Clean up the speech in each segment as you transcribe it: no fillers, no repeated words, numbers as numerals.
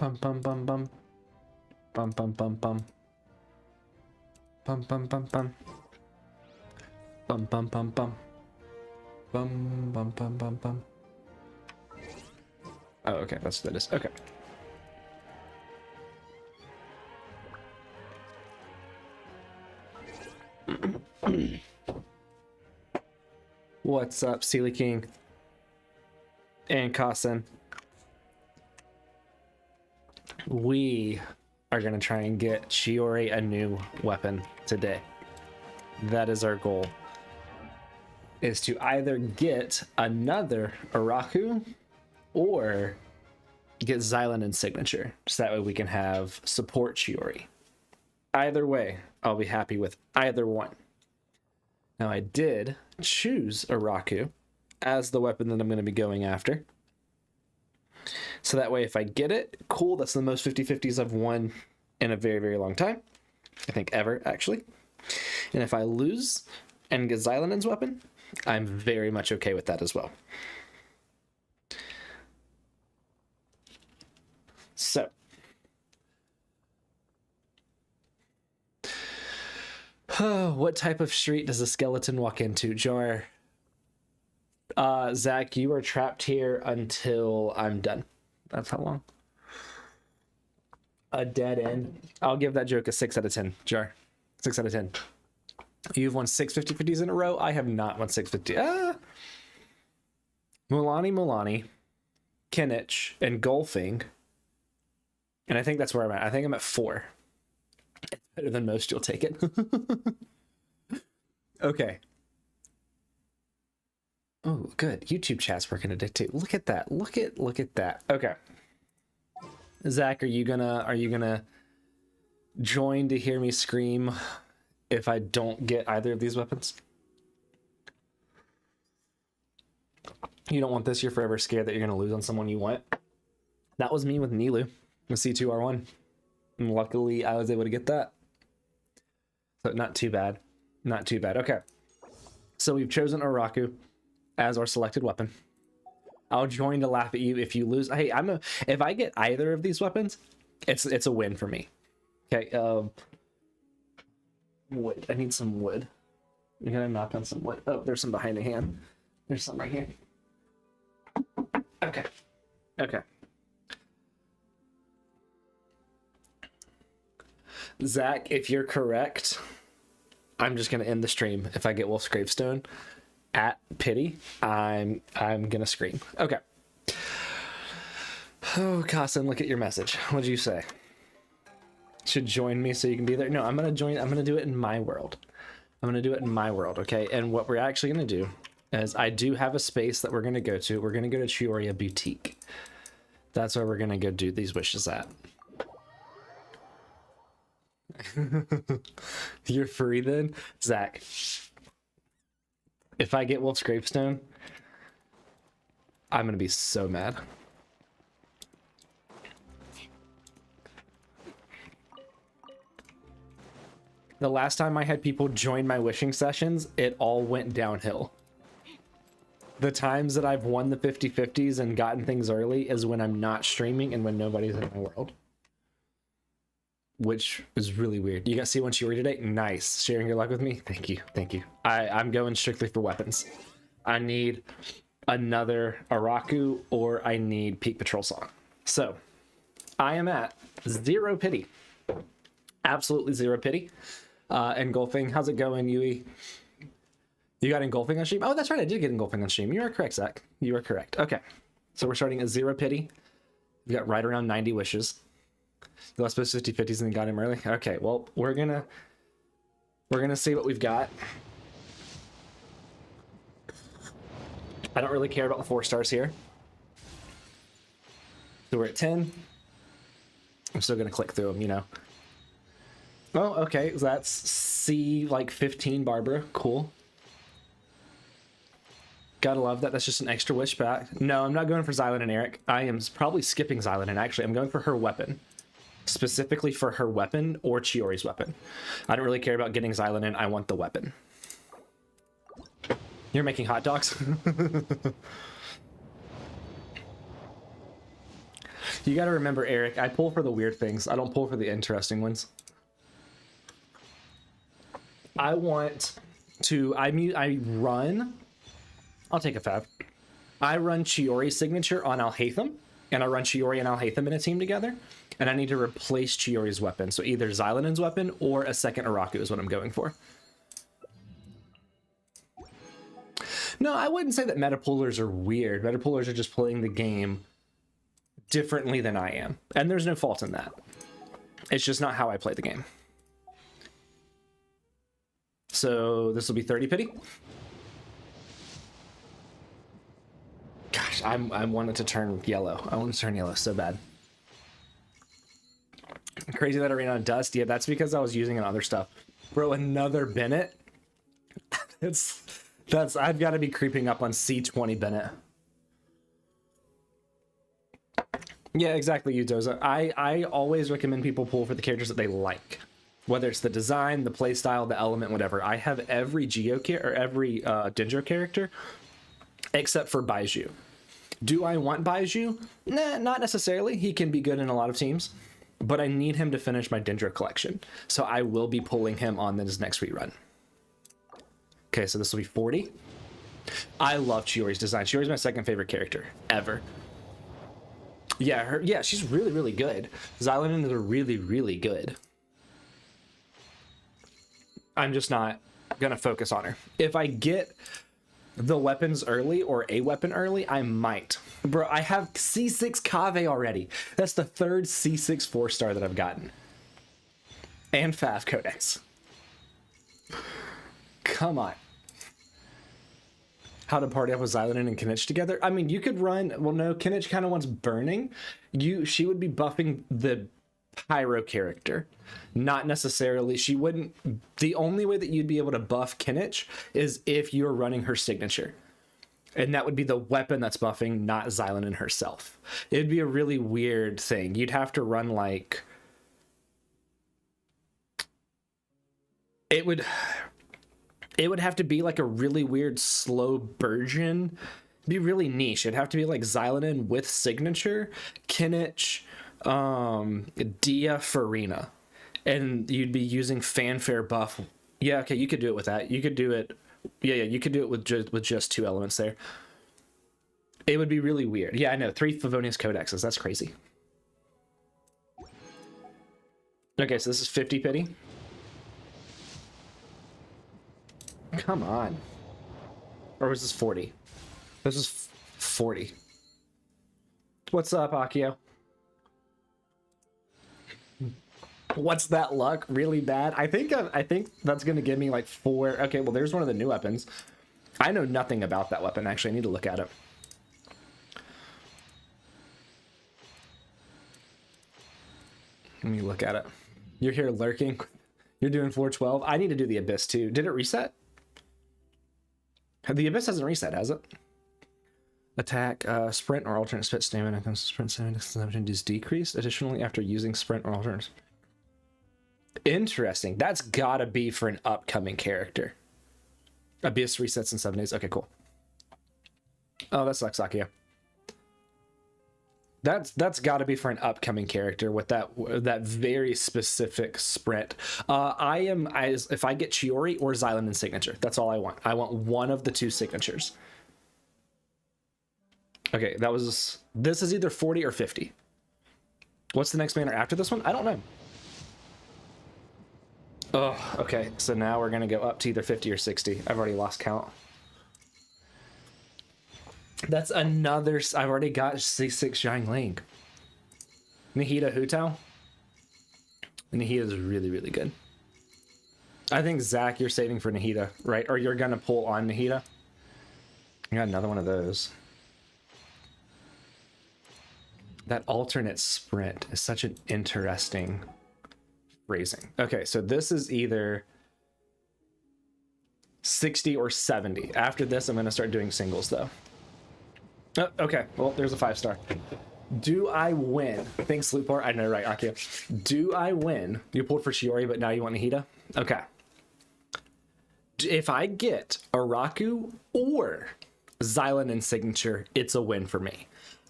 Bum bum bum bum. Bum bum bum bum. Bum bum bum bum. Bum bum bum bum. Bum bum bum bum bum. Oh, okay, that's what that is. Okay. What's up, Sealy King? And Kasen. We are gonna try and get Chiori a new weapon today. That is our goal. Is to either get another Araku or get Xylan in signature. So that way we can have support Chiori. Either way, I'll be happy with either one. Now I did choose Araku as the weapon that I'm going to be going after. So that way if I get it, cool, that's the most 50-50s I've won in a very, very long time. I think ever, actually. And if I lose and get Xylan's weapon, I'm very much okay with that as well. So. What type of street does a skeleton walk into? Jar. Zach, you are trapped here until I'm done. That's how long. A dead end. I'll give that joke a 6 out of 10, Jar. 6 out of 10. You've won 6 50-50s in a row. I have not won 6 50. Mulani, Kinich, and Golfing. And I think that's where I'm at. I think I'm at 4. It's better than most. You'll take it. Okay. Oh, good. YouTube chat's working today too. Look at that. Look at that. Okay. Zach, are you gonna join to hear me scream if I don't get either of these weapons? You don't want this. You're forever scared that you're gonna lose on someone you want. That was me with Nilu, with C2R1. And luckily I was able to get that. So not too bad. Not too bad. Okay. So we've chosen Araku as our selected weapon. I'll join to laugh at you if you lose. Hey, if I get either of these weapons, it's a win for me. Okay, wood. I need some wood. I'm gonna knock on some wood. Oh, there's some behind the hand. There's some right here. Okay. Okay. Zach, if you're correct, I'm just gonna end the stream. If I get Wolf's Gravestone at pity, I'm gonna scream. Okay. Oh, Kasen, look at your message. What did you say? Should join me so you can be there? No, I'm gonna join. I'm gonna do it in my world. I'm gonna do it in my world. Okay. And what we're actually gonna do is I do have a space that we're gonna go to. We're gonna go to Chioria Boutique. That's where we're gonna go do these wishes at. You're free then? Zach, if I get Wolf's Gravestone, I'm gonna be so mad. The last time I had people join my wishing sessions, it all went downhill. The times that I've won the 50-50s and gotten things early is when I'm not streaming and when nobody's in my world. Which is really weird. You got C1 Chiori today? Nice. Sharing your luck with me? Thank you. Thank you. I'm going strictly for weapons. I need another Araku or I need Peak Patrol Song. So I am at 0 pity. Absolutely 0 pity. Engulfing. How's it going, Yui? You got engulfing on stream? Oh, that's right. I did get engulfing on stream. You are correct, Zach. You are correct. Okay. So we're starting at 0 pity. We got right around 90 wishes. The last 50-50s and got him early. Okay, well, we're gonna see what we've got. I don't really care about the 4 stars here. So we're at 10. I'm still gonna click through them, you know. Oh, okay, so that's C like 15 Barbara. Cool. Gotta love that. That's just an extra wish back. No, I'm not going for Xylan and Eric. I am probably skipping Xylan, and actually I'm going for her weapon. Specifically for her weapon or Chiori's weapon. I don't really care about getting Xylan in. I want the weapon. You're making hot dogs? You got to remember, Eric, I pull for the weird things. I don't pull for the interesting ones. I want to, I run, I'll take a fab. I run Chiori's signature on Alhaitham, and I run Chiori and Alhaitham in a team together, and I need to replace Chiori's weapon. So either Xylanen's weapon or a second Araku is what I'm going for. No, I wouldn't say that metapoolers are weird. Metapoolers are just playing the game differently than I am, and there's no fault in that. It's just not how I play the game. So this will be 30 pity. Gosh, I wanted to turn yellow. I want to turn yellow so bad. Crazy that I ran out of dust. Yeah, that's because I was using it on other stuff. Bro, another Bennett? I've got to be creeping up on C20 Bennett. Yeah, exactly, Udoza. I always recommend people pull for the characters that they like. Whether it's the design, the play style, the element, whatever. I have every every Dendro character except for Baiju. Do I want Baiju? Nah, not necessarily. He can be good in a lot of teams, but I need him to finish my Dendro collection. So I will be pulling him on this next rerun. Okay, so this will be 40. I love Chiori's design. Chiori's my second favorite character ever. Yeah, she's really, really good. Xylanen is really, really good. I'm just not gonna focus on her. If I get the weapons early or a weapon early, I might. Bro, I have C6 Kave already. That's the third C6 4-star that I've gotten. And FAF Codex. Come on. How to party up with Xylanen and Kinich together? I mean, you could run... Well, no, Kinich kind of wants burning. She would be buffing the Pyro character. Not necessarily... She wouldn't... The only way that you'd be able to buff Kinich is if you're running her signature. And that would be the weapon that's buffing, not Xylanen herself. It'd be a really weird thing. You'd have to run like... It would have to be like a really weird slow Burgeon. It'd be really niche. It'd have to be like Xylanen with signature, Kinich, Dia, Farina. And you'd be using fanfare buff. Yeah, okay, you could do it with that. You could do it. Yeah, you could do it with just two elements there. It would be really weird. Yeah, I know. 3 Favonius Codexes. That's crazy. Okay, so this is 50 pity. Come on. Or was this 40? This is 40. What's up, Akio? What's that luck? Really bad? I think that's gonna give me like 4. Okay, well there's one of the new weapons. I know nothing about that weapon, actually. I need to look at it. Let me look at it. You're here lurking. You're doing 412. I need to do the Abyss too. Did it reset? The Abyss hasn't reset, has it? Attack, sprint or alternate spit stamina comes to sprint stamina is decreased. Additionally, after using sprint or alternate. Interesting. That's gotta be for an upcoming character. Abyss resets in 7 days. Okay, cool. Oh, that sucks, Akio. That's gotta be for an upcoming character with that very specific sprint. If I get Chiori or Xylanen signature, that's all I want. I want one of the 2 signatures. Okay, this is either 40 or 50. What's the next banner after this one? I don't know. Oh, okay. So now we're gonna go up to either 50 or 60. I've already lost count. That's another... I've already got C6 Xiangling. Nahida Hutao. Nahida is really, really good. I think, Zach, you're saving for Nahida, right? Or you're going to pull on Nahida. I got another one of those. That alternate sprint is such an interesting phrasing. Okay, so this is either 60 or 70. After this, I'm going to start doing singles, though. Oh, okay, well, there's a 5-star. Do I win? Thanks, Lupor. I know, right, Akio. Do I win? You pulled for Chiori, but now you want Nahida? Okay. If I get Araku or Xylanen signature, it's a win for me.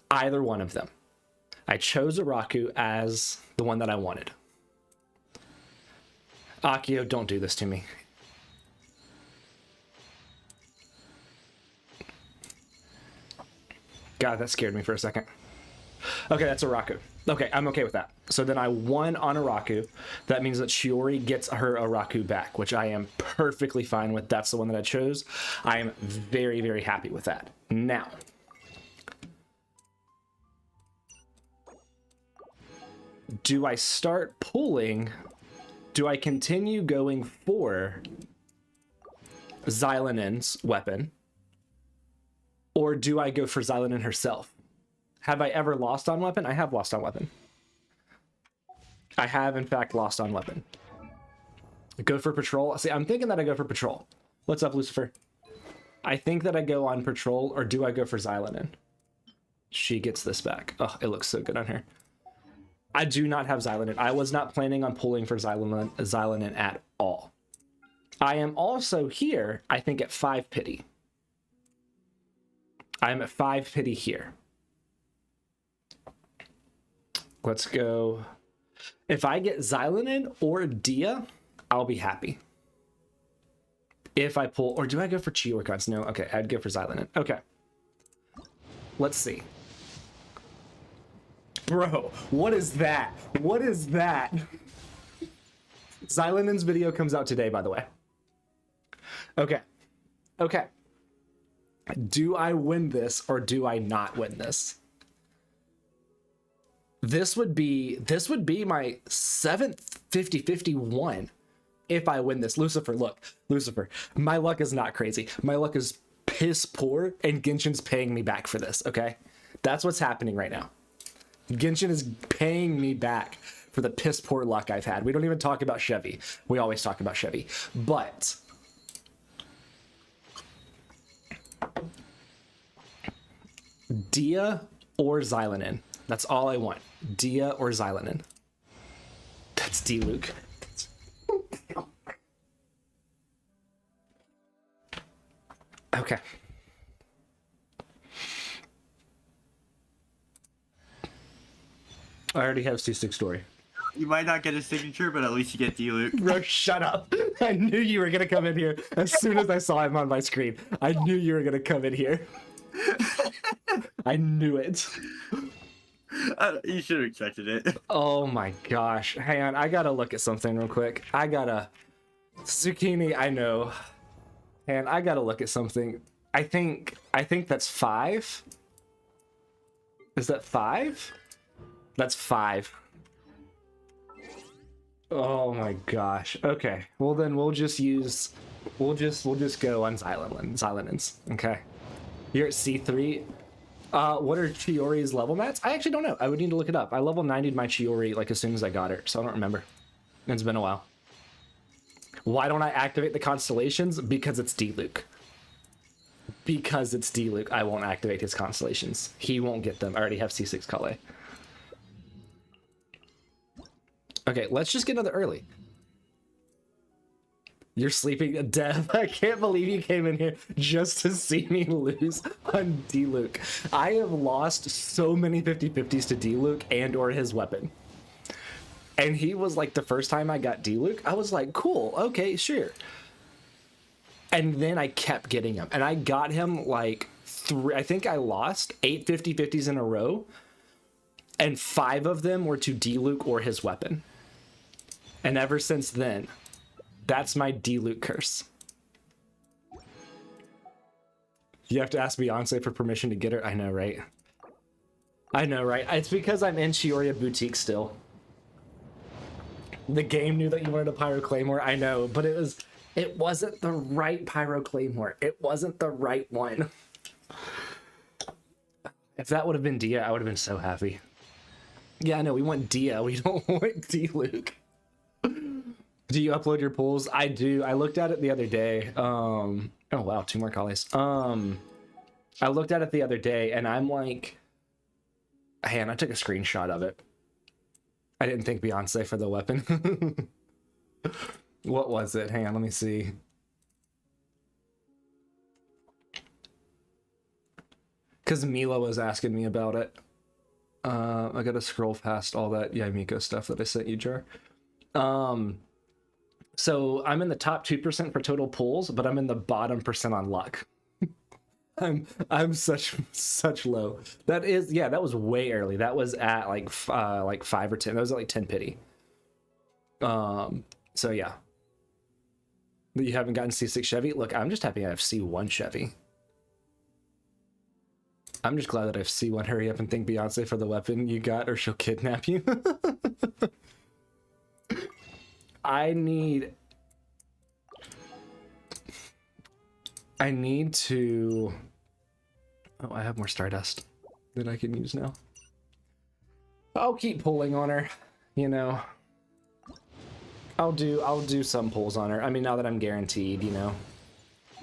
Either one of them. I chose Araku as the one that I wanted. Akio, don't do this to me. God, that scared me for a second. Okay, that's Araku. Okay, I'm okay with that. So then I won on Araku. That means that Shiori gets her Araku back, which I am perfectly fine with. That's the one that I chose. I am very, very happy with that. Now, do I start pulling? Do I continue going for Xylanen's weapon? Or do I go for Xylanen herself? Have I ever lost on weapon? I have lost on weapon. I have, in fact, lost on weapon. Go for patrol. See, I'm thinking that I go for patrol. What's up, Lucifer? I think that I go on patrol, or do I go for Xylanen? She gets this back. Oh, it looks so good on her. I do not have Xylanen. I was not planning on pulling for Xylanen at all. I am also here, I think, at 5 pity. I'm at 5 pity here. Let's go. If I get Xylanen or Dia, I'll be happy. If I pull, or do I go for Chi Orcons? No, okay, I'd go for Xylanen. Okay. Let's see. Bro, what is that? What is that? Xylanen's video comes out today, by the way. Okay. Okay. Do I win this or do I not win this? This would be my 7th 50-51 if I win this. Lucifer, look. Lucifer, my luck is not crazy. My luck is piss poor, and Genshin's paying me back for this, okay? That's what's happening right now. Genshin is paying me back for the piss poor luck I've had. We don't even talk about Chevy. We always talk about Chevy. But Dia or Xylanen. That's all I want. Dia or Xylanen. That's D-Luke. Okay. I already have C6 story. You might not get a signature, but at least you get D-Luke. Bro, shut up. I knew you were going to come in here as soon as I saw him on my screen. I knew you were going to come in here. I knew it. You should have expected it. Oh my gosh. Hang on, I gotta look at something real quick. Zucchini, I know. And I gotta look at something. I think that's 5. Is that 5? That's 5. Oh my gosh. Okay. Well then we'll just go on Xylanen's. Okay. You're at C3. What are Chiori's level mats? I actually don't know. I would need to look it up. I level 90'd my Chiori like as soon as I got her, so I don't remember. It's been a while. Why don't I activate the constellations? Because it's D-Luke. Because it's D-Luke, I won't activate his constellations. He won't get them. I already have C6 Kale. Okay, let's just get another early. You're sleeping, Dev. I can't believe you came in here just to see me lose on D-Luke. I have lost so many 50-50s to D-Luke and or his weapon. And he was like the first time I got D-Luke, I was like, cool, okay, sure. And then I kept getting him. And I got him like I think I lost 8 50-50s in a row. And 5 of them were to D-Luke or his weapon. And ever since then, that's my D-Luke curse. You have to ask Beyonce for permission to get her. I know, right? I know, right? It's because I'm in Chioria Boutique still. The game knew that you wanted a Pyro Claymore. I know, but it wasn't the right Pyro Claymore. It wasn't the right one. If that would have been Dia, I would have been so happy. Yeah, I know, we want Dia. We don't want D-Luke. Do you upload your pulls? I do. I looked at it the other day. Oh wow, 2 more collies. I looked at it the other day and I'm like, hey, and I took a screenshot of it. I didn't think Beyonce for the weapon. What was it? Hang on, let me see. Because Mila was asking me about it. I gotta scroll past all that Yamiko stuff that I sent you, Jar. So I'm in the top 2% for total pulls, but I'm in the bottom percent on luck. I'm such low. That was way early. That was at like 5 or 10. That was at like 10 pity. So yeah. You haven't gotten C6 Chevy? Look, I'm just happy I have C1 Chevy. I'm just glad that I have C1. Hurry up and thank Beyonce for the weapon you got, or she'll kidnap you. I need to... Oh, I have more Stardust that I can use now. I'll keep pulling on her, you know. I'll do some pulls on her. I mean, now that I'm guaranteed, you know.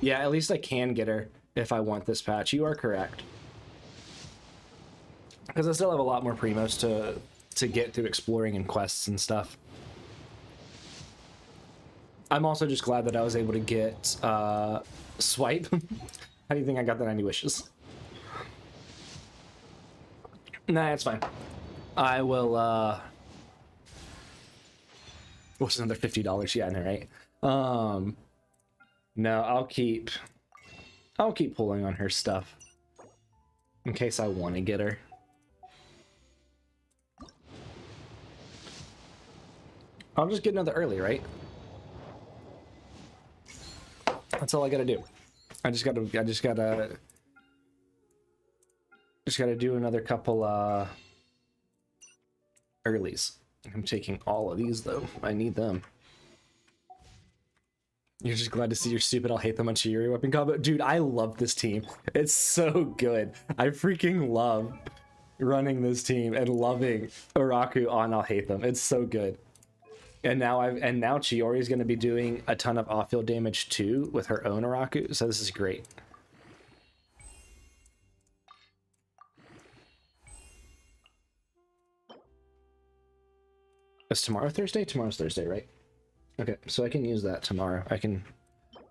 Yeah, at least I can get her if I want this patch. You are correct. Because I still have a lot more primos to get through exploring and quests and stuff. I'm also just glad that I was able to get Swipe. How do you think I got the 90 wishes? Nah, it's fine. I will what's another $50? Yeah, I know, right? No, I'll keep pulling on her stuff in case I want to get her. I'll just get another early, right? That's all I gotta do. I just gotta do another couple earlies. I'm taking all of these though. I need them. You're just glad to see your stupid I'll hate them on Chiori weapon combo. Dude, I love this team. It's so good. I freaking love running this team and loving Uraku on I'll hate them. It's so good. And now Chiori is going to be doing a ton of off-field damage too with her own Uraku, so this is great. Is tomorrow Thursday? Tomorrow's Thursday, right? Okay, so I can use that tomorrow. I can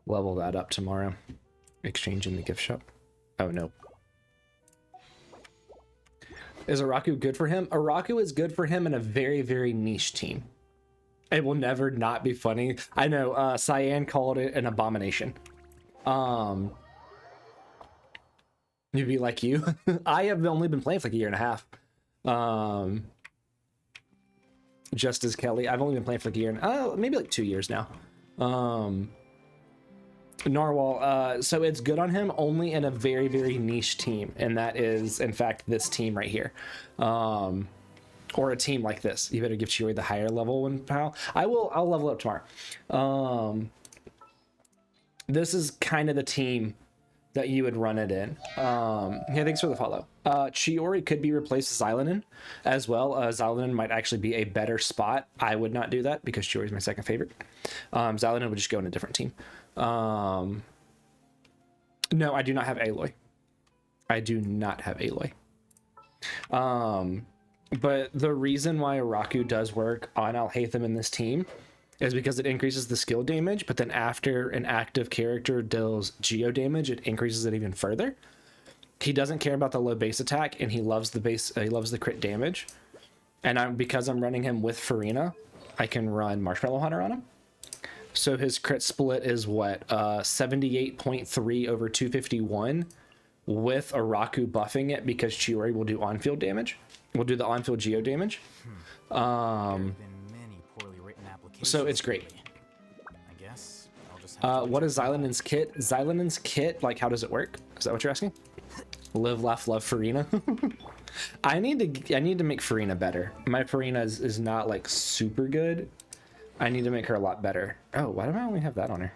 level that up tomorrow. Exchange in the gift shop. Oh no. Is Uraku good for him? Uraku is good for him in a very, very niche team. It will never not be funny. I know, Cyan called it an abomination. You'd be like you. I have only been playing for like a year and a half. Just as Kelly. I've only been playing for like a year and maybe like 2 years now. Narwhal, so it's good on him only in a very, very niche team, and that is, in fact, this team right here. Or a team like this. You better give Chiori the higher level one, pal. I'll level up tomorrow. This is kind of the team that you would run it in. Yeah, thanks for the follow. Chiori could be replaced with Xylonin as well. Xylonin might actually be a better spot. I would not do that because Chiori is my second favorite. Xylonin would just go in a different team. No, I do not have Aloy. I do not have Aloy. But the reason why Uraku does work on Alhaitham in this team is because it increases the skill damage, but then after an active character deals geo damage, it increases it even further. He doesn't care about the low base attack, and he loves the crit damage. And because I'm running him with Farina, I can run Marshmallow Hunter on him. So his crit split is what, 78.3 over 251 with Uraku buffing it because Chiori will do on-field damage. We'll do the on-field geo damage. So it's great. I guess I'll just have what is Xylonin's kit? Xylonin's kit, like, how does it work? Is that what you're asking? Live, laugh, love Farina. I need to make Farina better. My Farina is not like super good. I need to make her a lot better. Oh, why do I only have that on her?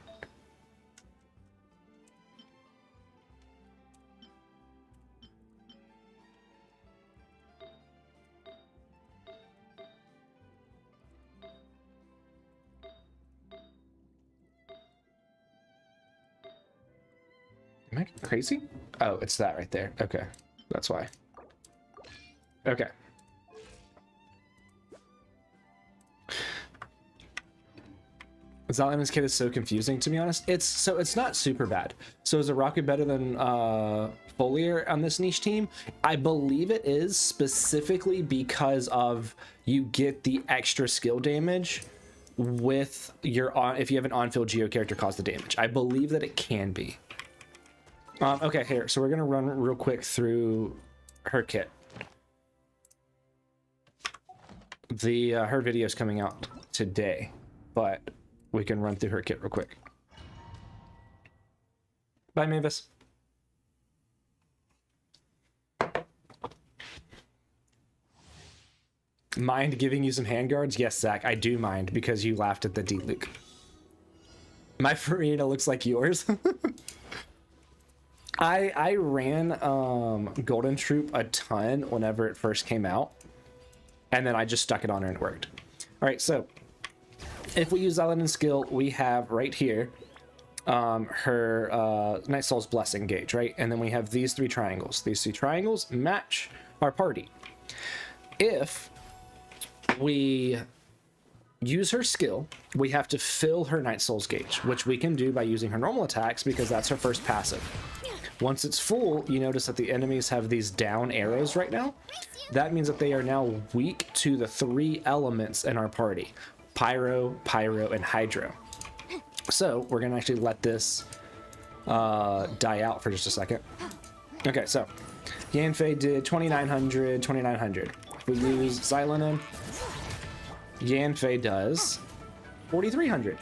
Am I crazy? Oh, it's that right there. Okay, that's why. Okay. Xylanen's kit is so confusing, to be honest. It's not super bad. So is Araku better than Foliar on this niche team? I believe it is, specifically because of you get the extra skill damage with your if you have an on-field Geo character cause the damage. I believe that it can be. Okay, here. So we're gonna run real quick through her kit. Her video is coming out today, but we can run through her kit real quick. Bye, Mavis. Mind giving you some handguards? Yes, Zach, I do mind because you laughed at the D-Luke. My Farina looks like yours. I ran Golden Troop a ton whenever it first came out, and then I just stuck it on her and it worked. All right, so if we use Xylanen's skill, we have right here her Night Soul's Blessing gauge, right? And then we have these three triangles. These three triangles match our party. If we use her skill, we have to fill her Night Soul's gauge, which we can do by using her normal attacks because that's her first passive. Once it's full, you notice that the enemies have these down arrows right now. That means that they are now weak to the three elements in our party: Pyro, Pyro, and Hydro. So we're gonna actually let this die out for just a second. Okay, so Yanfei did 2900, 2900. If we use Xylanen, Yanfei does 4300.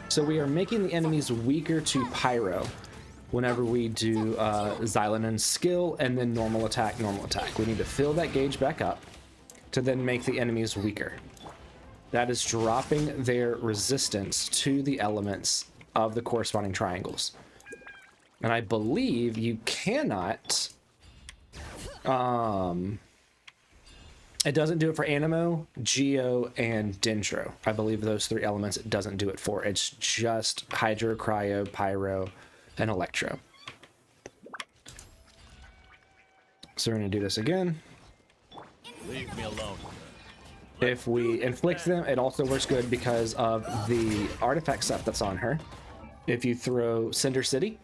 So we are making the enemies weaker to Pyro whenever we do Xylanen's skill and then normal attack, normal attack. We need to fill that gauge back up to then make the enemies weaker. That is dropping their resistance to the elements of the corresponding triangles. And I believe you cannot... it doesn't do it for Anemo, Geo, and Dendro. I believe those three elements it doesn't do it for. It's just Hydro, Cryo, Pyro, and Electro. So we're going to do this again. Leave me alone. If we inflict them, it also works good because of the artifact set that's on her. If you throw Cinder City,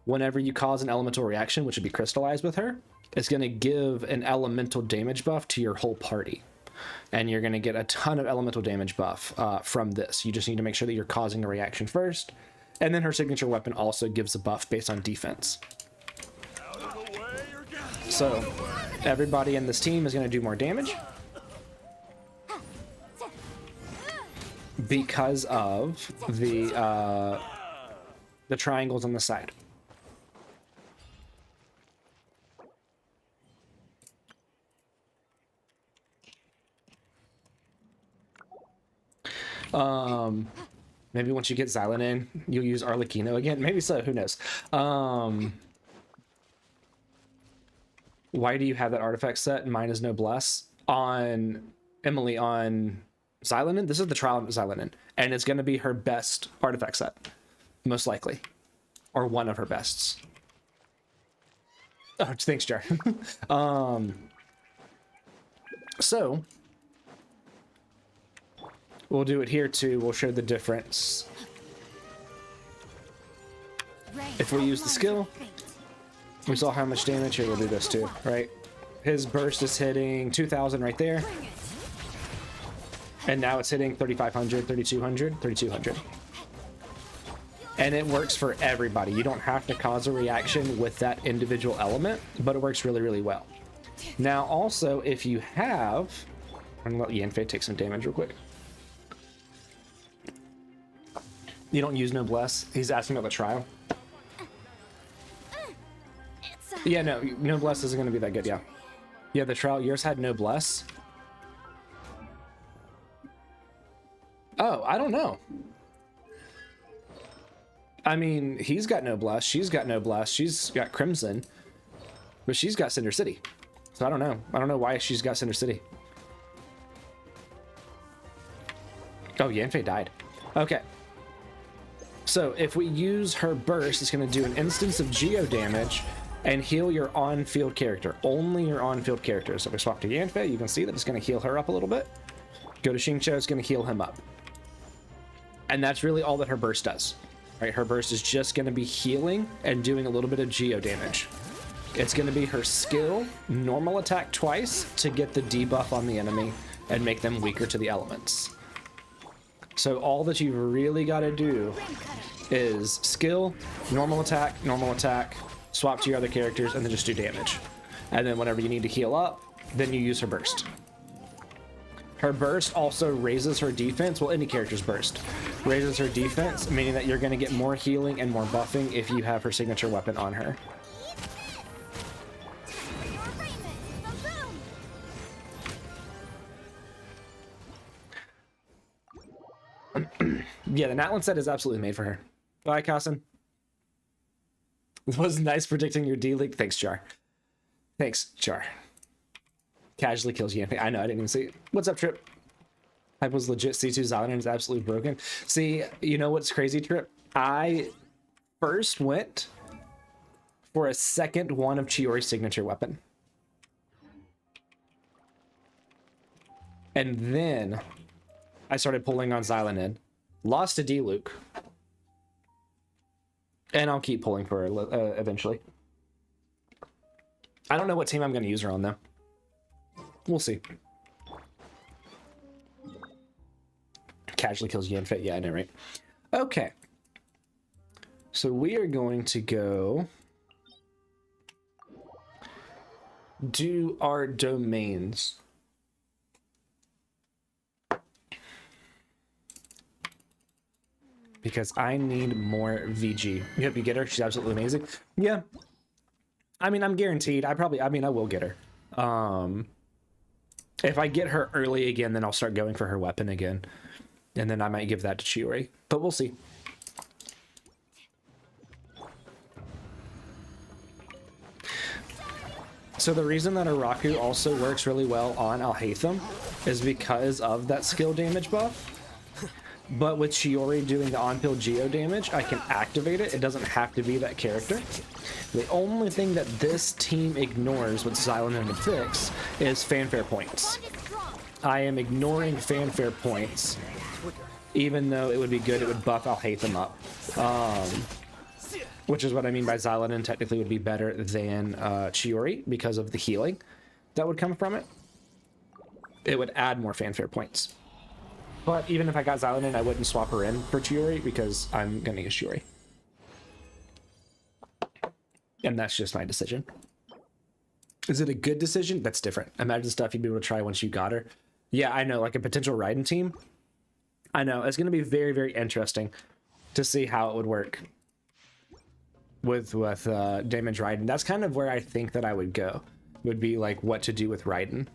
whenever you cause an elemental reaction, which would be crystallized with her, it's going to give an elemental damage buff to your whole party. And you're going to get a ton of elemental damage buff from this. You just need to make sure that you're causing a reaction first. And then her signature weapon also gives a buff based on defense. So everybody in this team is going to do more damage because of the triangles on the side. Maybe once you get Xylanen, you'll use Arlecchino again. Maybe so, who knows? Why do you have that artifact set and mine is Noblesse? On Emily, on Xylanen, this is the trial of Xylanen, and it's going to be her best artifact set, most likely, or one of her bests. Oh, thanks, Jar. So we'll do it here too. We'll show the difference. If we use the skill, we saw how much damage. Here, we'll do this too, right? His burst is hitting 2,000 right there. And now it's hitting 3,500, 3,200, 3,200. And it works for everybody. You don't have to cause a reaction with that individual element, but it works really, really well. Now, also, if you have... I'm going to let Yanfei take some damage real quick. You don't use Noblesse? He's asking about the trial. Yeah, no, Noblesse isn't going to be that good, yeah. Yeah, the trial, yours had Noblesse. Oh, I don't know. I mean, he's got Noblesse, she's got Noblesse, she's got Crimson, but she's got Cinder City. So I don't know. I don't know why she's got Cinder City. Oh, Yanfei died. Okay. So if we use her burst, it's going to do an instance of Geo damage and heal your on-field character. Only your on-field character. So if we swap to Yanfei, you can see that it's going to heal her up a little bit. Go to Xingqiu, it's going to heal him up. And that's really all that her burst does. Right? Her burst is just going to be healing and doing a little bit of geo damage. It's going to be her skill, normal attack twice to get the debuff on the enemy and make them weaker to the elements. So all that you've really got to do is skill, normal attack, swap to your other characters, and then just do damage. And then whenever you need to heal up, then you use her burst. Her burst also raises her defense. Well, any character's burst raises her defense, meaning that you're going to get more healing and more buffing if you have her signature weapon on her. Yeah, the Natlan set is absolutely made for her. Bye, Kassen. It was nice predicting your D-League. Thanks, Jar. Thanks, Jar. Casually kills Yanfei. I know, I didn't even see it. What's up, Trip? Hype was legit. C2 Xylan is absolutely broken. See, you know what's crazy, Trip? I first went for a second one of Chiori's signature weapon. And then I started pulling on Xylan in. Lost to D-Luke. And I'll keep pulling for her eventually. I don't know what team I'm going to use her on, though. We'll see. Casually kills Yanfei. Yeah, I know, right? Okay. So we are going to go do our domains. Because I need more VG. Yep, you get her. She's absolutely amazing. Yeah. I mean, I'm guaranteed. I will get her. If I get her early again, then I'll start going for her weapon again. And then I might give that to Chiori. But we'll see. So the reason that Araku also works really well on Alhaitham is because of that skill damage buff. But with Chiori doing the on-pill geo damage, I can activate it. It doesn't have to be that character. The only thing that this team ignores with Xylan and the fix is fanfare points. I am ignoring fanfare points, even though it would be good, it would buff Alhaitham up. Which is what I mean by Xylan, and technically would be better than Chiori because of the healing that would come from it. It would add more fanfare points. But even if I got Xylan in, I wouldn't swap her in for Chiori because I'm going to use Chiori. And that's just my decision. Is it a good decision? That's different. Imagine stuff you'd be able to try once you got her. Yeah, I know, like a potential Raiden team. I know, it's going to be very, very interesting to see how it would work with damage Raiden. That's kind of where I think that I would go. Would be like what to do with Raiden.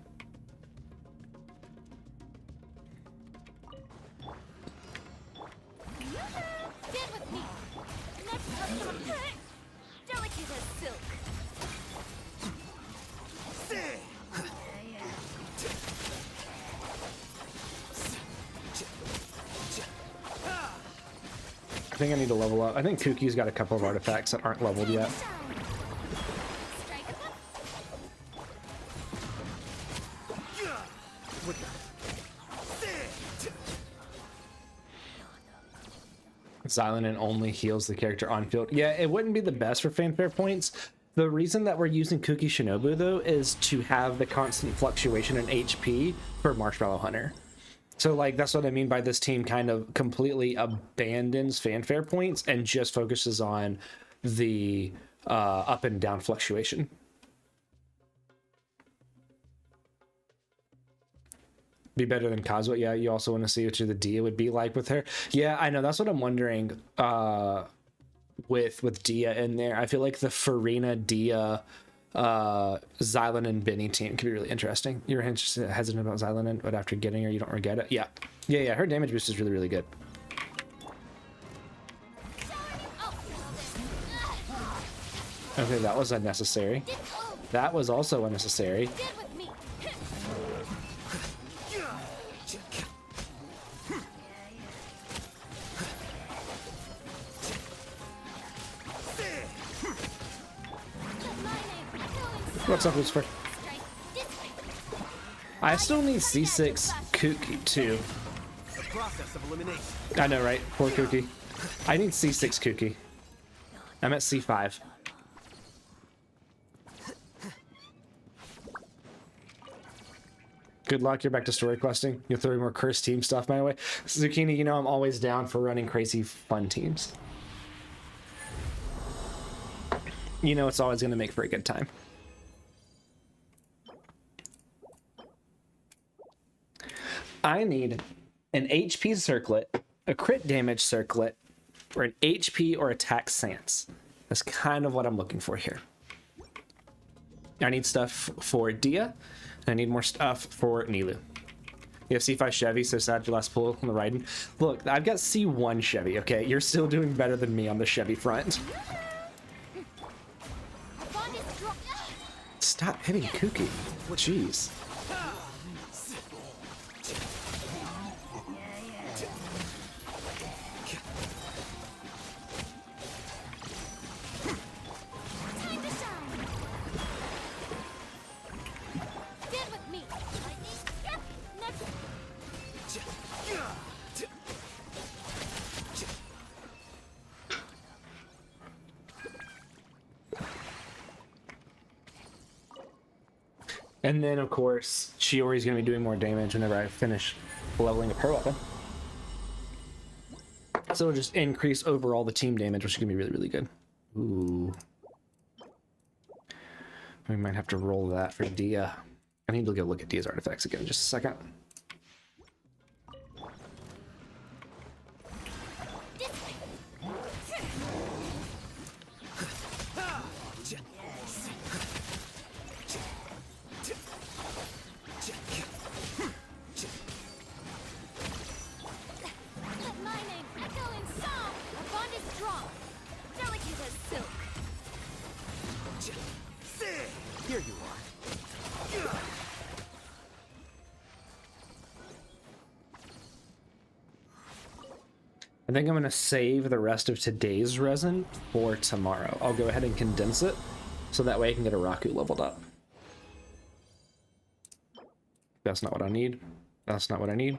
I think I need to level up. I think Kuki's got a couple of artifacts that aren't leveled yet. Xylan only heals the character on field. Yeah, it wouldn't be the best for fanfare points. The reason that we're using Kuki Shinobu, though, is to have the constant fluctuation in HP for Marshmallow Hunter. So, like, that's what I mean by this team kind of completely abandons fanfare points and just focuses on the up and down fluctuation. Be better than Kazuha. Yeah, you also want to see what the Dia would be like with her. Yeah, I know. That's what I'm wondering with Dia in there. I feel like the Farina, Dia, Xylan and Benny team could be really interesting. You're hesitant about Xylan, but after getting her, you don't regret it. Yeah. Her damage boost is really, really good. Okay, that was unnecessary. That was also unnecessary. What's up, Lucifer? I still need C6 Kook too. process of elimination. I know, right? Poor Kooky. I need C6 Kooky. I'm at C5. Good luck, you're back to story questing. You'll throw more cursed team stuff my way. Zucchini, you know I'm always down for running crazy fun teams. You know it's always going to make for a good time. I need an HP circlet, a crit damage circlet, or an HP or attack stance. That's kind of what I'm looking for here. I need stuff for Dia, and I need more stuff for Nilu. You have C5 Chevy, so sad your last pull on the riding. Look, I've got C1 Chevy, okay? You're still doing better than me on the Chevy front. Stop hitting Kooky. Jeez. And then, of course, Shiori's going to be doing more damage whenever I finish leveling up her weapon. So it'll just increase overall the team damage, which is going to be really, really good. Ooh. We might have to roll that for Dia. I need to go look at Dia's artifacts again in just a second. Here you are. I think I'm going to save the rest of today's resin for tomorrow. I'll go ahead and condense it so that way I can get a Raku leveled up. That's not what I need. That's not what I need.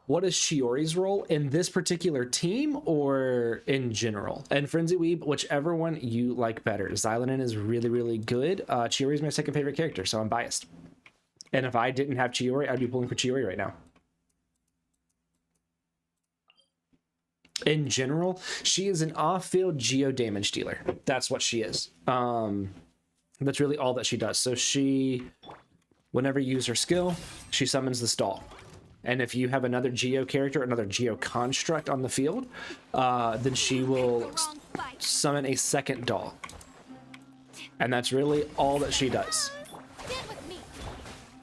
What is Shiori's role in this particular team or in general? And Frenzy Weeb, whichever one you like better. Xylonin is really, really good. Chiori is my second favorite character, so I'm biased. And if I didn't have Chiori, I'd be pulling for Chiori right now. In general, she is an off-field geo damage dealer. That's what she is. That's really all that she does. So she, whenever you use her skill, she summons the stall. And if you have another Geo character, another Geo construct on the field, then she will summon a second doll. And that's really all that she does.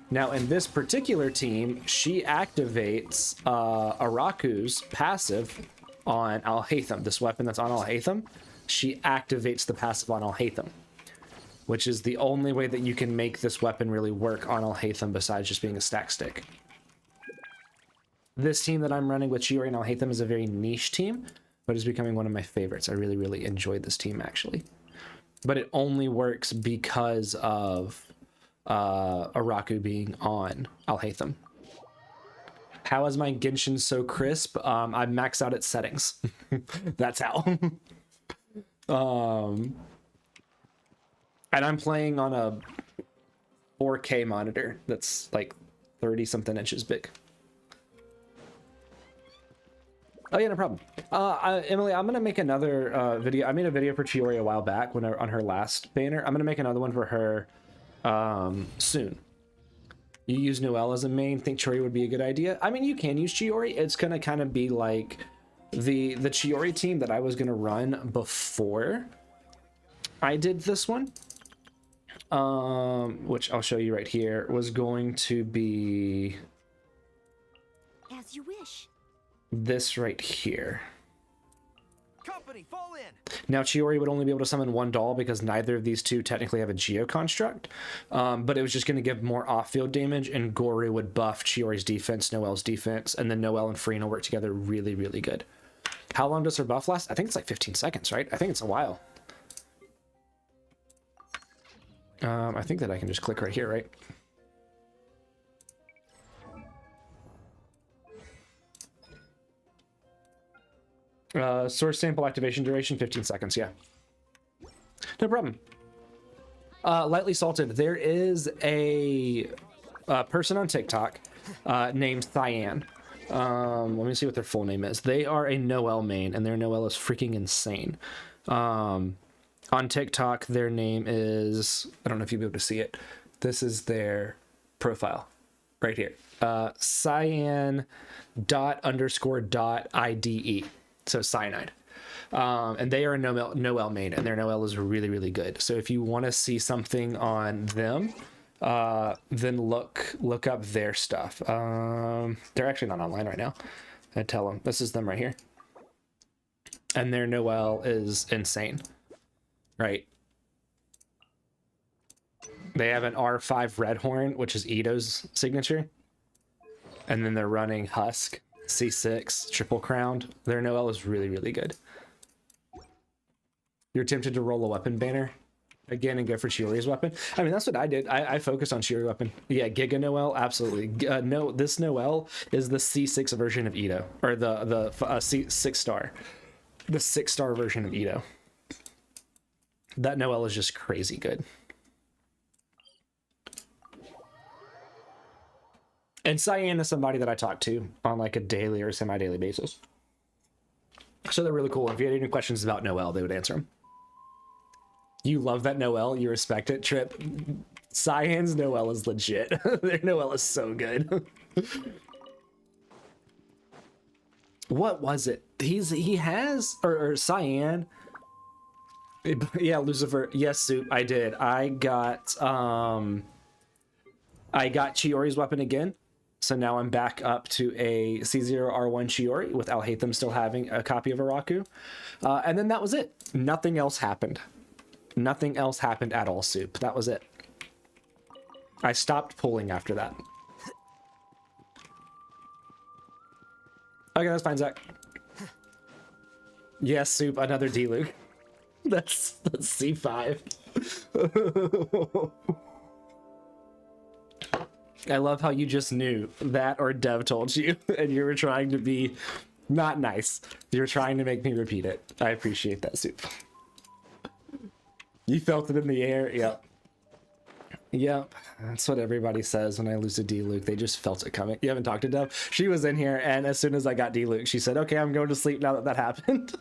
Now, in this particular team, she activates Araku's passive on Al-Haytham. This weapon that's on Al-Haytham, she activates the passive on Al-Haytham, which is the only way that you can make this weapon really work on Al-Haytham besides just being a stack stick. This team that I'm running with Chiori and Al-Haytham is a very niche team, but is becoming one of my favorites. I really, really enjoyed this team, actually. But it only works because of Araku being on Al-Haytham. How is my Genshin so crisp? I maxed out its settings. That's how. And I'm playing on a 4K monitor that's like 30-something inches big. Oh yeah, no problem. Emily, I'm gonna make another video. I made a video for Chiori a while back when on her last banner. I'm gonna make another one for her soon. You use Noelle as a main. Think Chiori would be a good idea? I mean, you can use Chiori. It's gonna kind of be like the Chiori team that I was gonna run before I did this one, which I'll show you right here, was going to be as you wish. This right here. Company, fall in. Now Chiori would only be able to summon one doll because neither of these two technically have a Geo construct, but it was just going to give more off-field damage, and Goru would buff Chiori's defense, Noelle's defense, and then Noelle and Frina work together really, really good. How long does her buff last? I think it's like 15 seconds, right? I think it's a while. I think that I can just click right here, right? Source sample activation duration 15 seconds. Yeah, no problem. Lightly salted. There is a person on TikTok named Cyan. Let me see what their full name is. They are a Noelle main, and their Noelle is freaking insane. On TikTok, their name is, I don't know if you'll be able to see it. This is their profile right here. Cyan._.ide. So cyanide. And they are a Noelle main, and their Noelle is really, really good. So if you want to see something on them, then look up their stuff. They're actually not online right now. I tell them this is them right here, and their Noelle is insane, right? They have an R5 red horn, which is Ito's signature, and then they're running Husk C6 triple crowned. Their Noelle is really, really good. You're tempted to roll a weapon banner again and go for Chiori's weapon. I mean, that's what I did. I focused on Chiori weapon. Yeah, Giga Noelle, absolutely. No, this Noelle is the C6 version of Ito, or the C6 star, the 6-star version of Ito. That Noelle is just crazy good. And Cyan is somebody that I talk to on like a daily or semi-daily basis. So they're really cool. If you had any questions about Noelle, they would answer them. You love that Noelle. You respect it, Trip. Cyan's Noelle is legit. Their Noelle is so good. What was it? He has or Cyan. Yeah, Lucifer. Yes, Soup. I did. I got Chiori's weapon again. So now I'm back up to a C0R1 Chiori with Alhaitham still having a copy of Araku. And then that was it. Nothing else happened. Nothing else happened at all, Soup. That was it. I stopped pulling after that. Okay, that's fine, Zach. Yes, Soup, another D-Luke. That's C5. I love how you just knew that, or Dev told you, and you were trying to be not nice. You were trying to make me repeat it. I appreciate that, Soup. You felt it in the air. Yep. Yep. That's what everybody says when I lose a D-Luke. They just felt it coming. You haven't talked to Dev? She was in here, and as soon as I got D-Luke, she said, okay, I'm going to sleep now that that happened.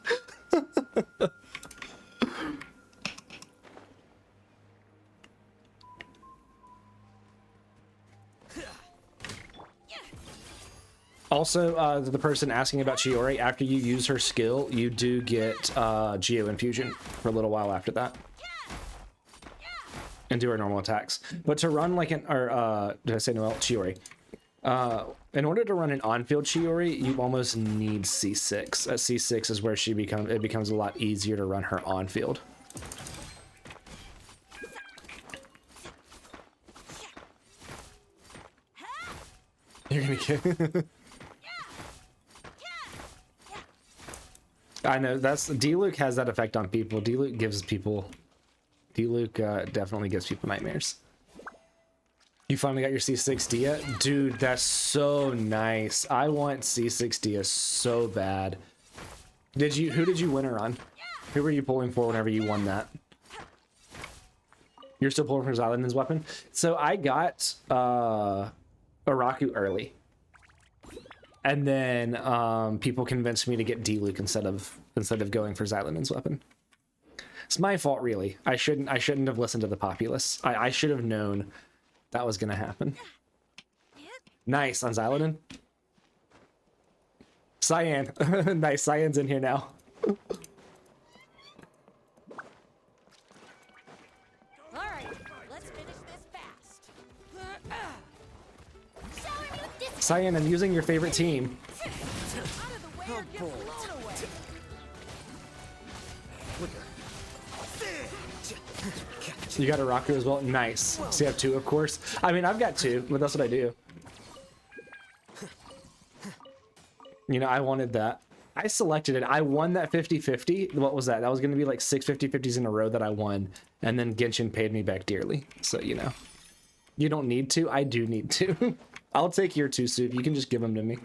Also, the person asking about Chiori, after you use her skill, you do get Geo Infusion for a little while after that. And do her normal attacks. But to run like an, or did I say Noelle? Chiori. In order to run an on-field Chiori, you almost need C6. At C6 is where it becomes a lot easier to run her on-field. You're gonna get... I know, D-Luke has that effect on people. D-Luke definitely gives people nightmares. You finally got your C6 Dia? Dude, that's so nice. I want C6 Dia so bad. Who did you win her on? Who were you pulling for whenever you won that? You're still pulling for Xylanden's weapon? So I got Araku early. And then people convinced me to get D-Luke instead of going for Xylanden's weapon. It's my fault, really. I shouldn't have listened to the populace. I should have known that was gonna happen. Nice on Xyladen. Cyan. Nice, Cyan's in here now. Alright, let's finish this fast. Cyan, I'm using your favorite team. Out of the way or get blown away. You got Araku as well? Nice. So you have two, of course. I mean, I've got two, but that's what I do. You know, I wanted that. I selected it. I won that 50-50. What was that? That was going to be like 6 50-50s in a row that I won. And then Genshin paid me back dearly. So, you know. You don't need to. I do need to. I'll take your two, Soup. You can just give them to me.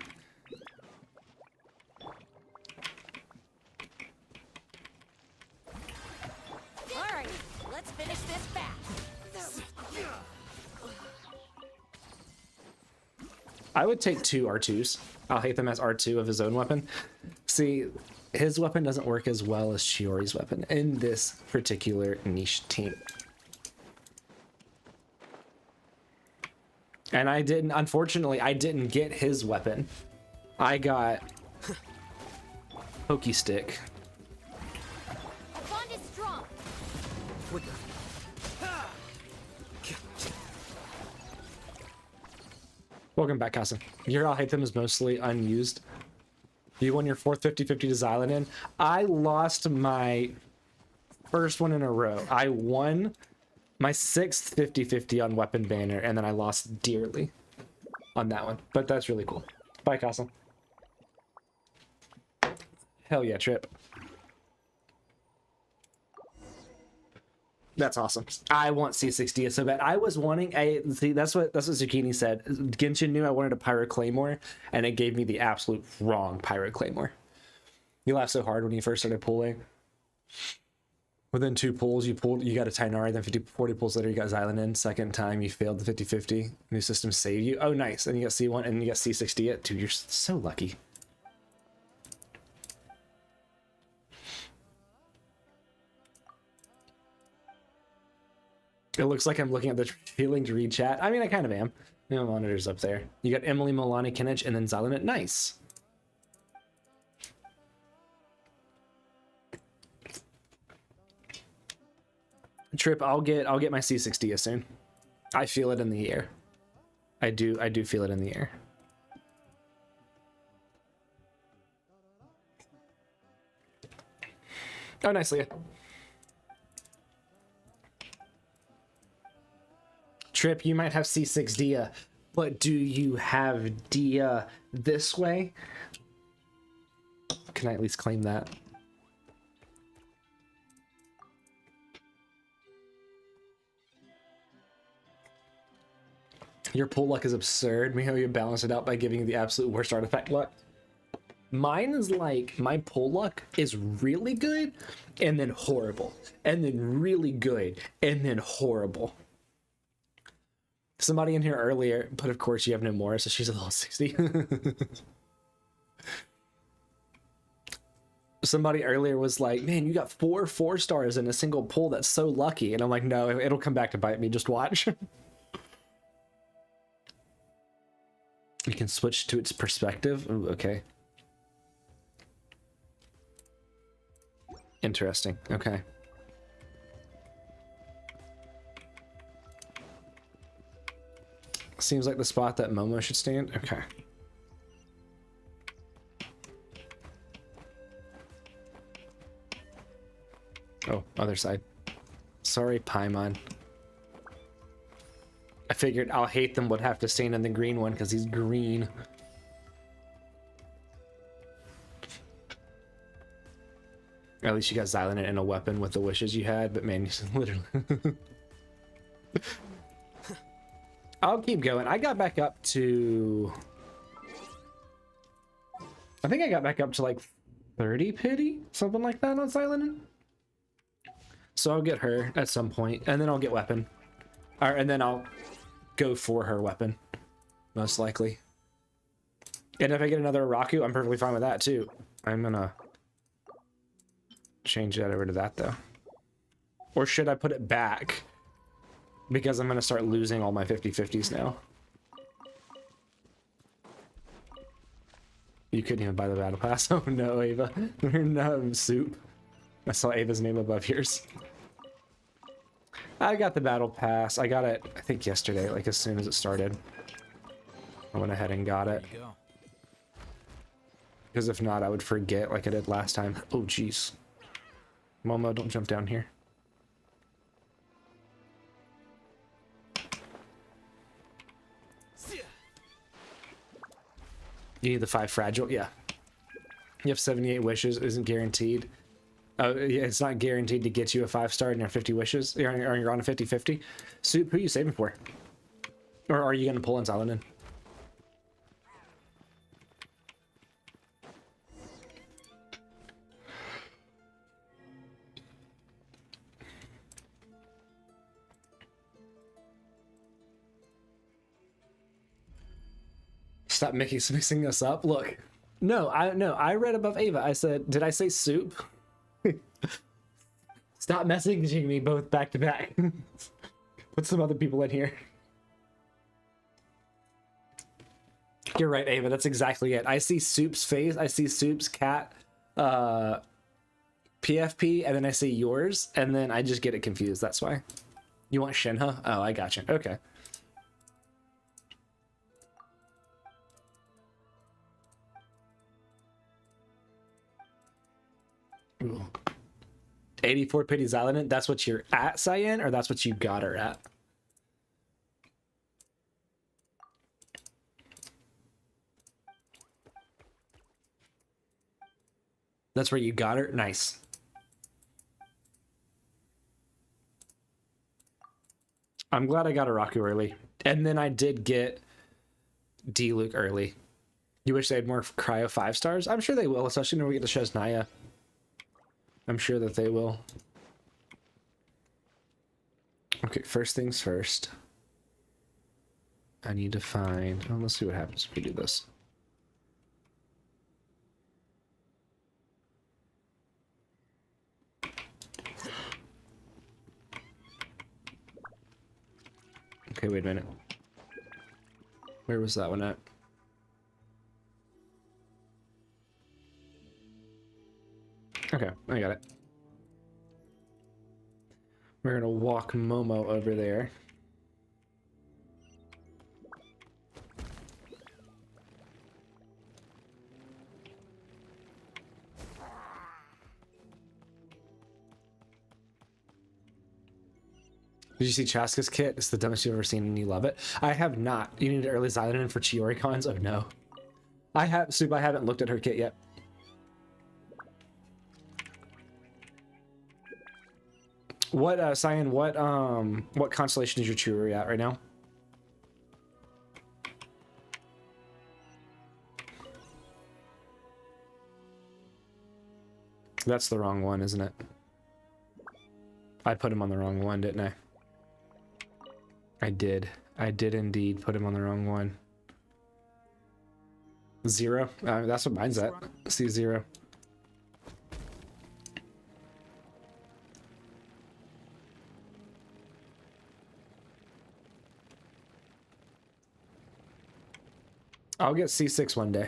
I would take 2 R2s. I'll hate them as R2 of his own weapon. See, his weapon doesn't work as well as Shiori's weapon in this particular niche team. And unfortunately, I didn't get his weapon. I got Pokey Stick. The bond is strong. Quicker. Welcome back, Cousin. Your I'll hate them is mostly unused. You won your 4th 50-50 to Xylonin. I lost my first one in a row. I won my 6th 50-50 on Weapon Banner, and then I lost dearly on that one. But that's really cool. Bye, Cousin. Hell yeah, Trip. That's awesome. I want C60 so bad. I was wanting that's what Zucchini said. Genshin knew I wanted a Pyro Claymore, and it gave me the absolute wrong Pyro Claymore. You laughed so hard when you first started pulling. Within 2 pulls, you got a Tainari, then 40 pulls later, you got Xylonin. Second time, you failed the 50-50. New system saved you. Oh, nice. And you got C1, and you got C60 it. Dude, you're so lucky. It looks like I'm looking at the feeling to read chat. I mean, I kind of am. My monitor's up there. You got Emily, Milani, Kinich, and then Xylonin. Nice. Trip, I'll get my C60 soon. I feel it in the air. I do feel it in the air. Oh, nice, Leah. Trip, you might have C6 Dia, but do you have Dia this way? Can I at least claim that? Your pull luck is absurd. Miho, you balance it out by giving you the absolute worst artifact luck. Mine is like, my pull luck is really good, and then horrible, and then really good, and then horrible. Somebody in here earlier, but of course you have no more, so she's a level 60. Somebody earlier was like, man, you got 4 stars in a single pull. That's so lucky. And I'm like, no, it'll come back to bite me. Just watch. You can switch to its perspective. Ooh, okay. Interesting. Okay. Seems like the spot that Momo should stand. Okay. Oh, other side. Sorry, Paimon. I figured I'll hate them would have to stand in the green one because he's green. At least you got Xylonin and a weapon with the wishes you had, but man, you literally... I'll keep going. I got back up to... I think I got back up to like 30 pity? Something like that on Xylonin. So I'll get her at some point, and then I'll get weapon. And then I'll go for her weapon, most likely. And if I get another Raku, I'm perfectly fine with that too. I'm gonna change that over to that though. Or should I put it back? Because I'm gonna start losing all my 50-50s now. You couldn't even buy the battle pass. Oh no, Ava. No, soup. I saw Ava's name above yours. I got the battle pass. I got it, I think yesterday, like as soon as it started. I went ahead and got it. Because if not, I would forget like I did last time. Oh, jeez. Momo, don't jump down here. You need the 5 fragile? Yeah. You have 78 wishes, isn't guaranteed. Oh, yeah, it's not guaranteed to get you a 5-star in your 50 wishes. Or you're on a 50-50. Soup, who are you saving for? Or are you going to pull in Xylonin? stop mixing us up. Look, no, I read above Ava. I said, did I say soup? Stop messaging me both back to back. Put some other people in here. You're right, Ava. That's exactly it. I see Soup's face. I see Soup's cat, PFP, and then I see yours, and then I just get it confused. That's why. You want Shinha? Oh, I got you. Okay. Ooh. 84 Pity's Island. That's what you're at, Cyan, or that's what you got her at? That's where you got her? Nice. I'm glad I got Araku early. And then I did get D-Luke early. You wish they had more Cryo 5 stars? I'm sure they will, especially when we get to Shesnaya. I'm sure that they will. Okay, first things first. I need to find... Oh, let's see what happens if we do this. Okay, wait a minute. Where was that one at? Okay, I got it. We're gonna walk Momo over there. Did you see Chaska's kit? It's the dumbest you've ever seen and you love it. I have not. You need early Xylonin for Chiori cons? Oh no. I haven't looked at her kit yet. What Cyan, what constellation is your Chiori at right now? That's the wrong one, isn't it? I put him on the wrong one, didn't I? I did indeed put him on the wrong one. 0? That's what mine's at. See 0. I'll get C6 one day.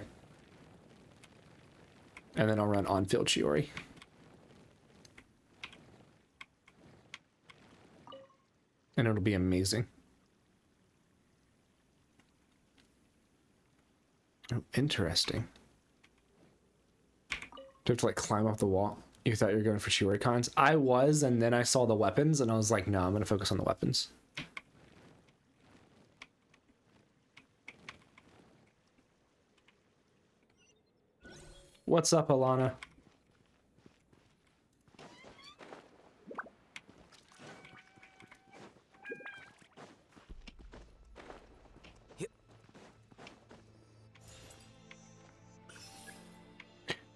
And then I'll run on-field Chiori. And it'll be amazing. Oh, interesting. Do you have to like climb up the wall? You thought you were going for Chiori cons? I was, and then I saw the weapons, and I was like, no, I'm gonna focus on the weapons. What's up, Alana?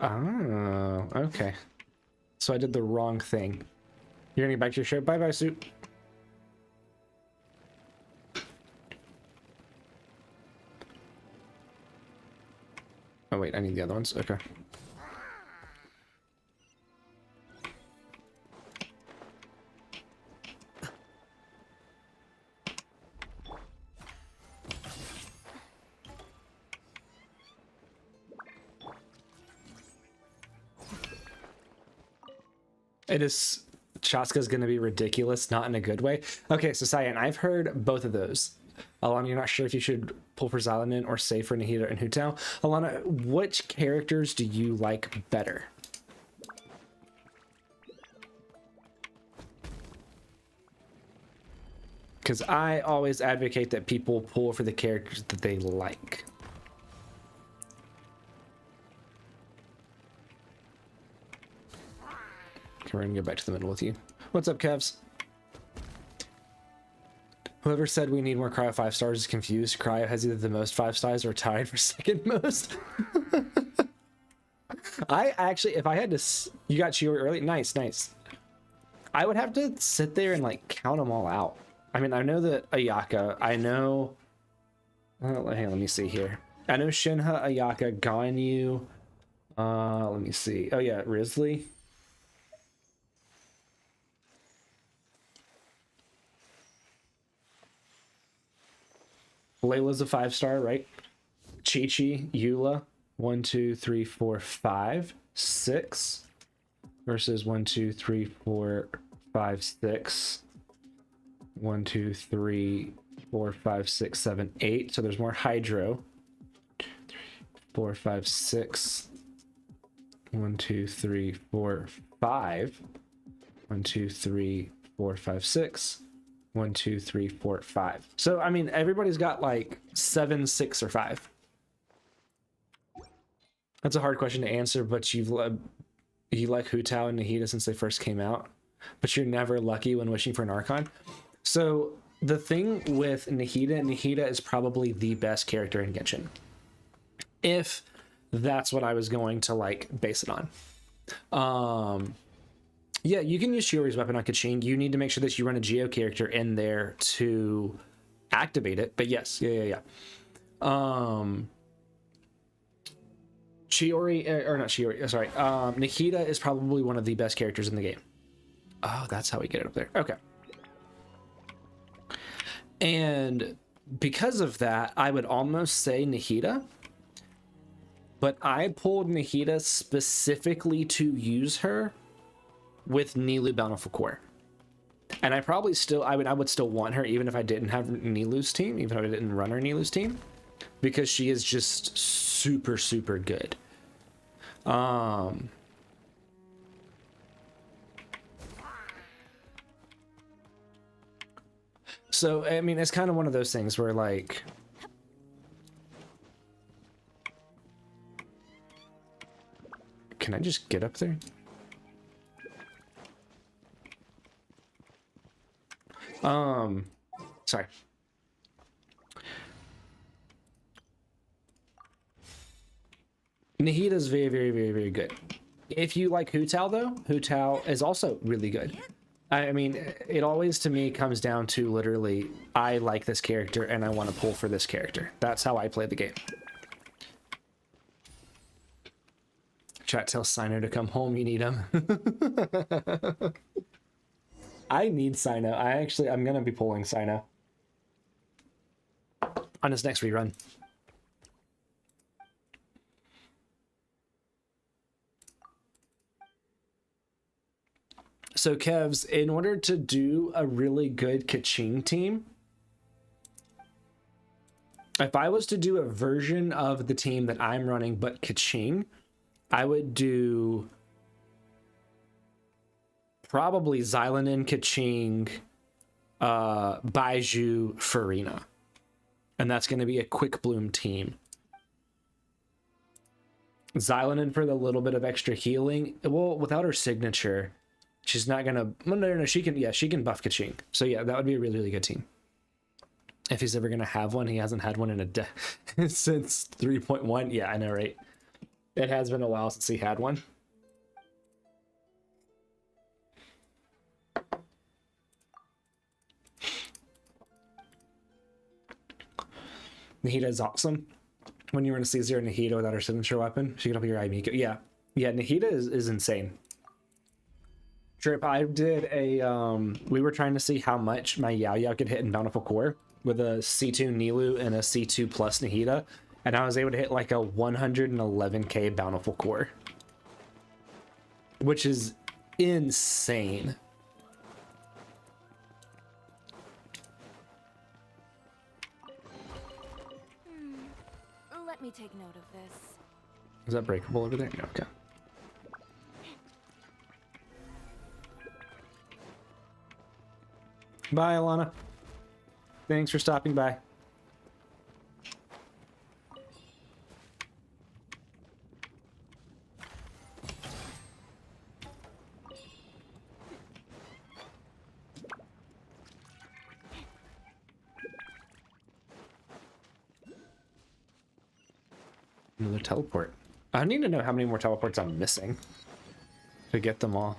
Oh, okay. So I did the wrong thing. You're gonna get back to your show? Bye-bye, Soup. Oh, wait, I need the other ones. Okay. It is... Chaska's gonna be ridiculous, not in a good way. Okay, so Cyan, I've heard both of those. Alana, you're not sure if you should pull for Xylonin or save for Nahida and Hutao. Alana, which characters do you like better? Because I always advocate that people pull for the characters that they like. Okay, we're gonna go back to the middle with you. What's up, Kevs? Whoever said we need more Cryo 5 stars is confused. Cryo has either the most 5 stars or tied for second most. I actually, if I had to... You got Chiori early? Nice, nice. I would have to sit there and, like, count them all out. I mean, I know that Ayaka, I know... hang on, let me see here. I know Shinha, Ayaka, Ganyu. Let me see. Oh yeah, Risley. Layla's a 5-star, right? Chi-Chi, Eula. 1, 2, 3, 4, 5, 6. Versus 1, 2, 3, 4, 5, 6. 1, 2, 3, 4, 5, 6, 7, 8. So there's more Hydro. 4, 5, 6. 1, 2, 3, 4, 5. 1, 2, 3, 4, 5, 6. 1, 2, 3, 4, 5. So I mean, everybody's got like 7, 6, or 5. That's a hard question to answer, but you like Hu Tao and Nahida since they first came out, but you're never lucky when wishing for an Archon. So the thing with Nahida is probably the best character in Genshin, if that's what I was going to like base it on. Yeah, you can use Shiori's weapon on Kaching. You need to make sure that you run a Geo character in there to activate it, but yes, yeah. Shiori, or not Shiori, sorry. Nahida is probably one of the best characters in the game. Oh, that's how we get it up there. Okay. And because of that, I would almost say Nahida. But I pulled Nahida specifically to use her with Nilou Bountiful Core. And I probably still, I would still want her even if I didn't have Nilou's team, even if I didn't run her Nilou's team. Because she is just super, super good. So, I mean, it's kind of one of those things where, like... Can I just get up there? Sorry. Nahida is very, very, very, very good. If you like Hu Tao, though, Hu Tao is also really good. I mean, it always, to me, comes down to literally, I like this character and I want to pull for this character. That's how I play the game. Chat tells Sino to come home, you need him. I need Sino. I'm going to be pulling Sino on his next rerun. So Kevs, in order to do a really good Kaching team, if I was to do a version of the team that I'm running but Kaching, I would do probably Xilanen, Kaching, Baiju, Farina. And that's going to be a quick bloom team. Xilanen for the little bit of extra healing. Well, without her signature, she's not going to... No, she can buff Kaching. So yeah, that would be a really, really good team. If he's ever going to have one, he hasn't had one in since 3.1. Yeah, I know, right? It has been a while since he had one. Nahida is awesome. When you run a C0 Nahida without her signature weapon, she can up your Aimiko. Yeah, Nahida is insane. Trip, I did a we were trying to see how much my Yao Yao could hit in Bountiful Core with a C2 Nilou and a C2 plus Nahida, and I was able to hit like a 111k Bountiful Core, which is insane. Let me take note of this. Is that breakable over there? No, okay. Bye, Alana. Thanks for stopping by. Another teleport. I need to know how many more teleports I'm missing to get them all.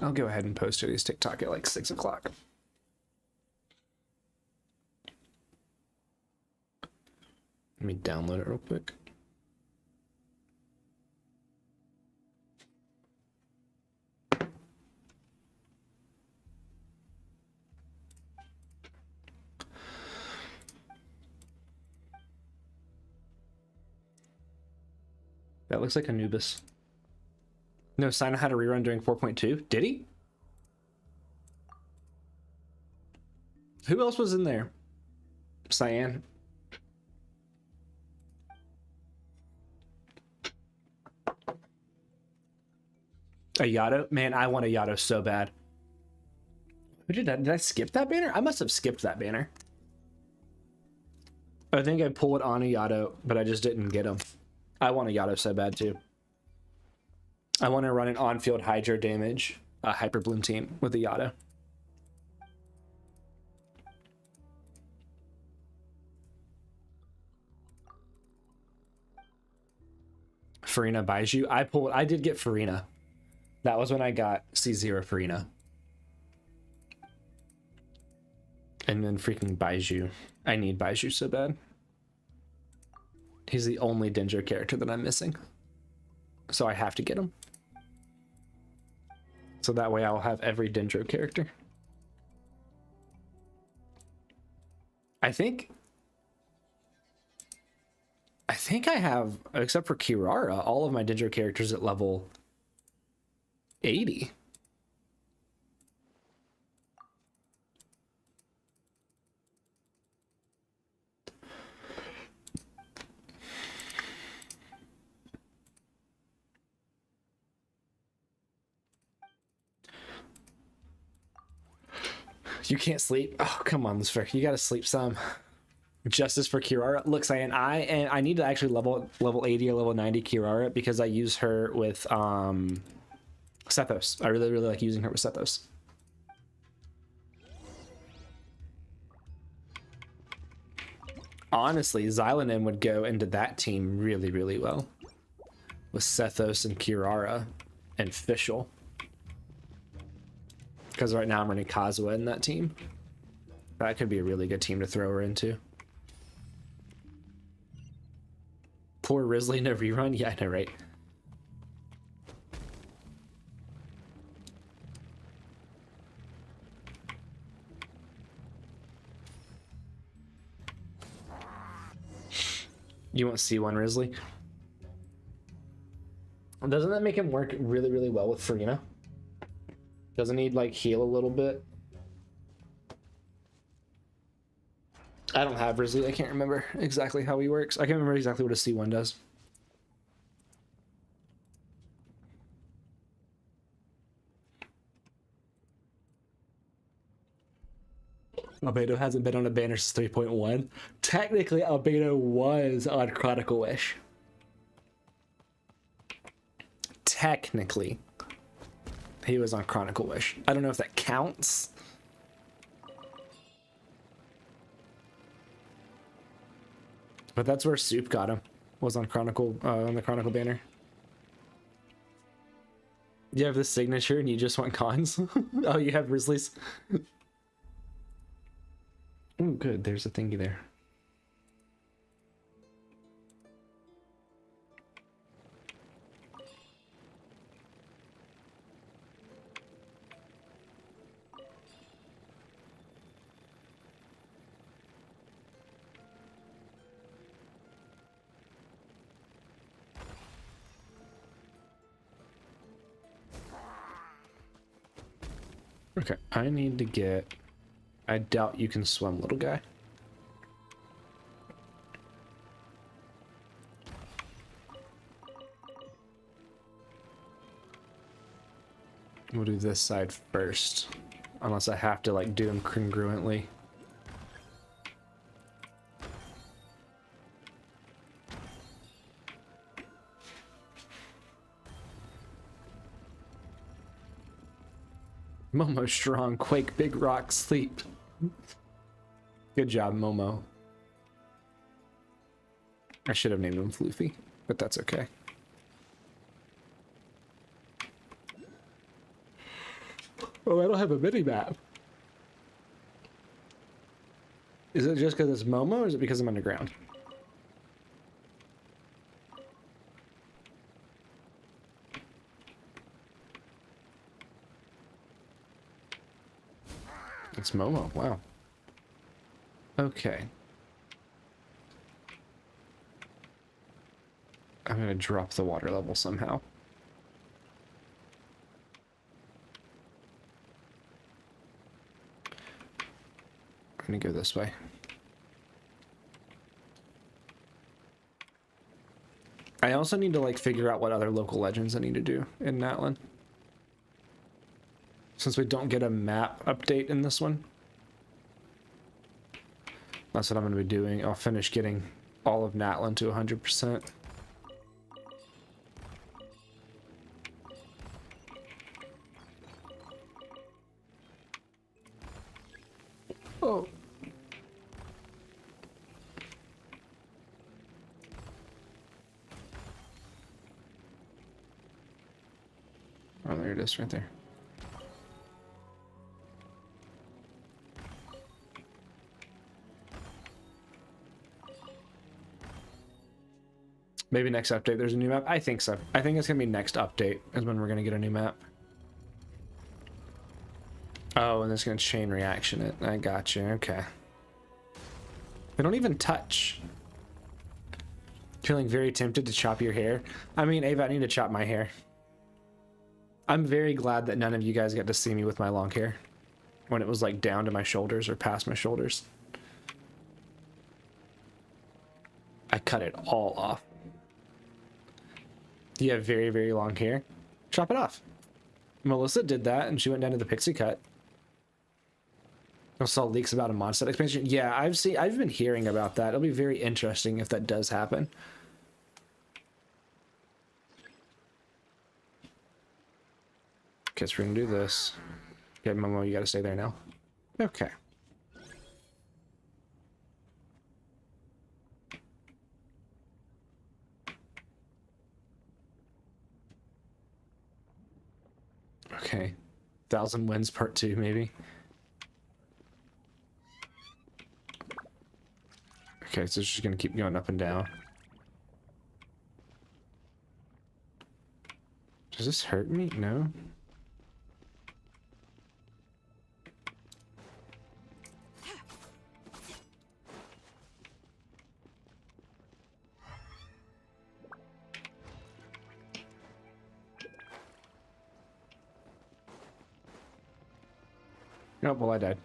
I'll go ahead and post today's TikTok at like 6 o'clock. Let me download it real quick. That looks like Anubis. No, Sina had a rerun during 4.2. Did he? Who else was in there? Cyan. A Yato? Man, I want a Yato so bad. Who did I skip that banner? I must have skipped that banner. I think I pulled on a Yato, but I just didn't get him. I want a Yato so bad too. I want to run an on-field Hydro damage Hyper Bloom team with a Yato. Farina Baiju. I did get Farina. That was when I got C0 Farina. And then freaking Baiju. I need Baiju so bad. He's the only Dendro character that I'm missing. So I have to get him. So that way I'll have every Dendro character. I think I have, except for Kirara, all of my Dendro characters at level 80. You can't sleep. Oh, come on, Lucifer. You gotta sleep some. Justice for Kirara. Look, Cyan, I need to actually level 80 or level 90 Kirara because I use her with Sethos. I really like using her with Sethos. Honestly, Xylonin would go into that team really well. With Sethos and Kirara and Fischl. Because right now I'm running Kazuha in that team. That could be a really good team to throw her into. Poor Risley in a rerun? Yeah, I know, right? You won't see one Risley? Doesn't that make him work really well with Farina? Doesn't he like heal a little bit? I don't have Risley. I can't remember exactly how he works. I can't remember exactly what a C1 does. Albedo hasn't been on a banner since 3.1. Technically, Albedo was on Chronicle Wish. Technically, he was on Chronicle Wish. I don't know if that counts. But that's where Soup got him. Was on Chronicle, on the Chronicle banner. You have the signature and you just want cons? Oh, you have Risley's? Oh, good. There's a thingy there. Okay, I need to get... I doubt you can swim, little guy. We'll do this side first. Unless I have to, like, do them congruently. Momo strong, Quake, Big Rock, sleep. Good job, Momo. I should have named him Floofy, but that's okay. Oh, I don't have a mini map. Is it just because it's Momo, or is it because I'm underground? It's Momo, wow. Okay. I'm gonna drop the water level somehow. I'm gonna go this way. I also need to like figure out what other local legends I need to do in Natlan. Since we don't get a map update in this one. That's what I'm gonna be doing. I'll finish getting all of Natlan to 100%. Oh. Oh, there it is right there. Maybe next update there's a new map? I think so. I think it's gonna be next update is when we're gonna get a new map. Oh, and it's gonna chain reaction it. I got you. Okay. They don't even touch. Feeling very tempted to chop your hair. I mean, Ava, I need to chop my hair. I'm very glad that none of you guys got to see me with my long hair when it was like down to my shoulders or past my shoulders. I cut it all off. You have very, very long hair. Chop it off. Melissa did that and she went down to the pixie cut. I saw leaks about a mod set expansion. Yeah, I've been hearing about that. It'll be very interesting if that does happen. Guess we're gonna do this. Okay, Momo, you gotta stay there now. Okay. Okay. 1,000 Wins Part 2, maybe. Okay, so it's just gonna keep going up and down. Does this hurt me? No. Oh, well, I died.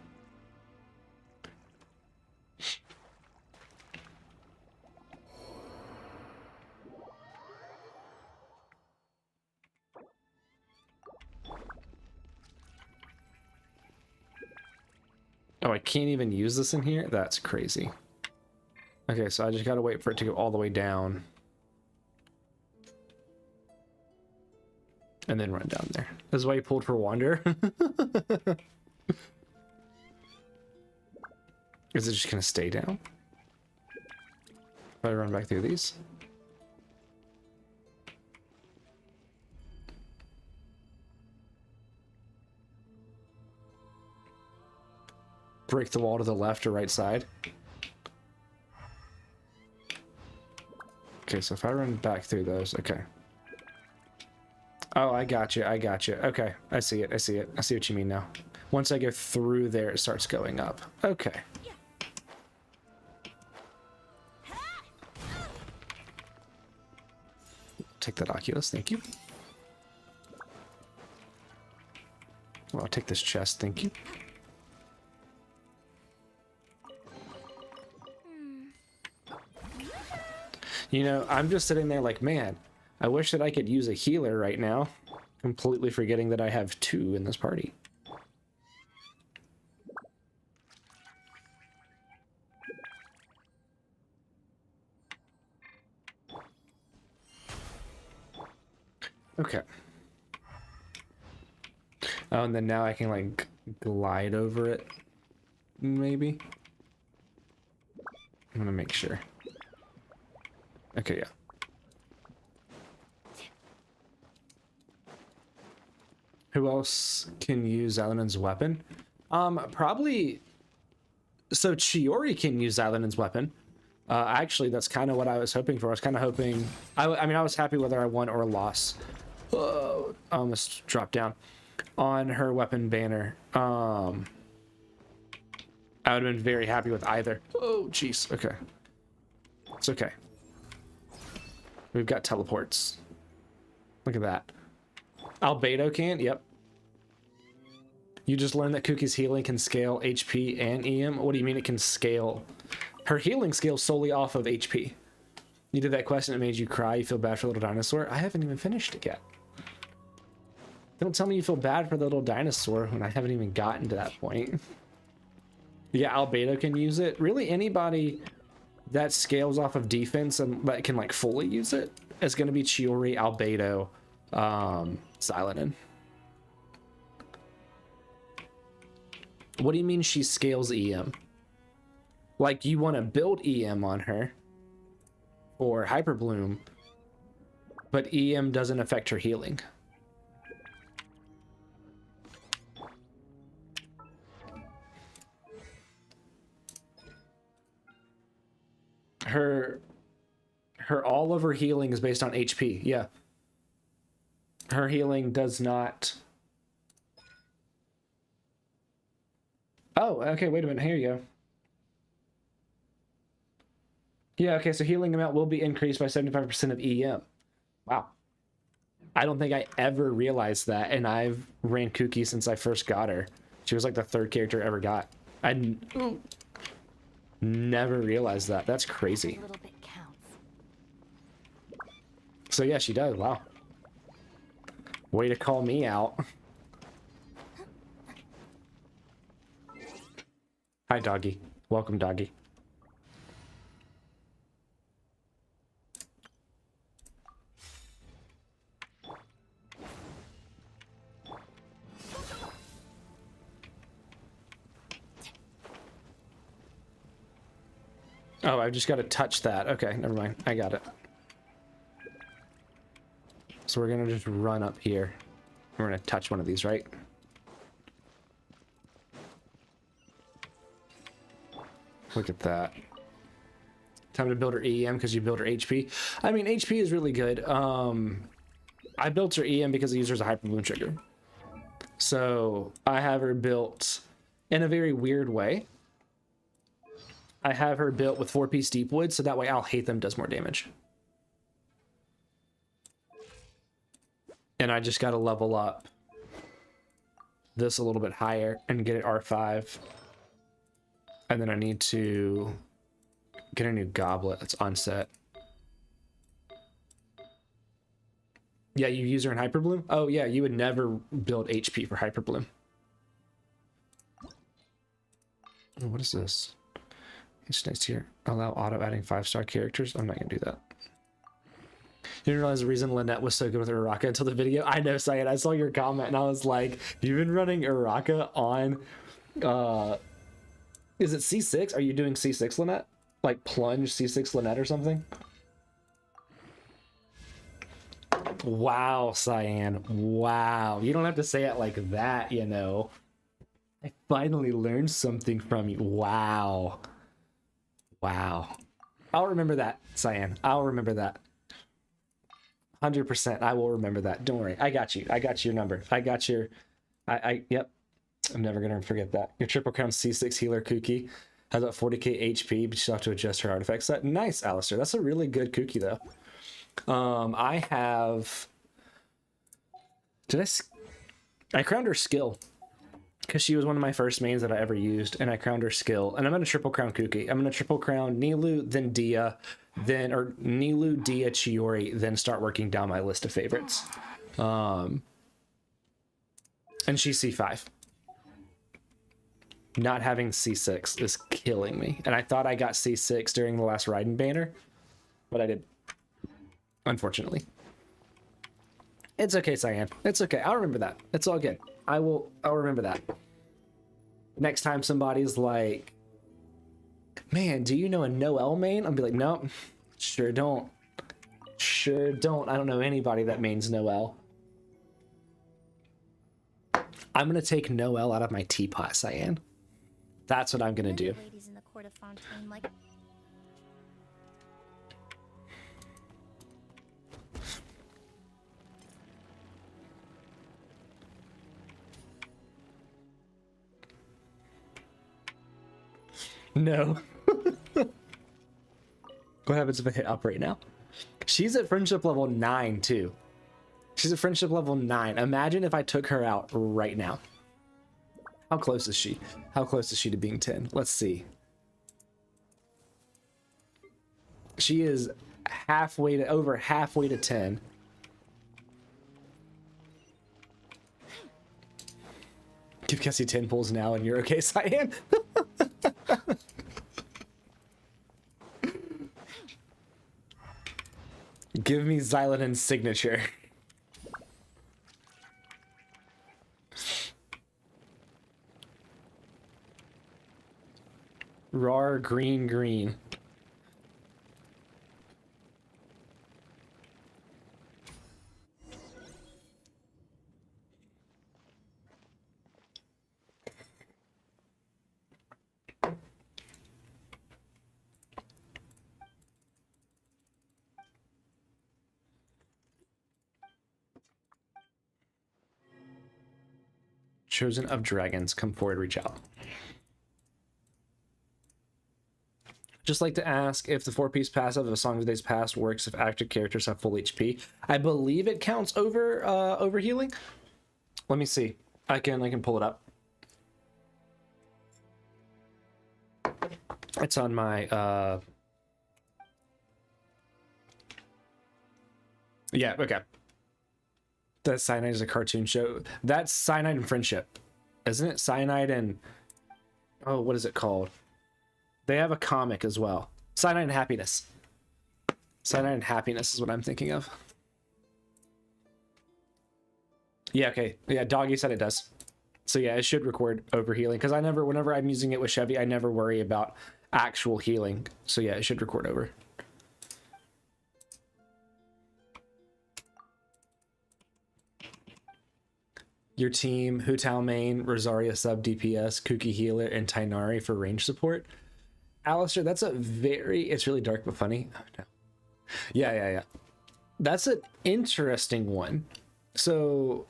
Oh, I can't even use this in here? That's crazy. Okay, so I just gotta wait for it to go all the way down. And then run down there. This is why you pulled for Wander? Is it just gonna stay down? If I run back through these? Break the wall to the left or right side? Okay, so if I run back through those, okay. Oh, I got you, I got you. Okay, I see it, I see it. I see what you mean now. Once I go through there, it starts going up. Okay. Take that Oculus, thank you. Well, I'll take this chest, thank you. You know, I'm just sitting there like, man, I wish that I could use a healer right now. Completely forgetting that I have 2 in this party. Okay. Oh, and then now I can like glide over it, maybe. I'm gonna make sure. Okay, yeah. Who else can use Xylanen's weapon? Probably. So Chiori can use Xylanen's weapon. Actually, that's kind of what I was hoping for. I was kind of hoping. I mean, I was happy whether I won or lost. Oh, I almost dropped down on her weapon banner. I would have been very happy with either. Oh, jeez. Okay. It's okay. We've got teleports. Look at that. Albedo can? Yep. You just learned that Cookie's healing can scale HP and EM? What do you mean it can scale? Her healing scales solely off of HP. You did that question, it made you cry. You feel bad for Little Dinosaur? I haven't even finished it yet. Don't tell me you feel bad for the Little Dinosaur when I haven't even gotten to that point. Yeah, Albedo can use it. Really, anybody that scales off of defense and that can like fully use it is going to be Chiori, Albedo, Xylanen. What do you mean she scales EM? Like you want to build EM on her or Hyper Bloom, but EM doesn't affect her healing. Her all of her healing is based on HP. Yeah. Her healing does not. Oh, okay, wait a minute. Here you go. Yeah, okay, so healing amount will be increased by 75% of EM. Wow. I don't think I ever realized that, and I've ran Cookie since I first got her. She was like the third character I ever got. I never realized that. That's crazy. A little bit counts. So yeah, she does. Wow. Way to call me out. Hi, doggy. Welcome, doggy. Oh, I've just got to touch that. Okay, never mind. I got it. So we're going to just run up here. We're going to touch one of these, right? Look at that. Time to build her EM because you build her HP. I mean, HP is really good. I built her EM because I used her as a Hyper Bloom trigger. So I have her built in a very weird way. I have her built with 4-piece Deepwood, so that way I'll Hate Them does more damage. And I just got to level up this a little bit higher and get it R5. And then I need to get a new goblet that's on set. Yeah, you use her in Hyper Bloom? Oh yeah, you would never build HP for Hyper Bloom. Oh, what is this? It's nice here. Allow auto adding 5-star characters. I'm not gonna do that. You didn't realize the reason Lynette was so good with Uraka until the video? I know, Syed. I saw your comment and I was like, you've been running Uraka on is it C6? Are you doing C6 Lynette? Like plunge C6 Lynette or something? Wow, Cyan. Wow. You don't have to say it like that, you know. I finally learned something from you. Wow. Wow. I'll remember that, Cyan. I'll remember that. 100%. I will remember that. Don't worry. I got you. I got your number. I got your... Yep. I'm never going to forget that. Your Triple Crown C6 healer Kookie has about 40k HP, but you still have to adjust her artifact set. Nice, Alistair. That's a really good Kookie, though. I have... I crowned her skill. Because she was one of my first mains that I ever used, and I crowned her skill. And I'm going to triple crown Kookie. I'm going to triple crown Nilou, then Dia, or Nilou, Dia, Chiori, then start working down my list of favorites. And she's C5. Not having C6 is killing me. And I thought I got C6 during the last Raiden banner, but I did. Unfortunately. It's okay, Cyan. It's okay. I'll remember that. It's all good. I'll remember that. Next time somebody's like, man, do you know a Noelle main? I'll be like, nope, sure don't. Sure don't. I don't know anybody that mains Noelle. I'm gonna take Noelle out of my teapot, Cyan. That's what I'm gonna Many do. ladies in the court of Fontaine like No. What happens if I hit up right now? She's at friendship level 9 too. She's at friendship level 9. Imagine if I took her out right now. How close is she? How close is she to being 10? Let's see. She is halfway to over halfway to 10. Give Cassie 10 pulls now and you're okay, Cyan. Give me Xylanen's signature. Rar green green. Chosen of Dragons, come forward, reach out. Just like to ask if the 4-piece passive of A Song of Days Past works if active characters have full HP. I believe it counts over healing. Let me see. I can pull it up. It's on my yeah, okay. That Cyanide is a cartoon show. That's Cyanide and Friendship, isn't it? Cyanide and oh, what is it called? They have a comic as well. Cyanide and Happiness. Cyanide and Happiness is what I'm thinking of. Yeah, okay. Yeah, Doggy said it does. So yeah, it should record over healing because whenever I'm using it with Chevy, I never worry about actual healing. So yeah, it should record over. Your team, Hu Tao main, Rosaria sub DPS, Kuki healer, and Tainari for range support. Alistair, that's it's really dark but funny. Oh, no. Yeah. That's an interesting one. So,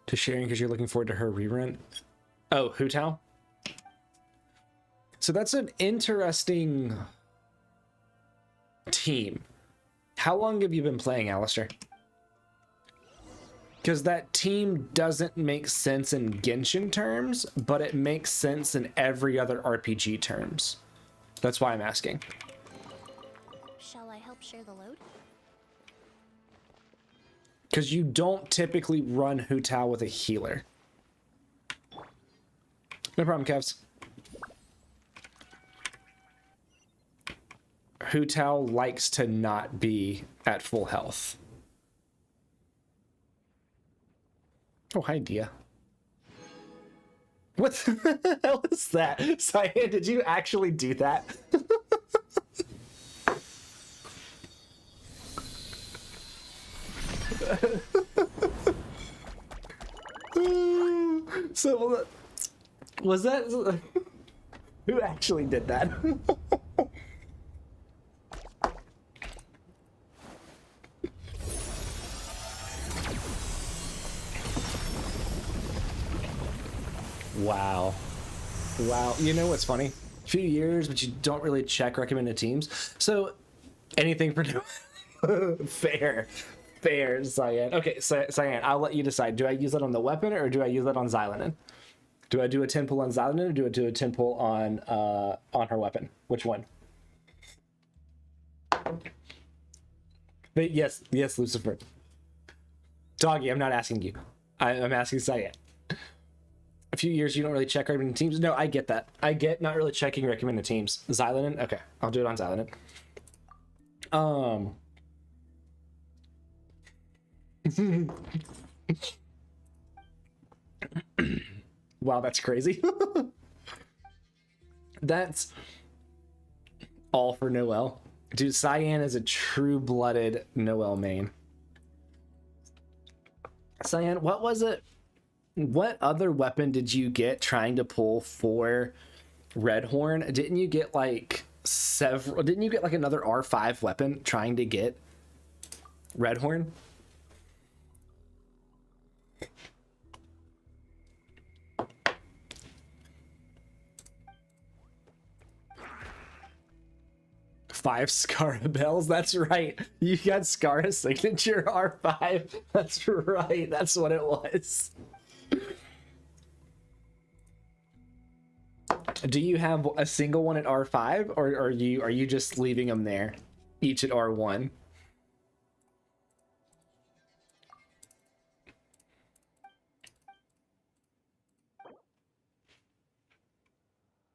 to sharing because you're looking forward to her rerun. Oh, Hu Tao? So that's an interesting team. How long have you been playing, Alistair? Because that team doesn't make sense in Genshin terms, but it makes sense in every other RPG terms. That's why I'm asking. shall I help share the load? Because you don't typically run Hu Tao with a healer. No problem, Kevs. Hu Tao likes to not be at full health. Oh, hi, Dia. What the hell is that? Cyan, did you actually do that? So, was that... Who actually did that? Wow. You know what's funny? A few years, but you don't really check recommended teams. So anything for fair, Cyan. Okay, Cyan, I'll let you decide. Do I use that on the weapon or do I use that on Xylanen? Do I do a 10 pull on Xylanen or do I do a 10 pull on her weapon? Which one? But yes, Lucifer. Doggy, I'm not asking you. I'm asking Cyan. A few years you don't really check recommended teams. No, I get that. I get not really checking recommended teams. Xylanen? Okay, I'll do it on Xylanen. Wow, that's crazy. That's all for Noelle. Dude, Cyan is a true-blooded Noelle main. Cyan, what was it? What other weapon did you get trying to pull for Redhorn? Didn't you get like several? Didn't you get like another R5 weapon trying to get Redhorn? Five Scarabells, that's right. You got Scar's signature R5. That's right. That's what it was. Do you have a single one at R5, or are you just leaving them there, each at R1?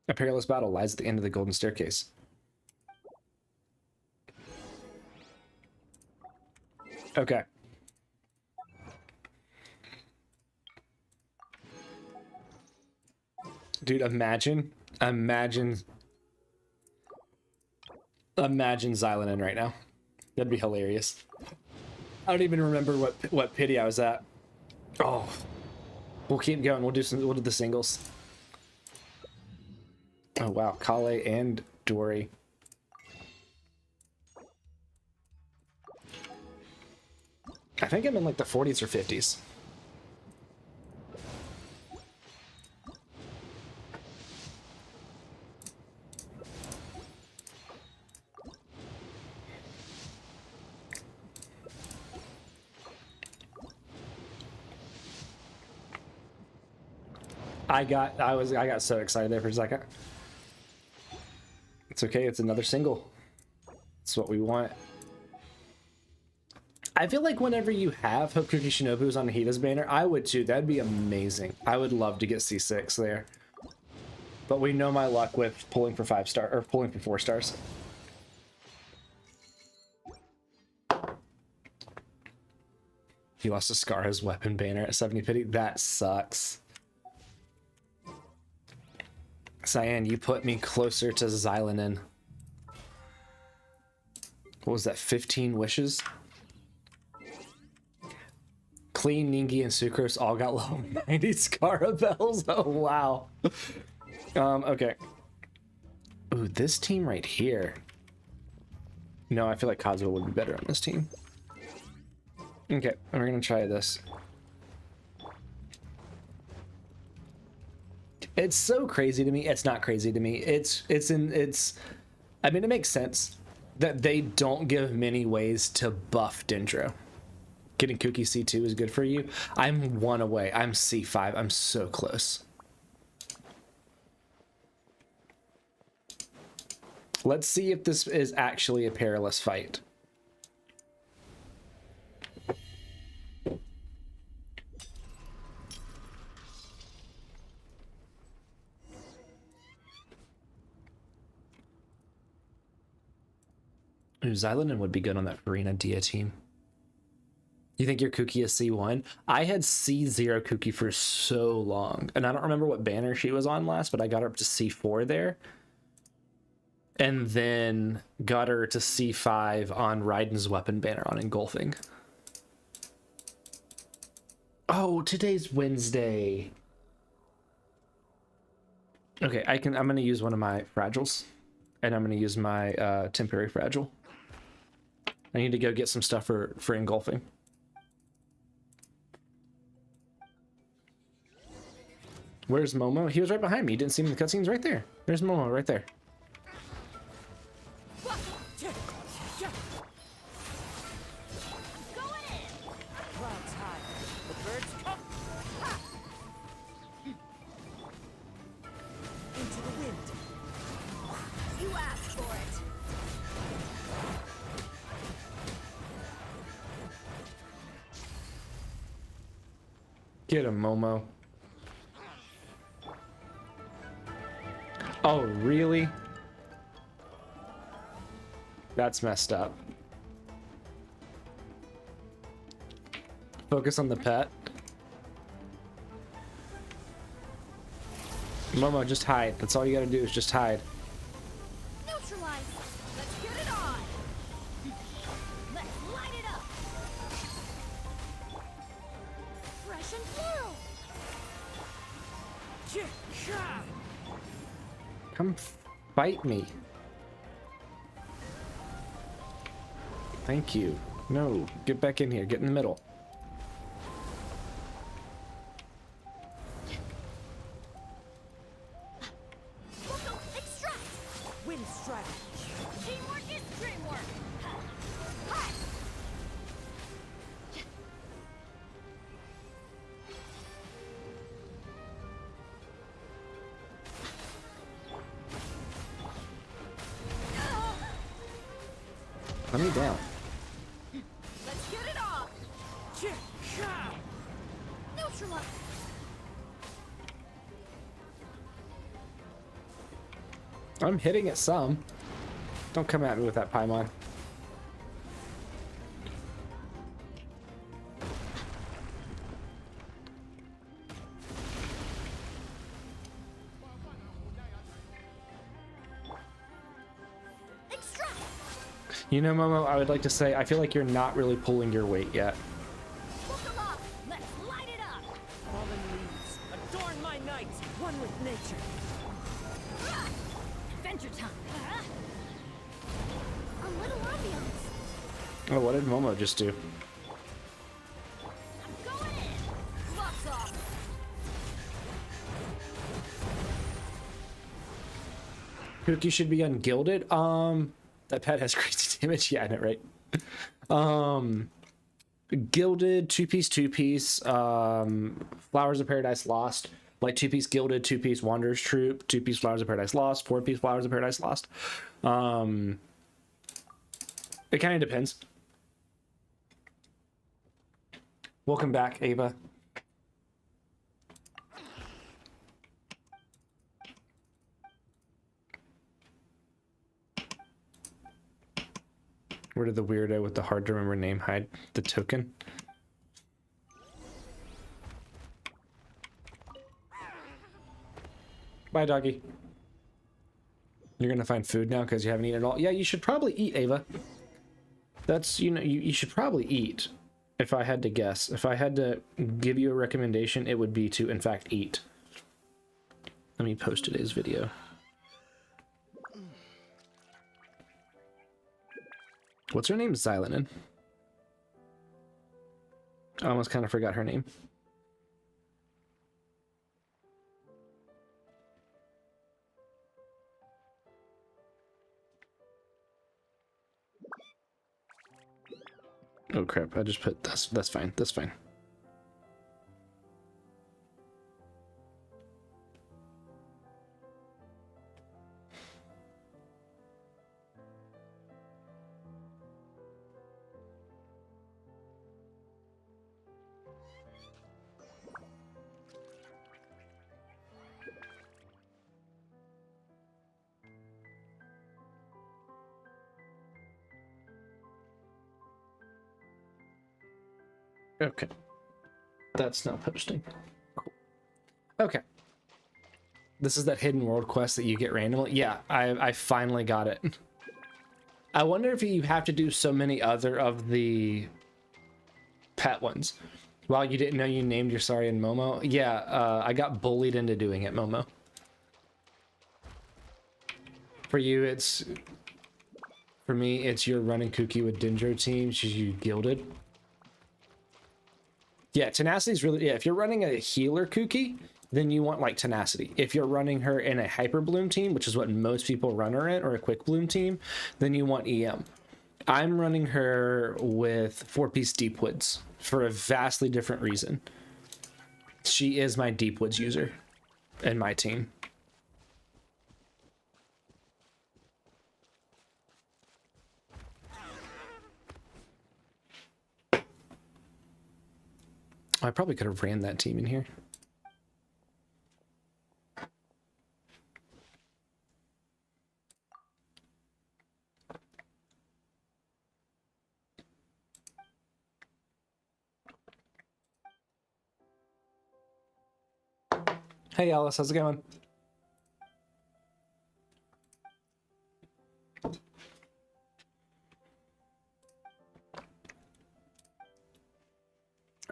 A perilous battle lies at the end of the golden staircase. Okay. Dude, imagine Xylonin right now. That'd be hilarious. I don't even remember what pity I was at. Oh, we'll keep going. We'll do the singles. Oh wow, Kale and Dory. I think I'm in like the 40s or 50s. I got so excited there for a second. It's okay, it's another single. It's what we want. I feel like whenever you have Hokuki Shinobu's on Hida's banner, I would too. That'd be amazing. I would love to get C6 there. But we know my luck with pulling for 5-star or pulling for 4 stars. He lost to Scar's weapon banner at 70 pity. That sucks. Cyan, you put me closer to Xylonin. What was that, 15 wishes? Clean, Ningi, and Sucrose all got level 90 Scarabells. Oh, wow. Okay. Ooh, this team right here. No, I feel like Kazuo would be better on this team. Okay, we're gonna try this. It's so crazy to me. It's not crazy to me. I mean, it makes sense that they don't give many ways to buff Dendro. Getting Kuki C2 is good for you. I'm 1 away. I'm C5. I'm so close. Let's see if this is actually a perilous fight. Ooh, Xylonin would be good on that Farina Dia team. You think your Kuki is C1? I had C0 Kuki for so long. And I don't remember what banner she was on last, but I got her up to C4 there. And then got her to C5 on Raiden's weapon banner on Engulfing. Oh, today's Wednesday. Okay, I'm going to use one of my Fragiles. And I'm going to use my temporary Fragile. I need to go get some stuff for Engulfing. Where's Momo? He was right behind me. You didn't see him in the cutscenes? Right there. There's Momo right there. Get him, Momo. Oh, really? That's messed up. Focus on the pet. Momo, just hide. That's all you gotta do is just hide. Neutralize. Let's get it on. Let's light it up. Come fight me. Thank you. No, get back in here. Get in the middle. Extract! Win strategy. Teamwork is dreamwork! Ha! Let me down. Let's get it off! Neutralize! I'm hitting it some. Don't come at me with that Paimon. Extract! You know, Momo, I would like to say, I feel like you're not really pulling your weight yet. Buckle up! Let's light it up! Fallen leaves. Adorn my night. One with nature. Adventure time! A little ambiance! Oh, what did Momo just do? I'm going in! Gloves off! Cookie should be ungilded. That pet has crazy damage. Yeah, I know, right? Gilded, two-piece, Flowers of Paradise Lost. Like two-piece gilded, two-piece Wanderer's Troop, two-piece Flowers of Paradise Lost, four-piece Flowers of Paradise Lost. It kind of depends. Welcome back, Ava. Where did the weirdo with the hard to remember name hide the token? Bye, doggy. You're gonna find food now because you haven't eaten at all. Yeah, you should probably eat, Ava. That's, you know, you should probably eat. If I had to guess, if I had to give you a recommendation, it would be to, in fact, eat. Let me post today's video. What's her name? Xylonin. I almost kind of forgot her name. Oh crap, I just put that's fine. That's fine. Okay. That's not posting. Cool. Okay. This is that hidden world quest that you get randomly. Yeah, I finally got it. I wonder if you have to do so many other of the pet ones. Well, you didn't know you named your Saurian Momo? Yeah, I got bullied into doing it, Momo. For you, it's... For me, it's you're running Kuki with Dendro team. She's you gilded. Yeah, Tenacity is really... Yeah, if you're running a healer Kuki, then you want, like, Tenacity. If you're running her in a Hyper Bloom team, which is what most people run her in, or a Quick Bloom team, then you want EM. I'm running her with 4-piece Deepwoods for a vastly different reason. She is my Deepwoods user in my team. I probably could have ran that team in here. Hey Alice, how's it going?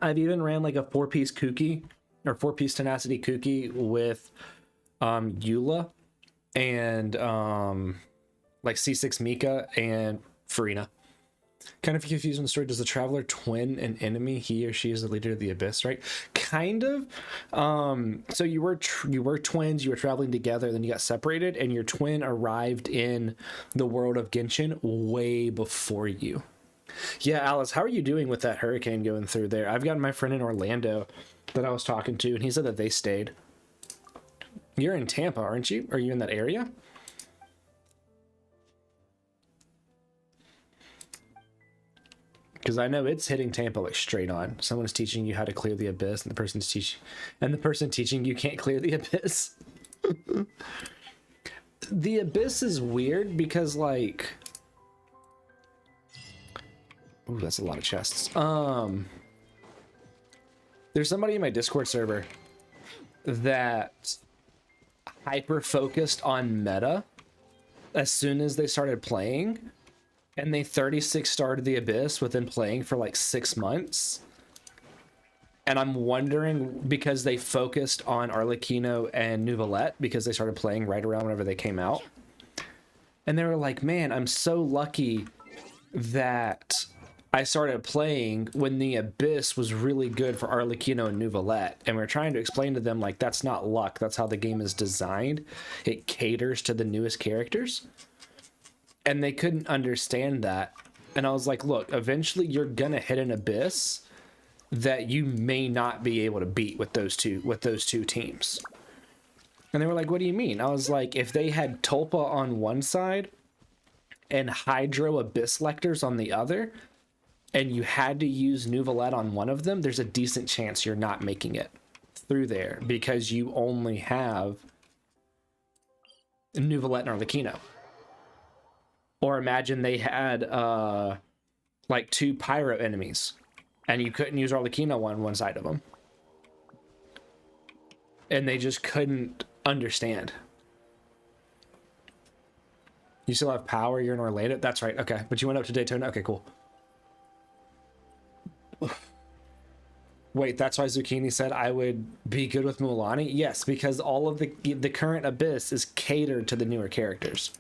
I've even ran like a 4-piece Kuki or 4-piece Tenacity Kuki with Eula and like C6 Mika and Farina. Kind of confused in the story. Does the traveler twin an enemy? He or she is the leader of the abyss, right? Kind of. So you were twins. You were traveling together. Then you got separated, and your twin arrived in the world of Genshin way before you. Yeah, Alice, how are you doing with that hurricane going through there? I've got my friend in Orlando that I was talking to, and he said that they stayed. You're in Tampa, aren't you? Are you in that area? Because I know it's hitting Tampa like straight on. Someone's teaching you how to clear the abyss, and the person teaching you can't clear the abyss. The abyss is weird because like, ooh, that's a lot of chests. There's somebody in my Discord server that hyper focused on meta as soon as they started playing. And they 36 started the abyss within playing for like 6 months. And I'm wondering because they focused on Arlecchino and Neuvillette because they started playing right around whenever they came out. And they were like, man, I'm so lucky that I started playing when the abyss was really good for Arlecchino and Neuvillette. And we're trying to explain to them like, that's not luck. That's how the game is designed. It caters to the newest characters. And they couldn't understand that. And I was like, look, eventually you're gonna hit an abyss that you may not be able to beat with those two teams. And they were like, what do you mean? I was like, if they had Tulpa on one side and Hydro Abyss Lectors on the other, and you had to use Neuvillette on one of them, there's a decent chance you're not making it through there because you only have Neuvillette and Arlecchino. Or imagine they had like 2 Pyro enemies and you couldn't use Arlecchino on one side of them. And they just couldn't understand. You still have power, you're in Orlando? That's right, okay. But you went up to Daytona? Okay, cool. Wait, that's why Zucchini said I would be good with Mulan? Yes, because all of the current Abyss is catered to the newer characters.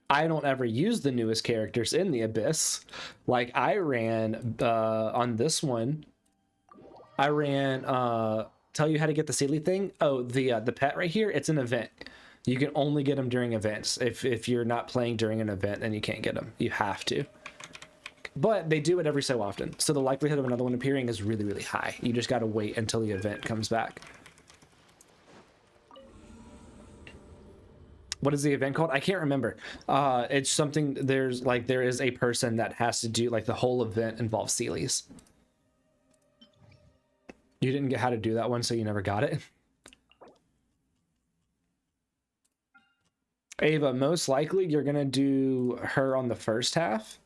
I don't ever use the newest characters in the Abyss. Like I ran on this one. I ran tell you how to get the Sealy thing. Oh, the pet right here. It's an event. You can only get them during events. If you're not playing during an event, then you can't get them. You have to. But they do it every so often. So the likelihood of another one appearing is really, really high. You just got to wait until the event comes back. What is the event called? I can't remember. It's something, there is a person that has to do, like, the whole event involves Sealies. You didn't get how to do that one, so you never got it? Ava, most likely you're going to do her on the first half.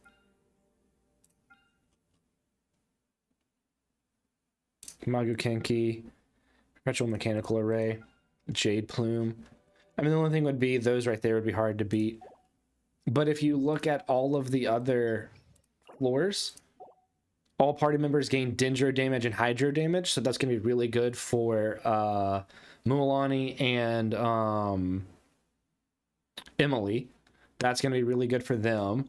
Magu Kenki, Perpetual Mechanical Array, Jade Plume. I mean, the only thing would be those right there would be hard to beat. But if you look at all of the other floors, all party members gain Dendro damage and Hydro damage. So that's going to be really good for Mualani and Emily. That's going to be really good for them.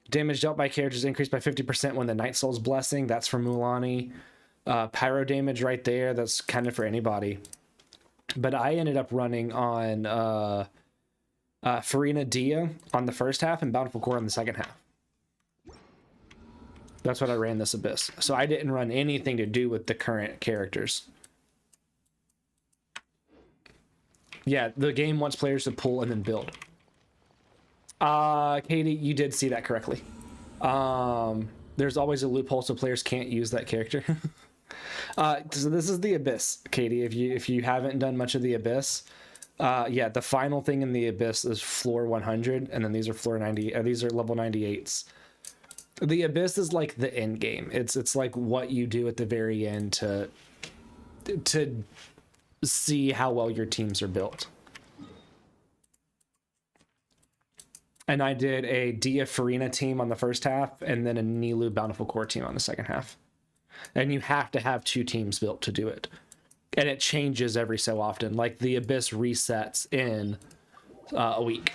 Damage dealt by characters increased by 50% when the Night Soul's Blessing. That's for Mualani. Pyro damage right there. That's kind of for anybody. But I ended up running on Farina Dia on the first half and Bountiful Core on the second half. That's what I ran this Abyss. So I didn't run anything to do with the current characters. Yeah, the game wants players to pull and then build. Katie, you did see that correctly. There's always a loophole so players can't use that character. So this is the Abyss, Katie. If you haven't done much of the Abyss, yeah, the final thing in the Abyss is floor 100, and then these are floor 90. These are level 98s. The Abyss is like the end game. It's like what you do at the very end to see how well your teams are built. And I did a Dia Farina team on the first half, and then a Nilu Bountiful Core team on the second half. And you have to have 2 teams built to do it. and it changes every so often. Like the Abyss resets in a week.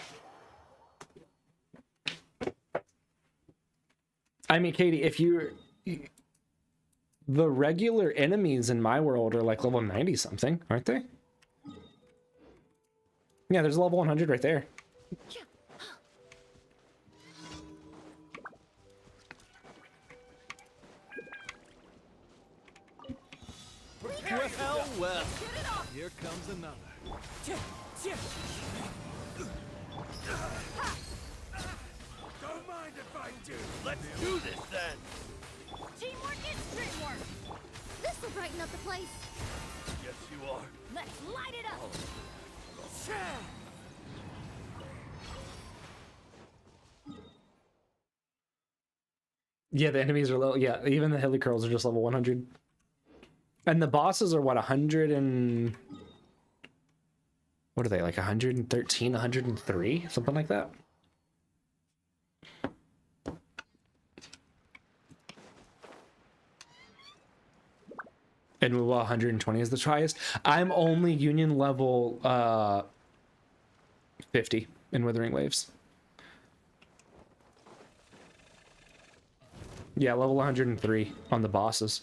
I mean, Katie, if you're... The regular enemies in my world are like level 90 something, aren't they? Yeah, there's a level 100 right there. Well, here comes another. Don't mind if I do. Let's do this then. Teamwork is dreamwork. This will brighten up the place. Yes, you are. Let's light it up. Yeah, the enemies are low. Yeah, even the hilly curls are just level 100. And the bosses are what, 100 and... What are they, like 113, 103? Something like that? And 120 is the highest. I'm only union level 50 in Withering Waves. Yeah, level 103 on the bosses.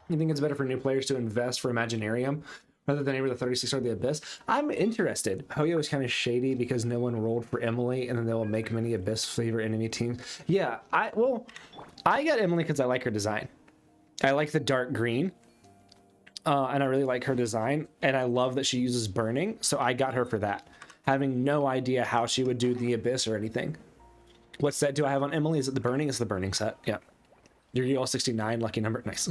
You think it's better for new players to invest for Imaginarium rather than either the 36 or the Abyss? I'm interested. Hoyo is kind of shady because no one rolled for Emily, and then they will make many Abyss flavor enemy teams. Yeah, I got Emily because I like her design. I like the dark green, and I really like her design, and I love that she uses burning, so I got her for that, having no idea how she would do the Abyss or anything. What set do I have on Emily? Is it the burning? It's the burning set. Yeah. You're all 69, lucky number. Nice.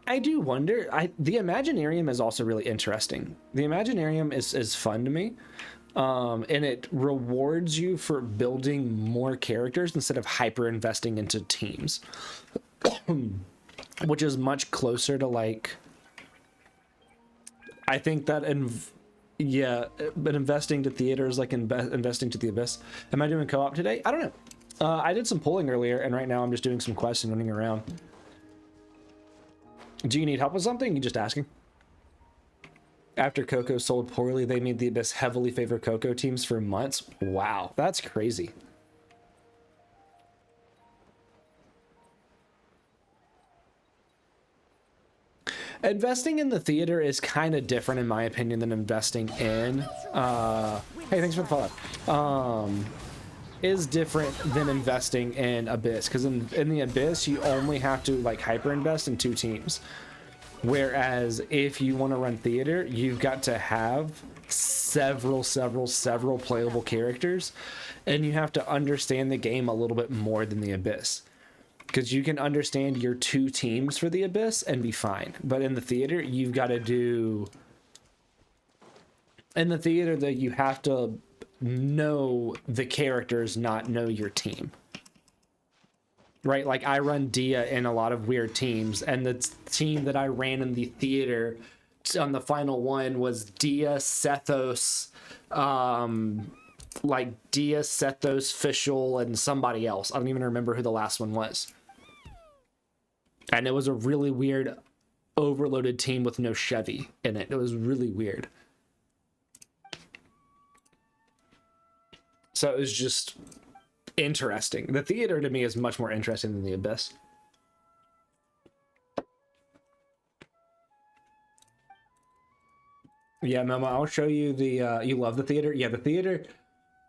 I do wonder, the Imaginarium is also really interesting. The Imaginarium is fun to me, and it rewards you for building more characters instead of hyper investing into teams, which is much closer to like, I think that, but investing to theater is like investing to the Abyss. Am I doing co-op today? I don't know. I did some polling earlier, and right now I'm just doing some quests and running around. Do you need help with something? You just asking? After Coco sold poorly, they made the Abyss heavily favor Coco teams for months. Wow, that's crazy. Investing in the theater is kind of different, in my opinion, than investing in... hey, thanks for the follow. Is different than investing in Abyss, because in the Abyss you only have to like hyper invest in 2 teams, whereas if you want to run theater you've got to have several playable characters, and you have to understand the game a little bit more than the Abyss, because you can understand your 2 teams for the Abyss and be fine, but in the theater you've got to do that you have to know the characters, not know your team, right? Like I run Dia in a lot of weird teams, and the team that I ran in the theater on the final one was Dia, Sethos, Fischl, and somebody else. I don't even remember who the last one was, and it was a really weird overloaded team with no Chevy in it. It was really weird. So it was just interesting. The theater to me is much more interesting than the Abyss. Yeah, Mama, I'll show you the, you love the theater? Yeah, the theater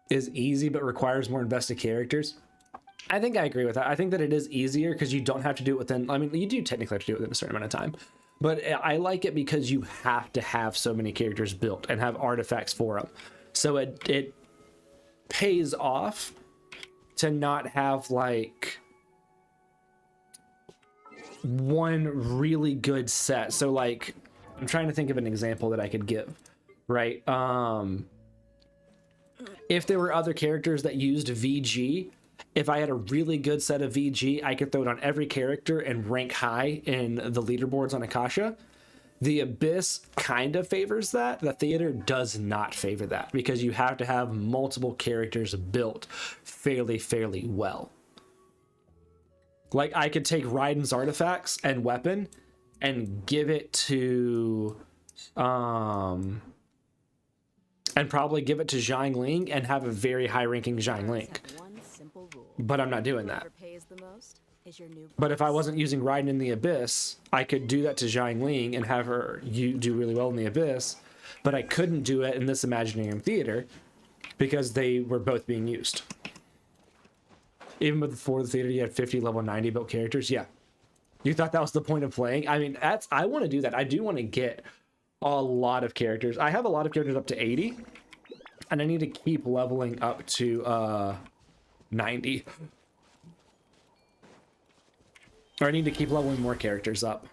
is easy, but requires more invested characters. I think I agree with that. I think that it is easier because you don't have to do it within, I mean, you do technically have to do it within a certain amount of time, but I like it because you have to have so many characters built and have artifacts for them. So it pays off to not have like one really good set. So like, I'm trying to think of an example that I could give, right? If there were other characters that used VG, if I had a really good set of VG, I could throw it on every character and rank high in the leaderboards on Akasha. The Abyss kind of favors that. The theater does not favor that because you have to have multiple characters built fairly well. Like, I could take Raiden's artifacts and weapon and give it to, and probably give it to Zhang Ling and have a very high-ranking Zhang Ling. One simple rule. But I'm not doing that. Whoever pays the most is your new But if I boss. wasn't using Raiden in the Abyss, I could do that to Zhang Ling and have her do really well in the Abyss. But I couldn't do it in this Imaginarium Theater because they were both being used. Even before the theater, you had 50 level 90 built characters. Yeah. You thought that was the point of playing? I mean, I want to do that. I do want to get a lot of characters. I have a lot of characters up to 80. And I need to keep leveling up to 90. Or I need to keep leveling more characters up.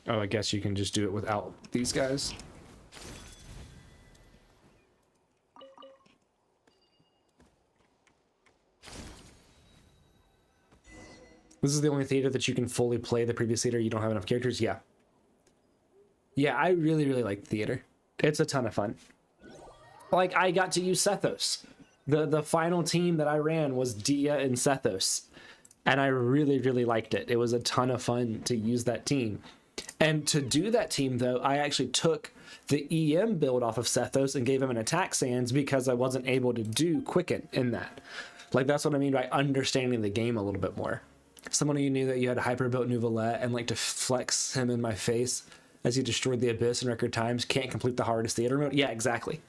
Oh, I guess you can just do it without these guys. This is the only theater that you can fully play the previous theater. You don't have enough characters. Yeah. Yeah, I really, really like theater. It's a ton of fun. Like, I got to use Sethos. The final team that I ran was Dia and Sethos. And I really, really liked it. It was a ton of fun to use that team. And to do that team, though, I actually took the EM build off of Sethos and gave him an attack sands because I wasn't able to do Quicken in that. Like, that's what I mean by understanding the game a little bit more. Someone who knew that you had hyper built Nouvelette and like to flex him in my face as he destroyed the Abyss in record times can't complete the hardest theater mode. Yeah, exactly.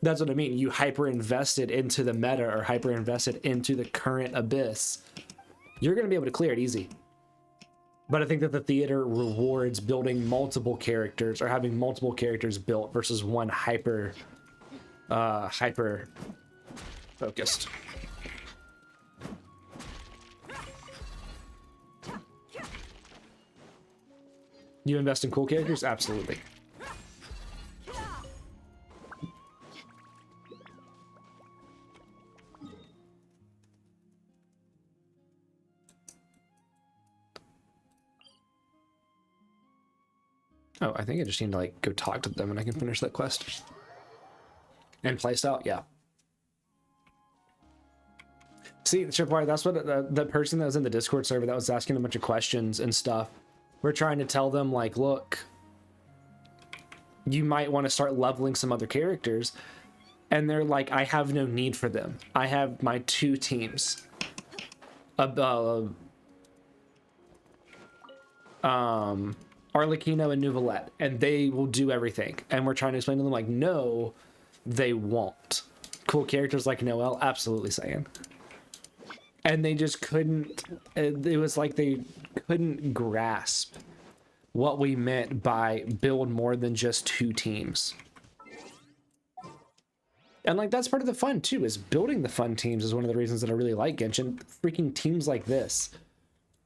That's what I mean. You hyper invested into the meta or hyper invested into the current Abyss. You're going to be able to clear it easy. But I think that the theater rewards building multiple characters or having multiple characters built versus one hyper focused. You invest in cool characters? Absolutely. Oh, I think I just need to like go talk to them and I can finish that quest. And playstyle, yeah. See, Tripwire, that's what the person that was in the Discord server that was asking a bunch of questions and stuff. We're trying to tell them, like, look, you might want to start leveling some other characters. And they're like, I have no need for them. I have my two teams. Arlecchino and Nouvelette, and they will do everything. And we're trying to explain to them, like, no, they won't. Cool characters like Noelle, absolutely saying. And they just couldn't, it was like they couldn't grasp what we meant by build more than just two teams. And like, that's part of the fun too, is building the fun teams is one of the reasons that I really like Genshin. Freaking teams like this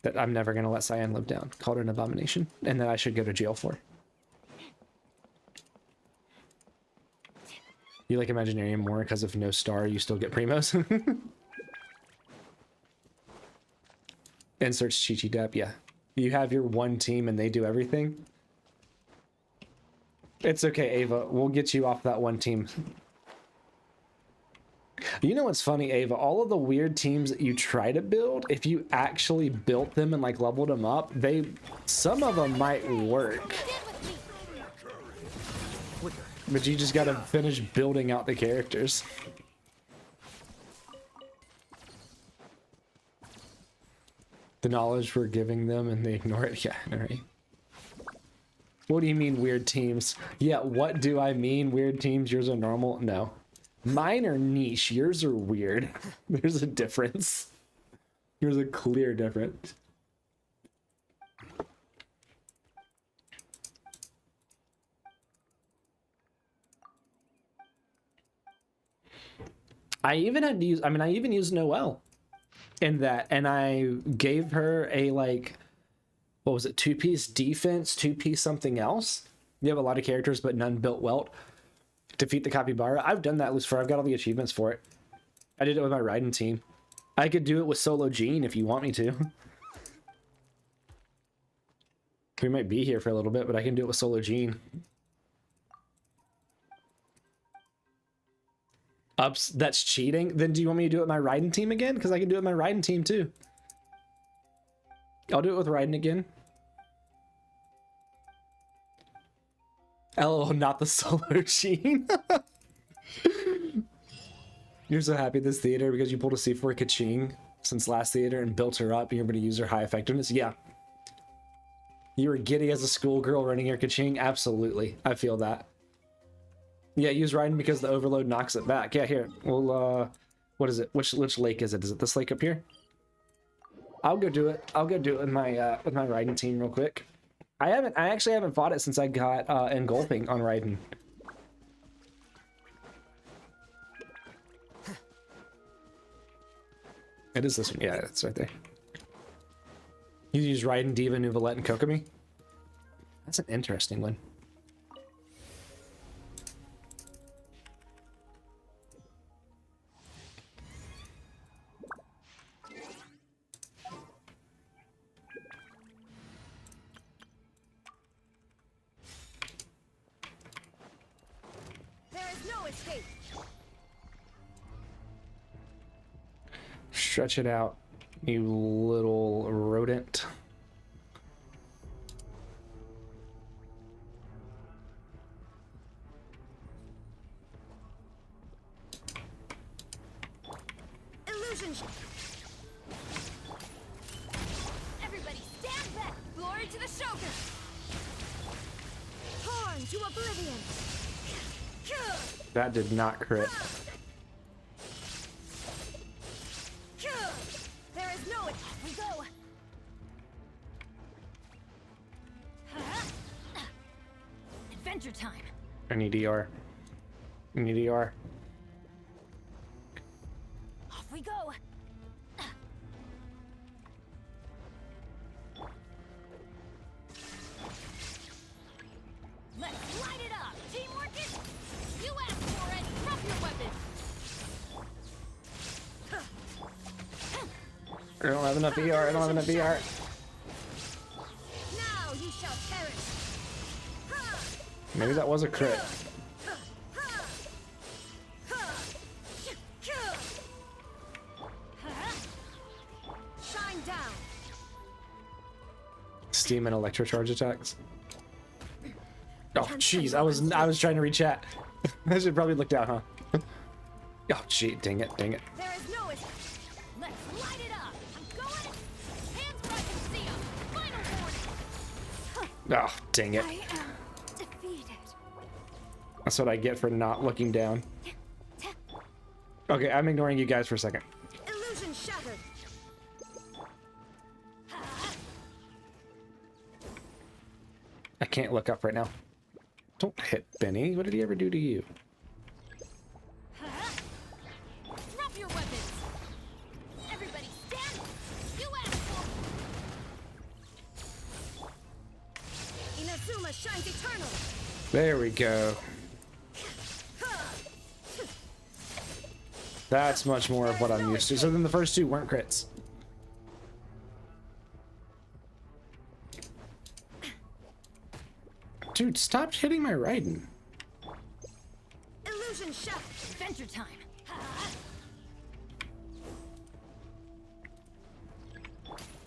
that I'm never going to let Cyan live down. Called her an abomination. And that I should go to jail for. You like Imaginarium more because of no star, you still get primos? Inserts Chi Chi Dep, yeah. You have your one team and they do everything. It's okay, Ava. We'll get you off that one team. You know what's funny, Ava? All of the weird teams that you try to build, if you actually built them and like leveled them up, some of them might work. But you just gotta finish building out the characters. The knowledge we're giving them and they ignore it. Yeah, all right. What do you mean weird teams? Yeah, what do I mean weird teams? Yours are normal? No. Mine are niche. Yours are weird. There's a difference. There's a clear difference. I even had to use, I even used Noelle in that, and I gave her a like, what was it, 2-piece defense, 2-piece something else. You have a lot of characters but none built well. Defeat the capybara. I've done that, Lucifer. I've got all the achievements for it. I did it with my Raiden team. I could do it with Solo Jean if you want me to. We might be here for a little bit, but I can do it with Solo Gene. Ups, that's cheating? Then do you want me to do it with my Raiden team again? Because I can do it with my Raiden team too. I'll do it with Raiden again. LOL, not the Solo Gene. You're so happy this theater because you pulled a C4 Kaching since last theater and built her up and you're going to use her high effectiveness? Yeah. You were giddy as a schoolgirl running your Kaching? Absolutely. I feel that. Yeah, use Raiden because the overload knocks it back. Yeah, here. Well, what is it? Which lake is it? Is it this lake up here? I'll go do it. I'll go do it with my Raiden team real quick. I actually haven't fought it since I got engulfing on Raiden. It is this one. Yeah, it's right there. You use Raiden, Diva, Nuvolette, and Kokomi? That's an interesting one. There is no escape. Stretch it out, you little rodent. Illusion. Everybody stand back. Glory to the Shogun. Torn to oblivion. That did not crit. There is no. We go. Adventure time. I need ER. I need ER. Off we go. Let's light it up. Teamwork is. You asked for it. Drop your weapon. I don't have enough ER. I don't have enough ER. Now you shall perish. Maybe that was a crit. Shine down. Steam and electrocharge attacks. Oh jeez, I was trying to read chat. I should probably look down, huh? Oh gee, dang it, dang it. There is no escape. Let's light it up. I'm going. Hands where I can see 'em. Final warning. Oh, dang it. I am defeated. That's what I get for not looking down. Okay, I'm ignoring you guys for a second. Illusion shattered. I can't look up right now. Don't hit Benny. What did he ever do to you? Drop your weapons. Everybody stand. You asked for. Inazuma shines eternal. There we go. That's much more of what I'm used to. So then the first two weren't crits. Dude, stop hitting my Raiden. Illusion shattered. Adventure time.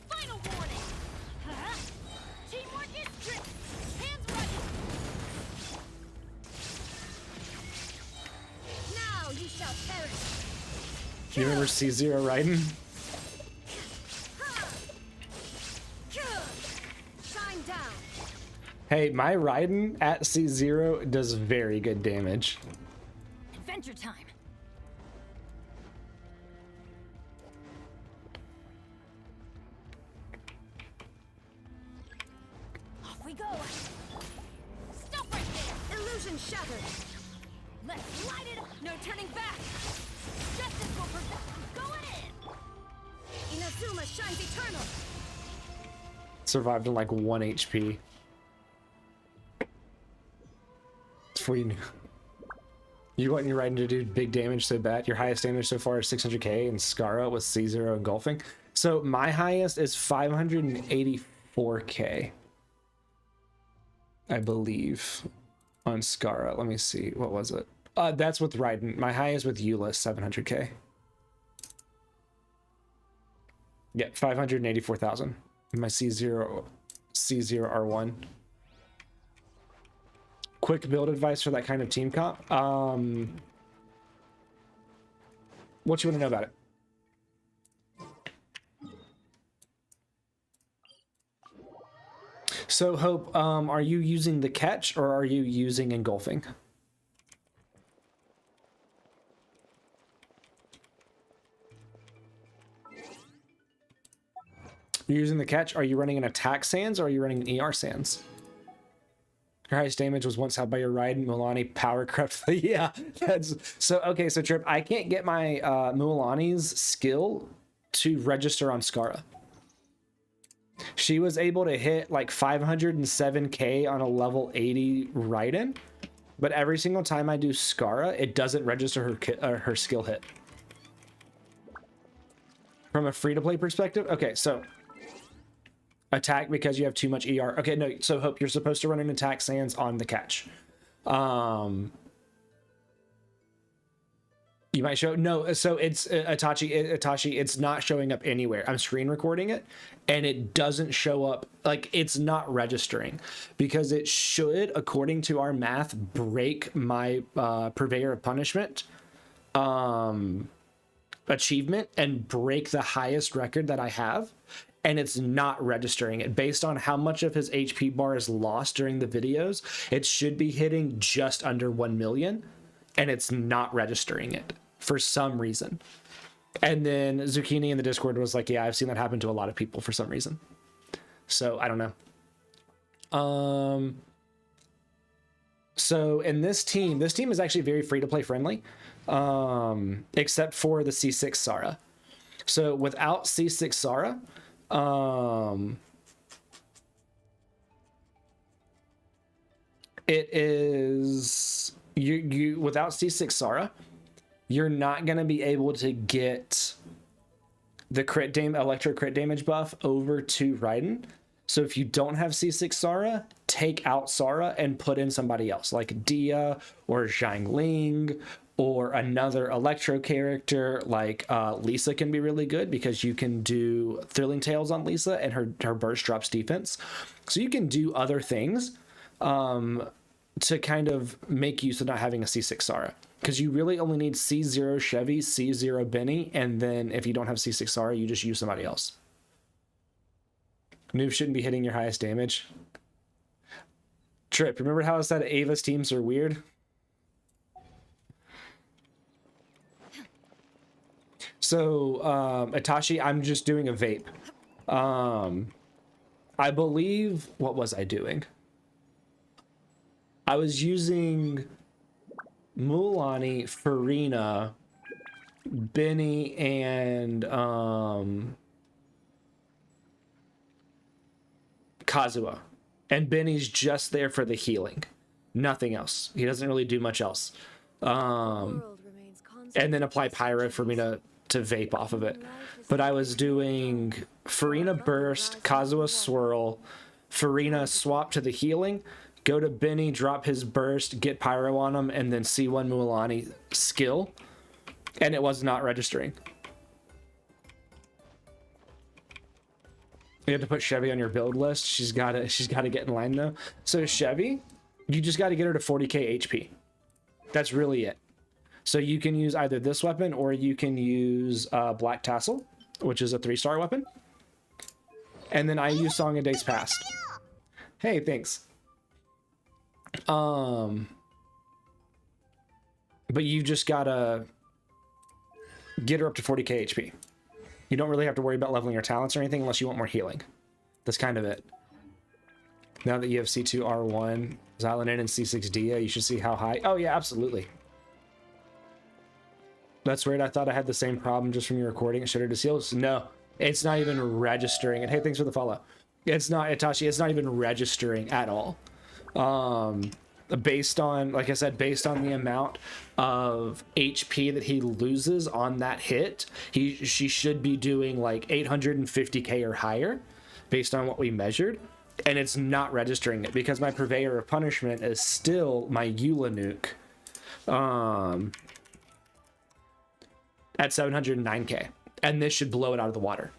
Final warning. Teamwork is trick. Hands ready. Now you shall perish. You remember C0 Raiden? Shine down. Hey, my Raiden at C0 does very good damage. Adventure time. Off we go. Stop right there. Illusion shattered. Let's light it up. No turning back. Justice will prevent. I'm going in. Inazuma shines eternal. Survived on like 1 HP. Before you knew. You want your Raiden to do big damage so bad. Your highest damage so far is 600k and Scarra with C0 engulfing. So my highest is 584k. I believe, on Skara. Let me see. What was it? That's with Raiden. My high is with Euless, 700k. Yeah, 584,000. My C0R1. Quick build advice for that kind of team comp. What you want to know about it? So Hope, are you using the catch or are you using engulfing? You're using the catch. Are you running an attack sans or are you running an ER sans? Your highest damage was once held by your Raiden Mulan power crept. Yeah, that's so okay. So Trip, I can't get my Mulan's skill to register on Skara. She was able to hit like 507k on a level 80 Raiden, but every single time I do Skara, it doesn't register her skill hit. From a free-to-play perspective, okay, so attack because you have too much ER. Okay, no, so Hope, you're supposed to run an attack sans on the catch. You might show no, so it's Itachi, it's not showing up anywhere. I'm screen recording it and it doesn't show up, like it's not registering because it should, according to our math, break my Purveyor of Punishment achievement and break the highest record that I have, and it's not registering it. Based on how much of his HP bar is lost during the videos, it should be hitting just under 1 million and it's not registering it for some reason. And then Zucchini in the Discord was like, yeah, I've seen that happen to a lot of people for some reason. So I don't know. So in this team is actually very free to play friendly, except for the C6 Sara. So without C6 Sara, it is you without C6 Sara, you're not going to be able to get the electro crit damage buff over to Raiden. So if you don't have C6 Sara, take out Sara and put in somebody else like Dia or Zhang Ling or another electro character like Lisa can be really good because you can do Thrilling Tales on Lisa and her burst drops defense. So you can do other things to kind of make use of not having a C6 Sara, because you really only need C0 Chevy, C0 Benny, and then if you don't have C6 Sara, you just use somebody else. Noob shouldn't be hitting your highest damage. Trip, remember how I said Ava's teams are weird? So, Itachi, I'm just doing a vape. I believe, what was I doing? I was using Mulani, Farina, Benny, and Kazuha. And Benny's just there for the healing. Nothing else. He doesn't really do much else. And then apply Pyro for me to vape off of it. But I was doing Farina Burst, Kazuha Swirl, Farina swap to the healing, go to Benny, drop his burst, get Pyro on him, and then C1 Mulan skill. And it was not registering. You have to put Chevy on your build list. She's got to get in line though. So Chevy, you just got to get her to 40k HP. That's really it. So you can use either this weapon or you can use Black Tassel, which is a 3-star weapon. And then I use Song of Days Past. Hey, thanks. But you just gotta get her up to 40k HP. You don't really have to worry about leveling your talents or anything unless you want more healing. That's kind of it. Now that you have C2 R1, Xylonin, and C6 Dia, you should see how high. Oh yeah, absolutely. That's weird. I thought I had the same problem just from your recording. It showed her to seals. No, it's not even registering. And hey, thanks for the follow. It's not, Itachi, it's not even registering at all. Based on, like I said, based on the amount of HP that he loses on that hit, she should be doing like 850k or higher based on what we measured, and it's not registering it because my purveyor of punishment is still my Eula nuke at 709k, and this should blow it out of the water.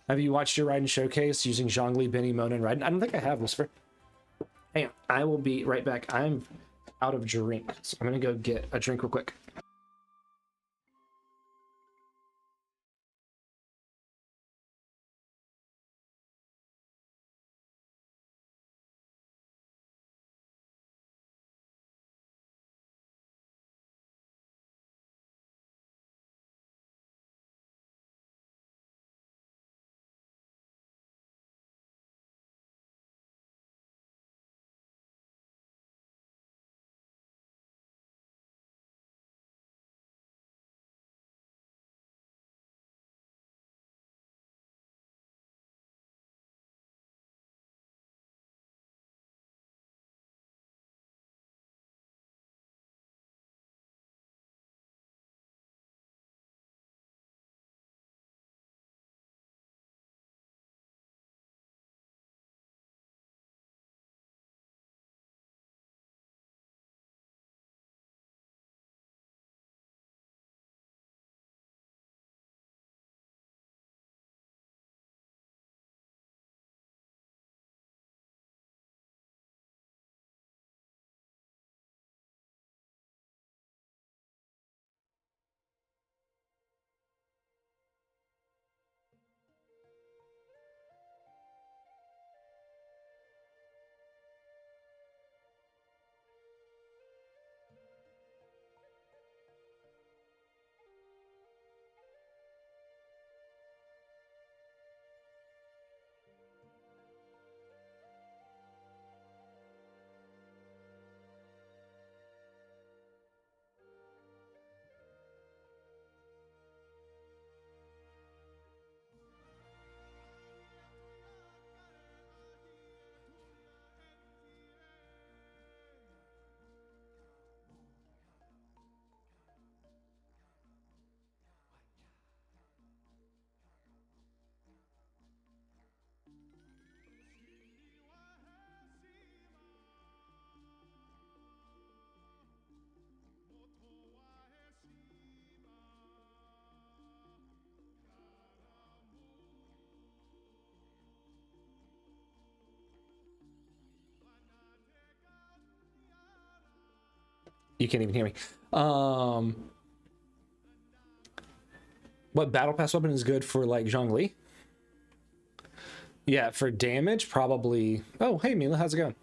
Have you watched your Raiden showcase using Zhongli, Benny, Mona, and Raiden? I don't think I have, Lucifer. Hang on, I will be right back. I'm out of drink, so I'm gonna go get a drink real quick. You can't even hear me. What battle pass weapon is good for like Zhongli? Yeah, for damage, probably. Oh, hey Mila, how's it going?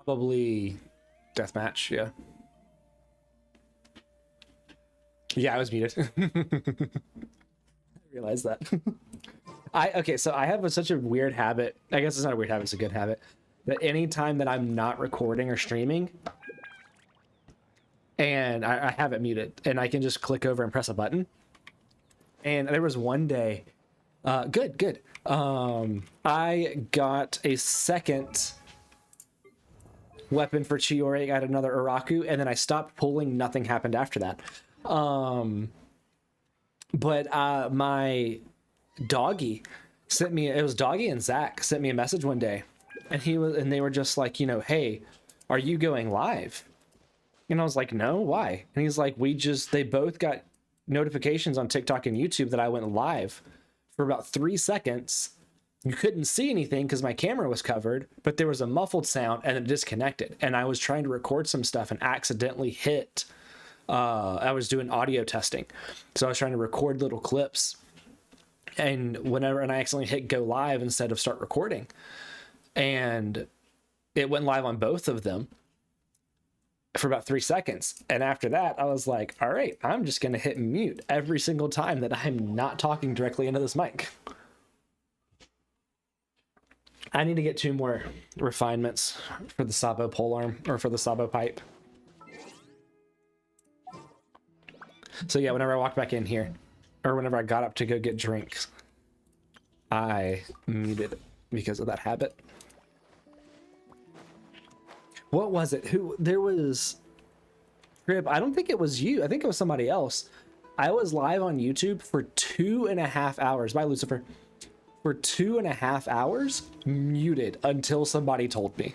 Probably deathmatch. Yeah. Yeah, I was muted. I realized that. Okay, so I have such a weird habit. I guess it's not a weird habit; it's a good habit. That anytime that I'm not recording or streaming, and I have it muted, and I can just click over and press a button. And there was one day, good. I got a second weapon for Chiori at another Uraku, and then I stopped pulling. Nothing happened after that. But my doggy sent me. It was Doggy and Zach sent me a message one day, and they were just like, hey, are you going live? And I was like, no, why? And he's like, they both got notifications on TikTok and YouTube that I went live for about 3 seconds. You couldn't see anything because my camera was covered, but there was a muffled sound and it disconnected. And I was trying to record some stuff and accidentally hit. I was doing audio testing. So I was trying to record little clips. And I accidentally hit go live instead of start recording. And it went live on both of them for about 3 seconds. And after that, I was like, all right, I'm just going to hit mute every single time that I'm not talking directly into this mic. I need to get 2 more refinements for the Sabo polearm, or for the Sabo pipe. So yeah, whenever I walked back in here, or whenever I got up to go get drinks, I muted because of that habit. What was it? There was Crib. I don't think it was you. I think it was somebody else. I was live on YouTube for 2.5 hours. Bye, Lucifer. for 2.5 hours, muted until somebody told me.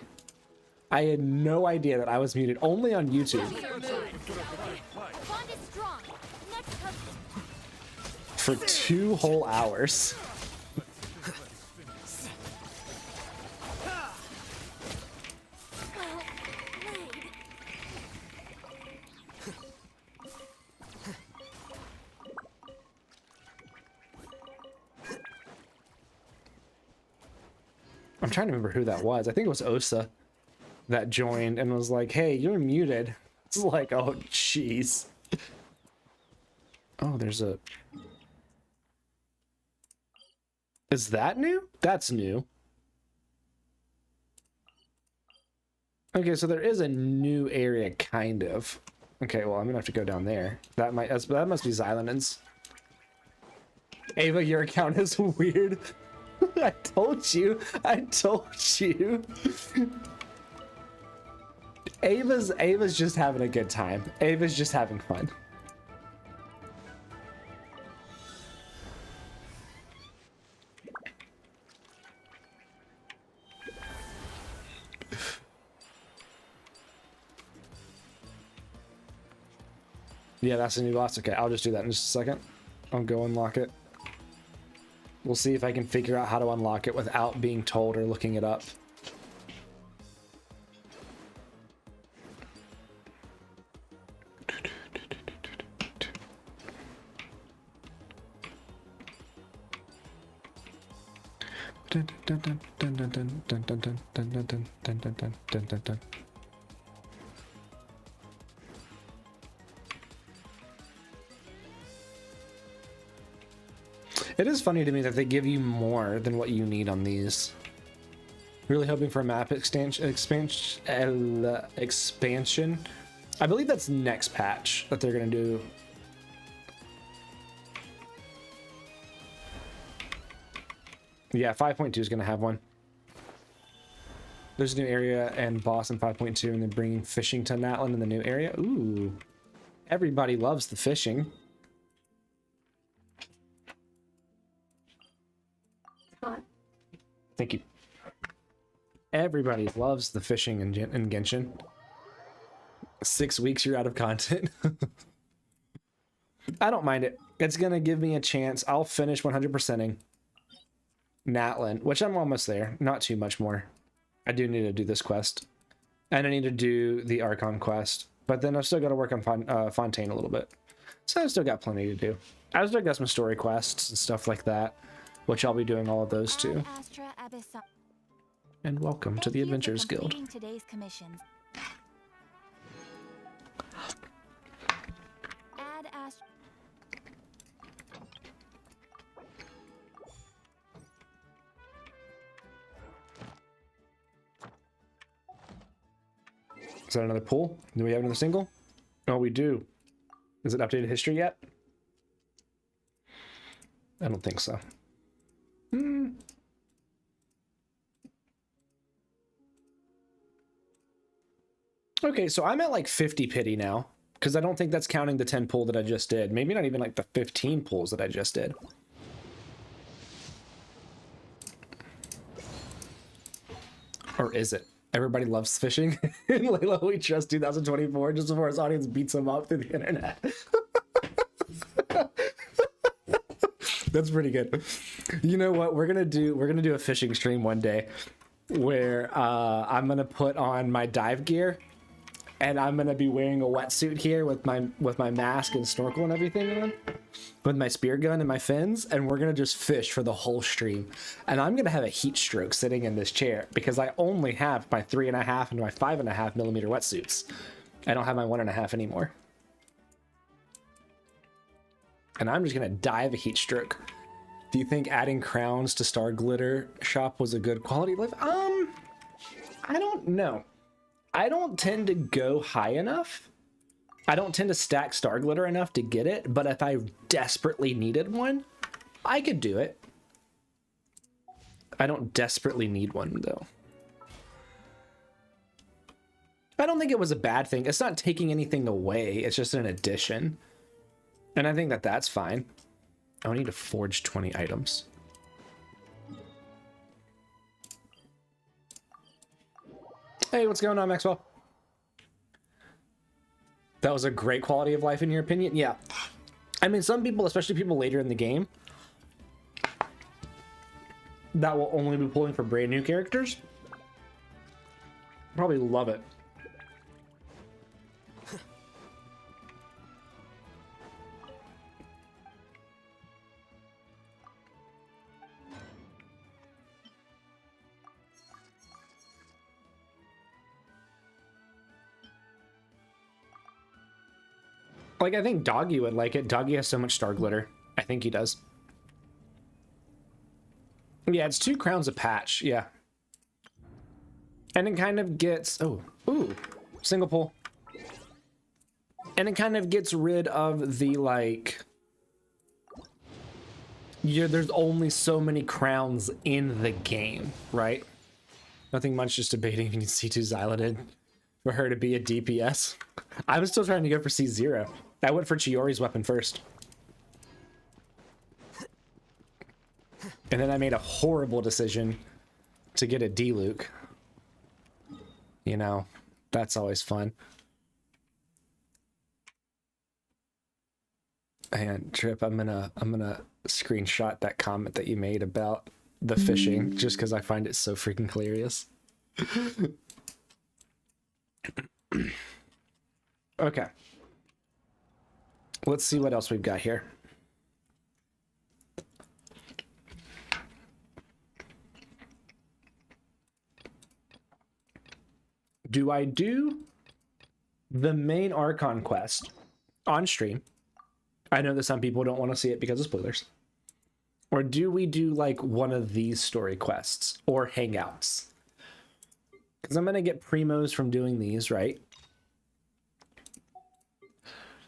I had no idea that I was muted, only on YouTube. Bond is strong. Next comes For 2 whole hours. well played. I'm trying to remember who that was. I think it was Osa that joined and was like, hey, you're muted. It's like, oh, jeez. Oh, there's a... Is that new? That's new. Okay, so there is a new area, kind of. Okay, well, I'm gonna have to go down there. That must be Xylanen's. Ava, your account is weird. I told you. I told you. Ava's just having a good time. Ava's just having fun. Yeah, that's a new boss. Okay, I'll just do that in just a second. I'll go unlock it. We'll see if I can figure out how to unlock it without being told or looking it up. It is funny to me that they give you more than what you need on these. Really hoping for a map expansion. I believe that's next patch that they're gonna do. Yeah, 5.2 is gonna have one. There's a new area and boss in 5.2, and they're bringing fishing to Natlan in the new area. Ooh, everybody loves the fishing. Thank you. Everybody loves the fishing in Genshin. 6 weeks you're out of content. I don't mind it. It's gonna give me a chance. I'll finish 100%ing Natlan, which I'm almost there. Not too much more. I do need to do this quest, and I need to do the Archon quest. But then I've still got to work on Fontaine a little bit. So I've still got plenty to do. I've still got some story quests and stuff like that, which I'll be doing all of those too. And welcome to the Adventurers Guild. Today's commissions. Add Astra. Is that another pull? Do we have another single? Oh, we do. Is it updated history yet? I don't think so. Okay, so I'm at like 50 pity now, because I don't think that's counting the 10 pull that I just did. Maybe not even like the 15 pulls that I just did. Or is it? Everybody loves fishing. In Layla We Trust 2024, just before his audience beats him up through the internet. That's pretty good. You know what? We're gonna do a fishing stream one day where I'm gonna put on my dive gear and I'm gonna be wearing a wetsuit here with my mask and snorkel and everything on, with my spear gun and my fins, and we're gonna just fish for the whole stream. And I'm gonna have a heat stroke sitting in this chair because I only have my 3.5 and my 5.5 millimeter wetsuits. I don't have my 1.5 anymore. And I'm just gonna die of a heat stroke. Do you think adding crowns to Star Glitter Shop was a good quality of life? I don't know. I don't tend to go high enough. I don't tend to stack Star Glitter enough to get it, but if I desperately needed one, I could do it. I don't desperately need one, though. I don't think it was a bad thing. It's not taking anything away. It's just an addition. And I think that that's fine. I need to forge 20 items. Hey, what's going on, Maxwell? That was a great quality of life in your opinion? Yeah. I mean, some people, especially people later in the game, that will only be pulling for brand new characters, probably love it. Like, I think Doggy would like it. Doggy has so much star glitter. I think he does. Yeah, it's 2 crowns a patch. Yeah. And it kind of gets... Oh, ooh. Single pull. And it kind of gets rid of the, like... Yeah, there's only so many crowns in the game, right? Nothing much, just debating if you can C2 Xyloted for her to be a DPS. I was still trying to go for C0. I went for Chiori's weapon first. And then I made a horrible decision to get a D-Luke. You know, that's always fun. And Trip, I'm gonna screenshot that comment that you made about the fishing, just because I find it so freaking hilarious. Okay. Let's see what else we've got here. Do I do the main Archon quest on stream? I know that some people don't want to see it because of spoilers. Or do we do like one of these story quests or hangouts? Because I'm going to get primos from doing these, right?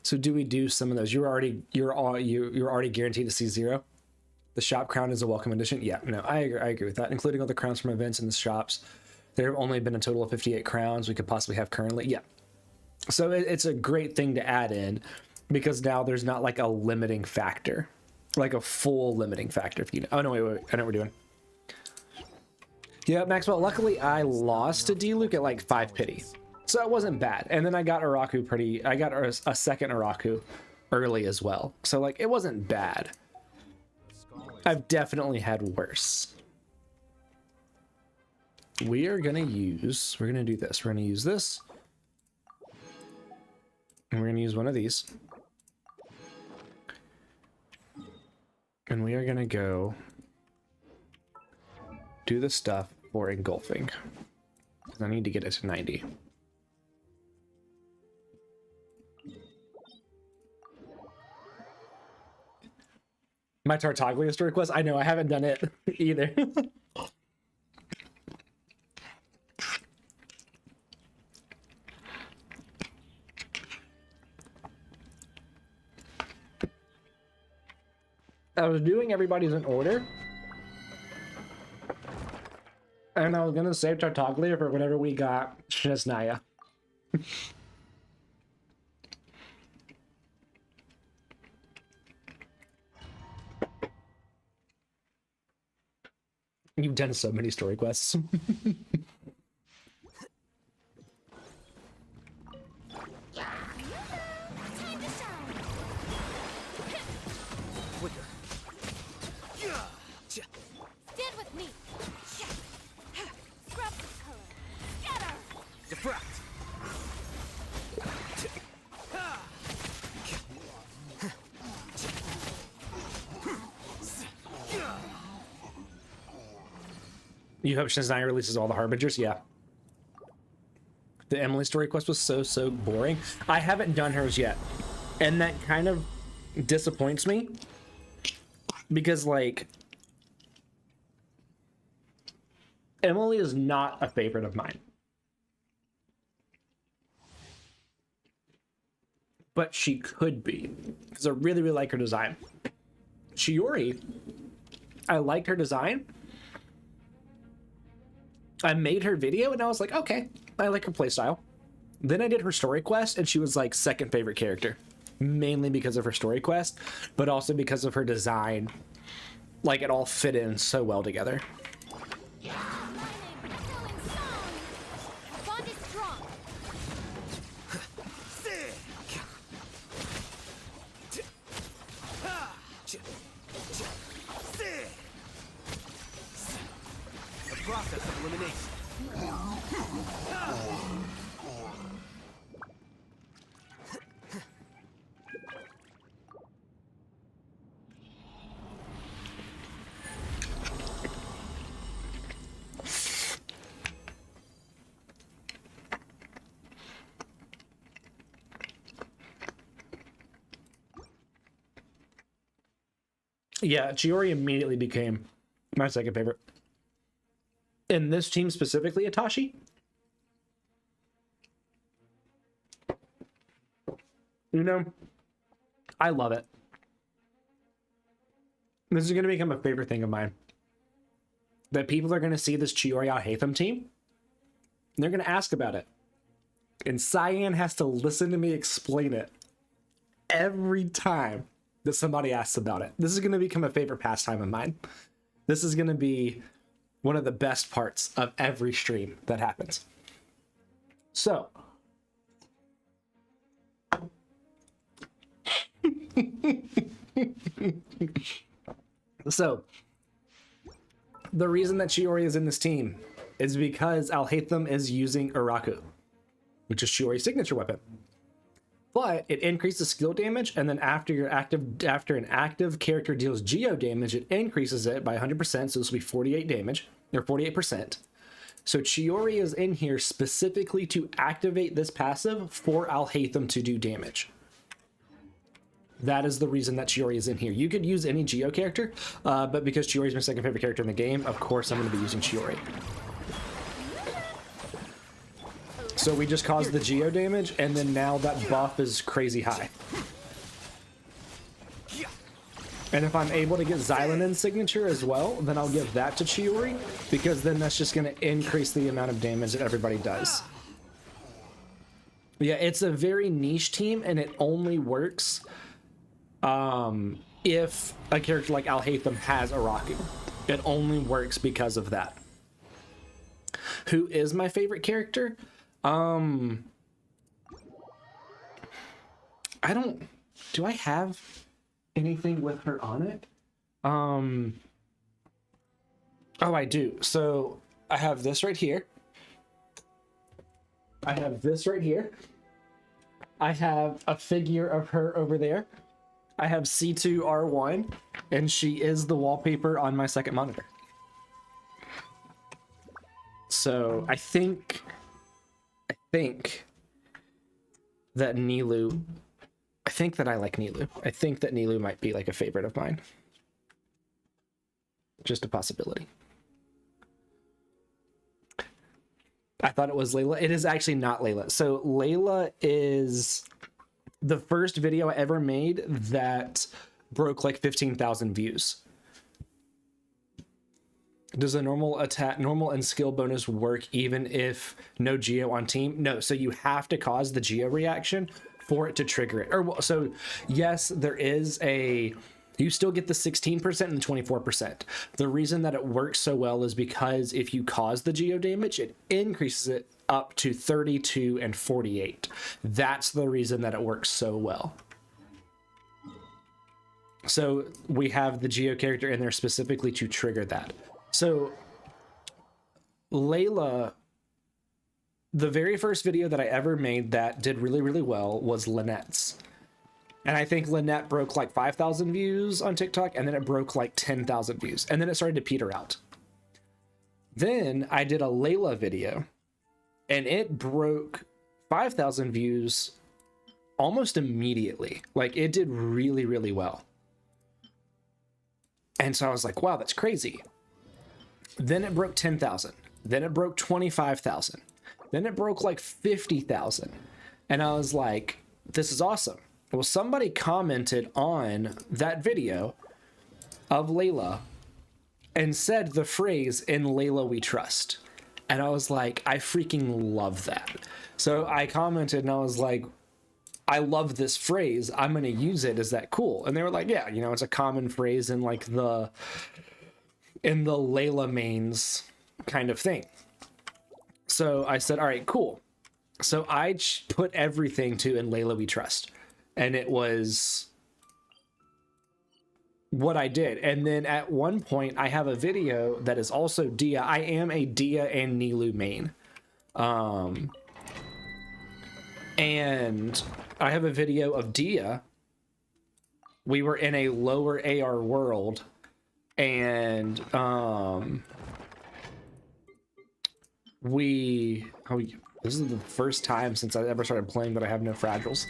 So do we do some of those? You're already guaranteed to see 0. The shop crown is a welcome addition. Yeah, no, I agree with that. Including all the crowns from events in the shops. There have only been a total of 58 crowns we could possibly have currently. Yeah. So it's a great thing to add in because now there's not like a limiting factor, like a full limiting factor. If you know. Oh no, wait, I know what we're doing. Yeah, Maxwell. Luckily, I lost to D-Luke at like 5 pity. So it wasn't bad. And then I got Araku I got a second Araku early as well. So like it wasn't bad. I've definitely had worse. We're gonna do this. We're gonna use this. And we're gonna use one of these. And we are gonna go do the stuff for engulfing. I need to get it to 90. My Tartaglia story quest? I know, I haven't done it either. I was doing everybody's in order. And I was gonna save Tartaglia for whenever we got Shnesnaya. You've done so many story quests. Stand with me. Scrub this color. Scatter. Deflect. You hope Shnesnaya releases all the Harbingers? Yeah. The Emily story quest was so boring. I haven't done hers yet. And that kind of disappoints me. Because, like, Emily is not a favorite of mine. But she could be. Because I really like her design. Shiori, I liked her design. I made her video and I was like, okay, I like her playstyle. Then I did her story quest and she was like second favorite character. Mainly because of her story quest, but also because of her design. Like it all fit in so well together. Bonding The process of elimination. Yeah, Chiori immediately became my second favorite. In this team specifically, Itachi. You know, I love it. This is going to become a favorite thing of mine. That people are going to see this Chiori Al-Haytham team, and they're going to ask about it. And Cyan has to listen to me explain it every time that somebody asks about it. This is going to become a favorite pastime of mine. This is going to be one of the best parts of every stream that happens. So, the reason that Chiori is in this team is because Al-Haytham is using Uraku, which is Chiori's signature weapon. But it increases skill damage, and then after an active character deals geo damage, it increases it by 100%, so this will be 48 damage, or 48%. So Chiori is in here specifically to activate this passive for Al-Haytham to do damage. That is the reason that Chiori is in here. You could use any geo character, but because Chiori is my second favorite character in the game, of course I'm going to be using Chiori. So we just caused the geo damage, and then now that buff is crazy high. And if I'm able to get Xylanen's signature as well, then I'll give that to Chiori, because then that's just going to increase the amount of damage that everybody does. Yeah, it's a very niche team, and it only works if a character like Al-Haytham has Uraku. It only works because of that. Who is my favorite character? I have anything with her on it? Oh, I do. So I have this right here. I have this right here. I have a figure of her over there. I have C2R1, and she is the wallpaper on my second monitor. So I think that Nilou, I think that I like Nilou. I think that Nilou might be like a favorite of mine. Just a possibility. I thought it was Layla. It is actually not Layla. So Layla is the first video I ever made that broke like 15,000 views. Does a normal and skill bonus work even if no geo on team? No, so you have to cause the geo reaction for it to trigger it. Or so yes, there is you still get the 16% and the 24%. The reason that it works so well is because if you cause the geo damage, it increases it up to 32 and 48. That's the reason that it works so well. So we have the geo character in there specifically to trigger that. So Layla, the very first video that I ever made that did really, really well was Lynette's. And I think Lynette broke like 5,000 views on TikTok, and then it broke like 10,000 views. And then it started to peter out. Then I did a Layla video, and it broke 5,000 views almost immediately. Like, it did really, really well. And so I was like, wow, that's crazy. Then it broke 10,000. Then it broke 25,000. Then it broke like 50,000. And I was like, this is awesome. Well, somebody commented on that video of Layla and said the phrase, "In Layla we trust." And I was like, I freaking love that. So I commented and I was like, I love this phrase. I'm going to use it. Is that cool? And they were like, yeah, you know, it's a common phrase in like the Layla mains kind of thing. So I said, all right, cool. So I put everything to "In Layla we trust." And it was what I did. And then at one point I have a video that is also Dia. I am a Dia and Nilou main. And I have a video of Dia. We were in a lower AR world, and this is the first time since I ever started playing that I have no fragiles.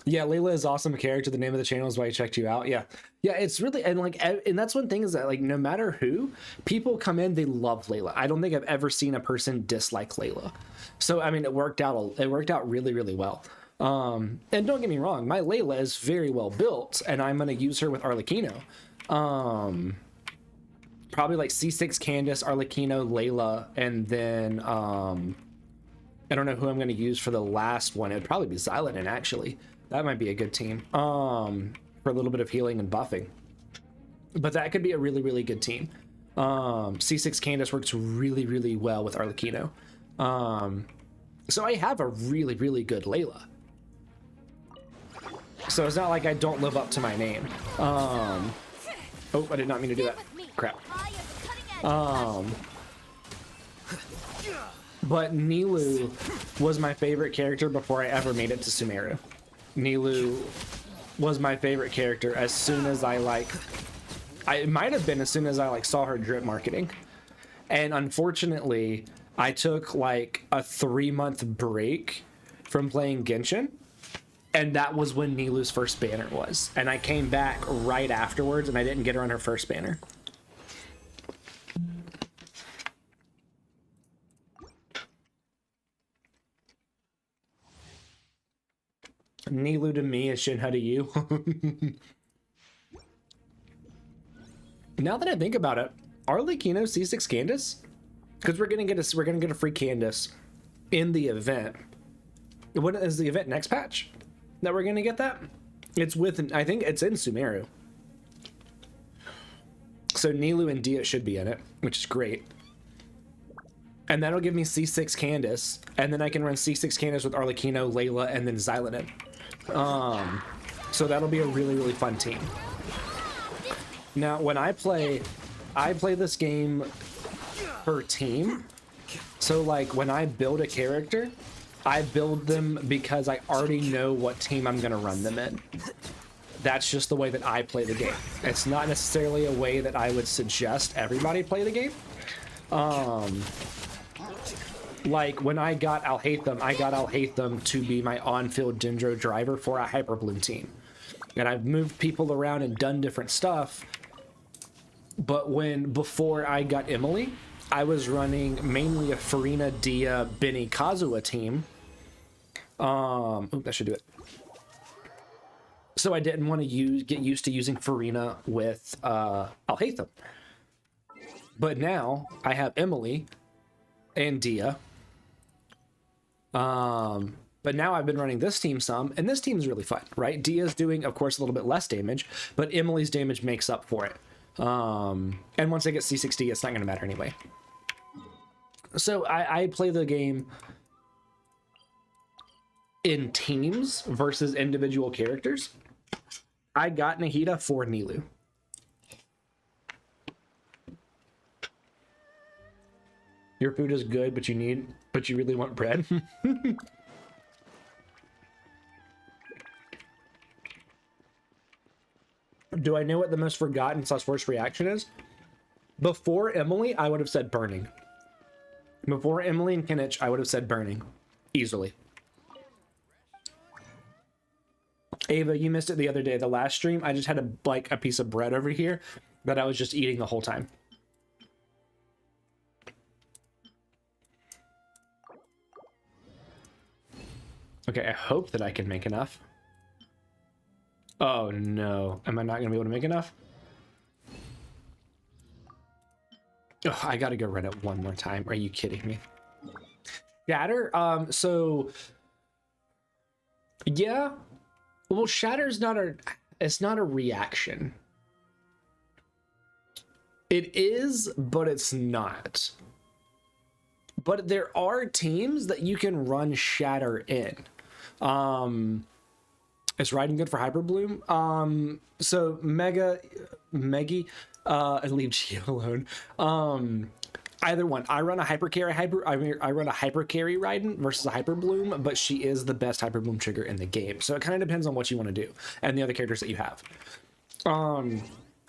Yeah, Layla is awesome character. The name of the channel is why I checked you out. Yeah, it's really, and like, and that's one thing is that like no matter who, people come in, they love Layla. I don't think I've ever seen a person dislike Layla. So I mean, it worked out really, really well. And don't get me wrong, my Layla is very well built, and I'm gonna use her with Arlecchino. Probably like C6 Candace, Arlecchino, Layla, and then I don't know who I'm gonna use for the last one. It'd probably be Xyloden, actually. That might be a good team for a little bit of healing and buffing. But that could be a really, really good team. C6 Candace works really, really well with Arlecchino. So I have a really, really good Layla. So it's not like I don't live up to my name. Oh, I did not mean to do that. Crap. But Nilou was my favorite character before I ever made it to Sumeru. Nilou was my favorite character as soon as it might have been as soon as I like saw her drip marketing. And unfortunately, I took like a 3-month break from playing Genshin, and that was when Nilou's first banner was. And I came back right afterwards, and I didn't get her on her first banner. Nilou to me is Shinha to you. Now that I think about it, Arlecchino C6 Candace, because we're gonna get a free Candace in the event. What is the event next patch that we're gonna get that? It's with, I think it's in Sumeru. So Nilou and Dia should be in it, which is great. And that'll give me C6 Candace, and then I can run C6 Candace with Arlecchino, Layla, and then Xyloden. So that'll be a really, really fun team. Now, when I play this game per team. So like when I build a character, I build them because I already know what team I'm gonna run them in. That's just the way that I play the game. It's not necessarily a way that I would suggest everybody play the game. Like when I got Alhaitham, I got Alhaitham to be my on-field Dendro driver for a Hyperbloom team. And I've moved people around and done different stuff. But before I got Emily, I was running mainly a Farina, Dia, Benny, Kazuha team. That should do it. So I didn't want to get used to using Farina with Alhaitham. But now I have Emily and Dia. But now I've been running this team some, and this team's really fun, right? Dia's doing, of course, a little bit less damage, but Emily's damage makes up for it. And once I get C60, it's not going to matter anyway. So I play the game in teams versus individual characters. I got Nahida for Nilou. Your food is good, but you really want bread. Do I know what the most forgotten / worst reaction is? Before Emily, I would have said burning. Before Emily and Kinich, I would have said burning. Easily. Ava, you missed it the other day. The last stream, I just had a piece of bread over here that I was just eating the whole time. Okay, I hope that I can make enough. Oh no, am I not gonna be able to make enough? Oh, I gotta go run it one more time. Are you kidding me? Shatter, so yeah. Well, Shatter's it's not a reaction. It is, but it's not. But there are teams that you can run Shatter in. Is Raiden good for Hyper Bloom? So Meggy, and leave Geo alone. Either one. I run a hyper carry I run a hyper carry Raiden versus a Hyper Bloom, but she is the best Hyper Bloom trigger in the game. So it kind of depends on what you want to do and the other characters that you have.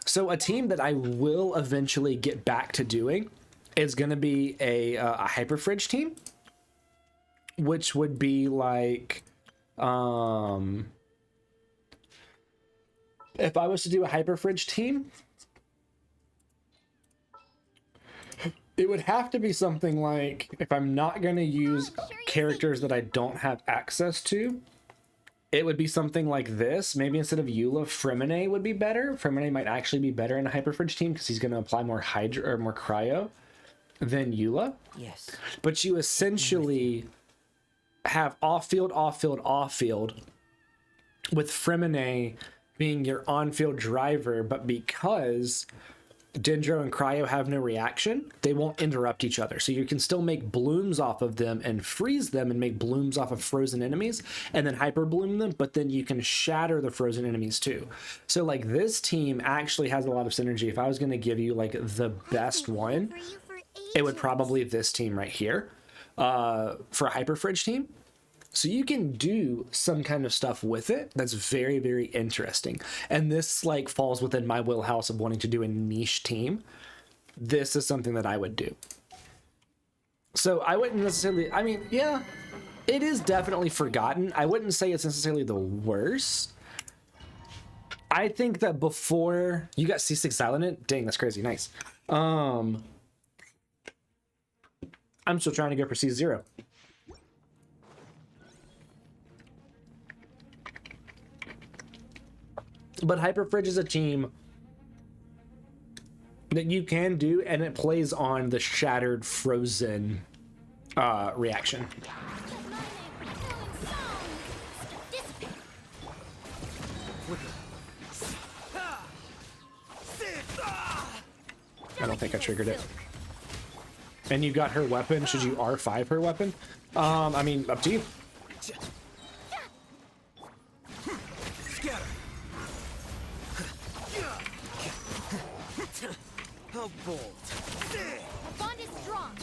So a team that I will eventually get back to doing is going to be a Hyper Fridge team, which would be like, if I was to do a Hyper Fridge team, it would have to be something like, if I'm not going to use characters that I don't have access to, it would be something like this. Maybe instead of Eula, Fremine would be better. Fremine might actually be better in a Hyper Fridge team because he's going to apply more Hydra or more Cryo than Eula. Yes. But you essentially have off-field, off-field, off-field, with Fremine being your on-field driver, but because Dendro and Cryo have no reaction, they won't interrupt each other. So you can still make blooms off of them and freeze them and make blooms off of frozen enemies and then hyper bloom them, but then you can shatter the frozen enemies too. So like this team actually has a lot of synergy. If I was going to give you like the best one, it would probably this team right here for a Hyper Fridge team. So you can do some kind of stuff with it that's very, very interesting. And this like falls within my wheelhouse of wanting to do a niche team. This is something that I would do. So I wouldn't necessarily, I mean, yeah, it is definitely forgotten. I wouldn't say it's necessarily the worst. I think that before you got C6 Silent in, dang, that's crazy. Nice. I'm still trying to go for C0. But Hyper Fridge is a team that you can do, and it plays on the shattered frozen reaction. I don't think I triggered it. And you got her weapon. Should you R5 her weapon? I mean, up to you. How bold. The bond is strong.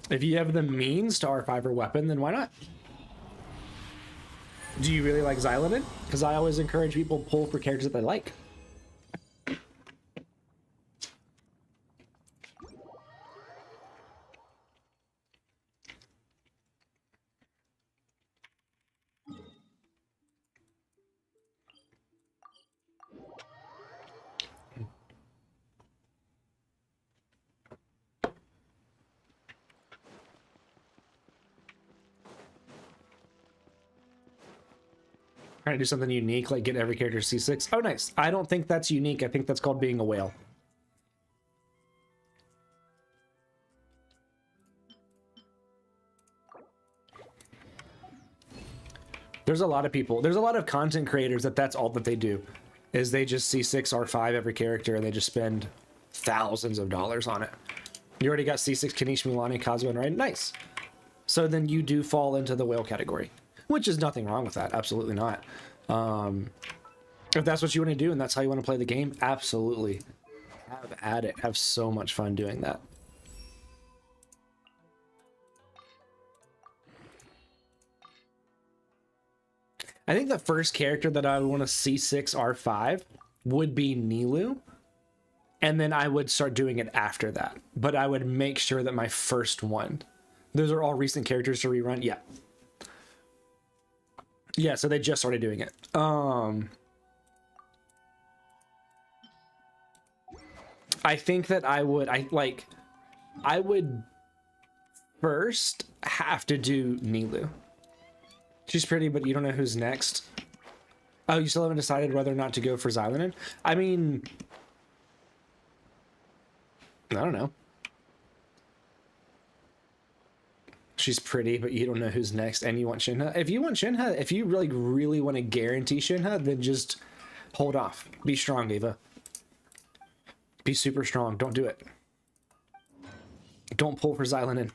If you have the means to R5 her weapon, then why not? Do you really like Xylonin? Because I always encourage people to pull for characters that they like. Trying to do something unique, like get every character C6. Oh, nice. I don't think that's unique. I think that's called being a whale. There's a lot of people. There's a lot of content creators that's all that they do, is they just C6 R5 every character and they just spend thousands of dollars on it. You already got C6 Kanish, Milani, Kazuo, and Raiden. Nice. So then you do fall into the whale category. Which is nothing wrong with that. Absolutely not. If that's what you want to do and that's how you want to play the game, absolutely. Have at it. Have so much fun doing that. I think the first character that I would want to C6 R5 would be Nilou. And then I would start doing it after that. But I would make sure that my first one... Those are all recent characters to rerun? Yeah. Yeah, so they just started doing it. I think that I would first have to do Nilou. She's pretty, but you don't know who's next. Oh, you still haven't decided whether or not to go for Xylonin? I mean, I don't know. She's pretty, but you don't know who's next, and you want Shinha. If you want Shinha, if you really want to guarantee Shinha, then just hold off. Be strong, Ava. Be super strong. Don't do it. Don't pull for Xylonin.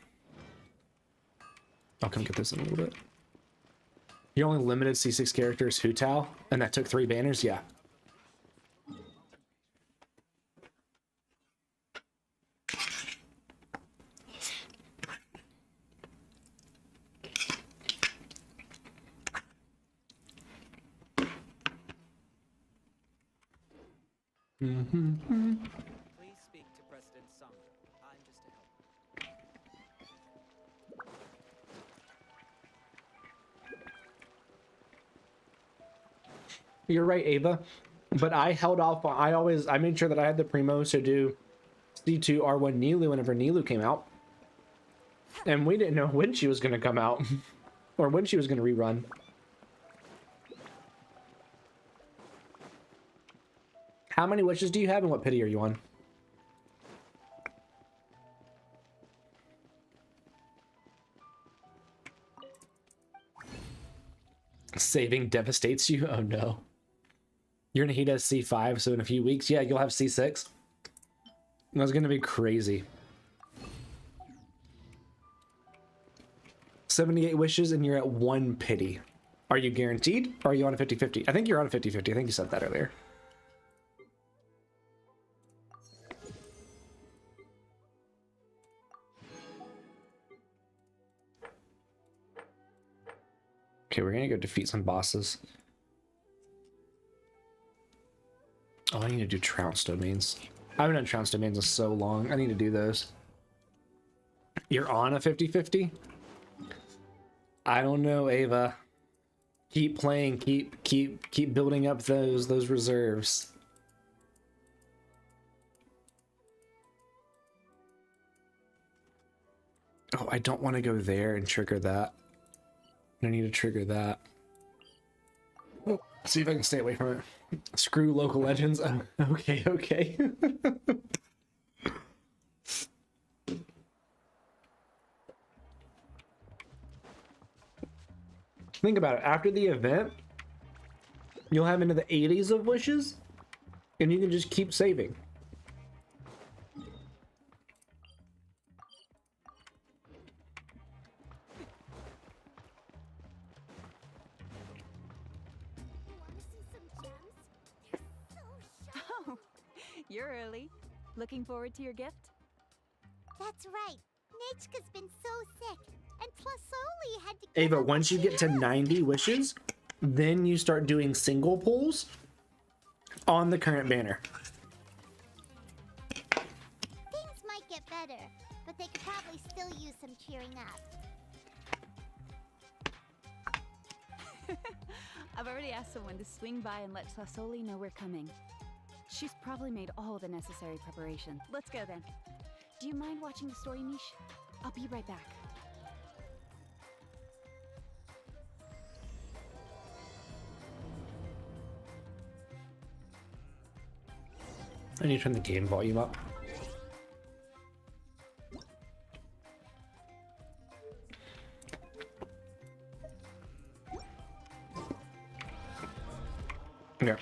I'll come get this in a little bit. You only limited C6 characters Hu Tao, and that took 3 banners? Yeah. Please speak to President Sung. I'm just a helper. You're right, Ava. But I held off. I made sure that I had the primos to do C2 R1 Nilu whenever Nilu came out. And we didn't know when she was going to come out or when she was going to rerun. How many wishes do you have and what pity are you on? Saving devastates you? Oh no. You're gonna heat us C5, so in a few weeks, yeah, you'll have C6. That's gonna be crazy. 78 wishes and you're at 1 pity. Are you guaranteed? Or are you on a 50-50? I think you're on a 50-50. I think you said that earlier. Okay, we're gonna go defeat some bosses. Oh, I need to do Trounce domains. I haven't done Trounce domains in so long. I need to do those. You're on a 50-50? I don't know, Ava. Keep playing, keep building up those reserves. Oh, I don't want to go there and trigger that. I need to trigger that. Oh, see if I can stay away from it. Screw local legends. Oh, okay, okay. Think about it. After the event, you'll have into the 80s of wishes, and you can just keep saving. Oh, you're early. Looking forward to your gift? That's right. Nechka's been so sick, and Plasoli had to give Ava, up once you get to 90 wishes, then you start doing single pulls on the current banner. Things might get better, but they could probably still use some cheering up. I've already asked someone to swing by and let Plasoli know we're coming. She's probably made all the necessary preparation. Let's go then. Do you mind watching the story, Mish? I'll be right back. I need to turn the game volume up. Yeah.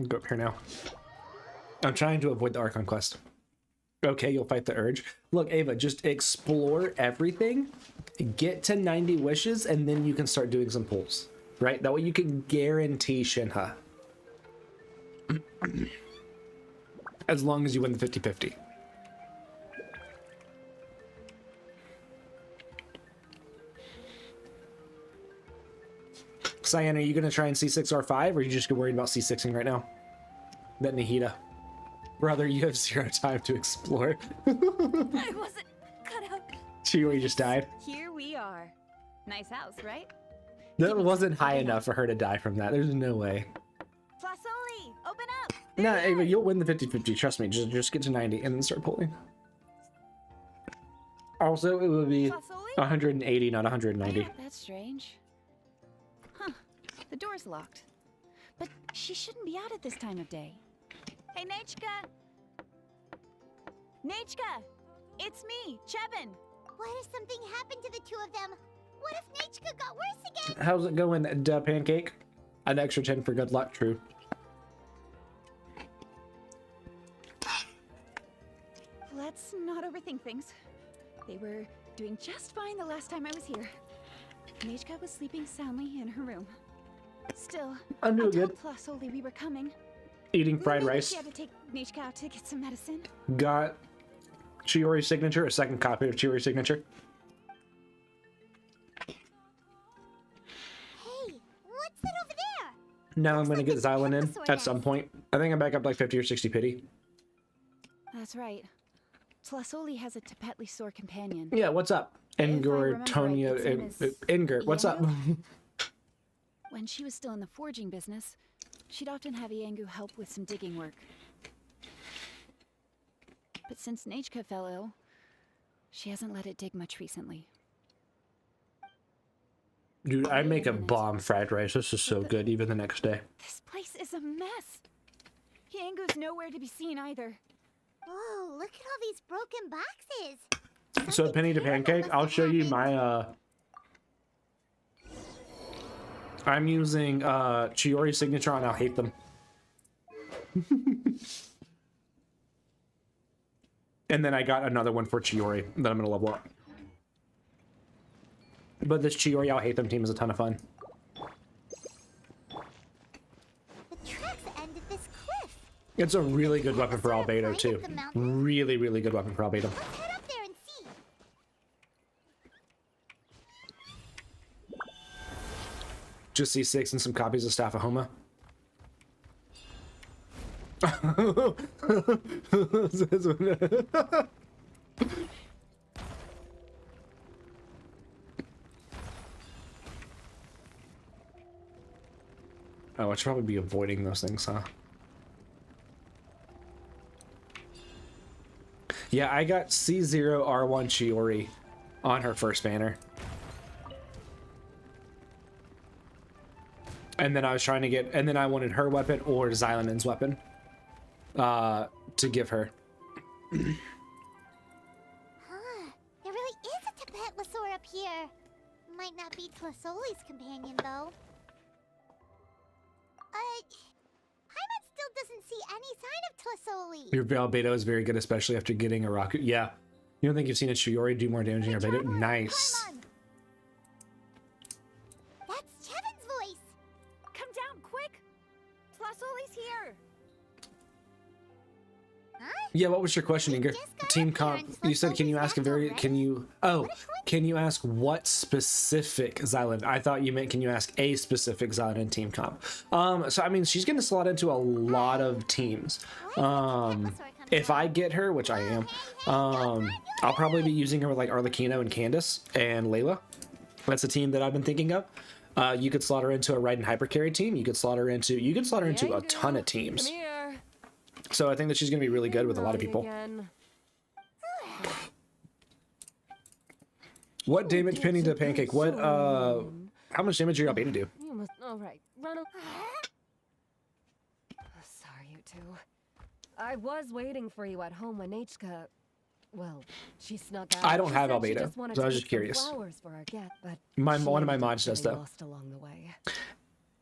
Go up here now. I'm trying to avoid the Archon quest. Okay, you'll fight the urge. Look, Ava, just explore everything, get to 90 wishes, and then you can start doing some pulls, right? That way you can guarantee Shinha. As long as you win the 50-50. Cyan, are you going to try and C6 R5, or are you just worried about C6ing right now? That Nahida. Brother, you have 0 time to explore. I wasn't cut out. Chiori just died. Here we are. Nice house, right? That wasn't high enough for her to die from that. There's no way. Plasoli, open up. No, Ava, you'll win the 50-50. Trust me. Just get to 90 and then start pulling. Also, it would be Plasoli? 180, not 190. That's strange. Huh. The door's locked. But she shouldn't be out at this time of day. Hey, Nechka! Nechka! It's me, Chevin! What if something happened to the two of them? What if Nechka got worse again? How's it going, Pancake? An extra 10 for good luck, true. Let's not overthink things. They were doing just fine the last time I was here. Nechka was sleeping soundly in her room. Still, I'm doing I good. told Tlasoli we were coming. Eating fried Maybe rice. She had to take Nechka out to get some medicine. Got Chiori's signature, a second copy of Chiori's signature. Hey, what's that over there? Now I'm gonna like get a Xylan in Venusaur at some nest. point. I think I'm back up like 50 or 60 pity. That's right. Tlasoli has a Tepetli-sore companion. Yeah, what's up? I Engor, remember Tonya, right, its name is Ingert, what's up? Iengu? When she was still in the forging business, she'd often have Iengu help with some digging work. But since Nechka fell ill, she hasn't let it dig much recently. Dude, I make a bomb fried rice. This is so good, even the next day. This place is a mess. Iengu's nowhere to be seen either. Whoa, look at all these broken boxes. So Something penny to terrible pancake, must I'll have show you happened. my I'm using Chiori's signature and I'll hate them. And then I got another one for Chiori that I'm gonna level up. But this Chiori I'll hate them team is a ton of fun. The tracks ended this cliff. It's a really good weapon for Sort of Albedo climb too. up the mountain. Really, really good weapon for Albedo. Let's head up there and see. Just C6 and some copies of Staff of Homa. Oh, I should probably be avoiding those things, huh? Yeah, I got C0R1 Chiori on her first banner. And then I was trying to get, and then I wanted her weapon or Xylanen's weapon to give her. Huh. There really is a Tepetlosaur up here. Might not be Tlasoli's companion, though. Paimon still doesn't see any sign of Tlasoli. Your Albedo is very good, especially after getting a Raku. Yeah. You don't think you've seen a Chiori do more damage than your Albedo? Traveler, Nice. Paimon. That's Chevin's voice. Come down, quick! Tlasoli's here! Huh? Yeah, what was your question, Inger? just got Team up here comp. and You said, can you Tlasoli's ask a back very, already? can you, oh, What a coincidence. can you ask what specific Xylan? I thought you meant, can you ask a specific Xylan team comp? So I mean, she's going to slot into a lot of teams. If I get her, which I am, I'll probably be using her with like Arlecchino and Candace and Layla. That's a team that I've been thinking of. You could slot her into a Raiden Hyper Carry team. You could slot her into a ton of teams. Come here. So I think that she's going to be really good with a lot of Naughty people. again. What damage pinning to pancake? What how much damage are you Albedo do? You must. All right, run. Sorry, you two. I was waiting for you at home when Nechka. Well, she snuck out. I don't She have said she Albedo, just wanted so I to was pick just some curious. Flowers for our get, but One of my she mods does getting though. lost along the way.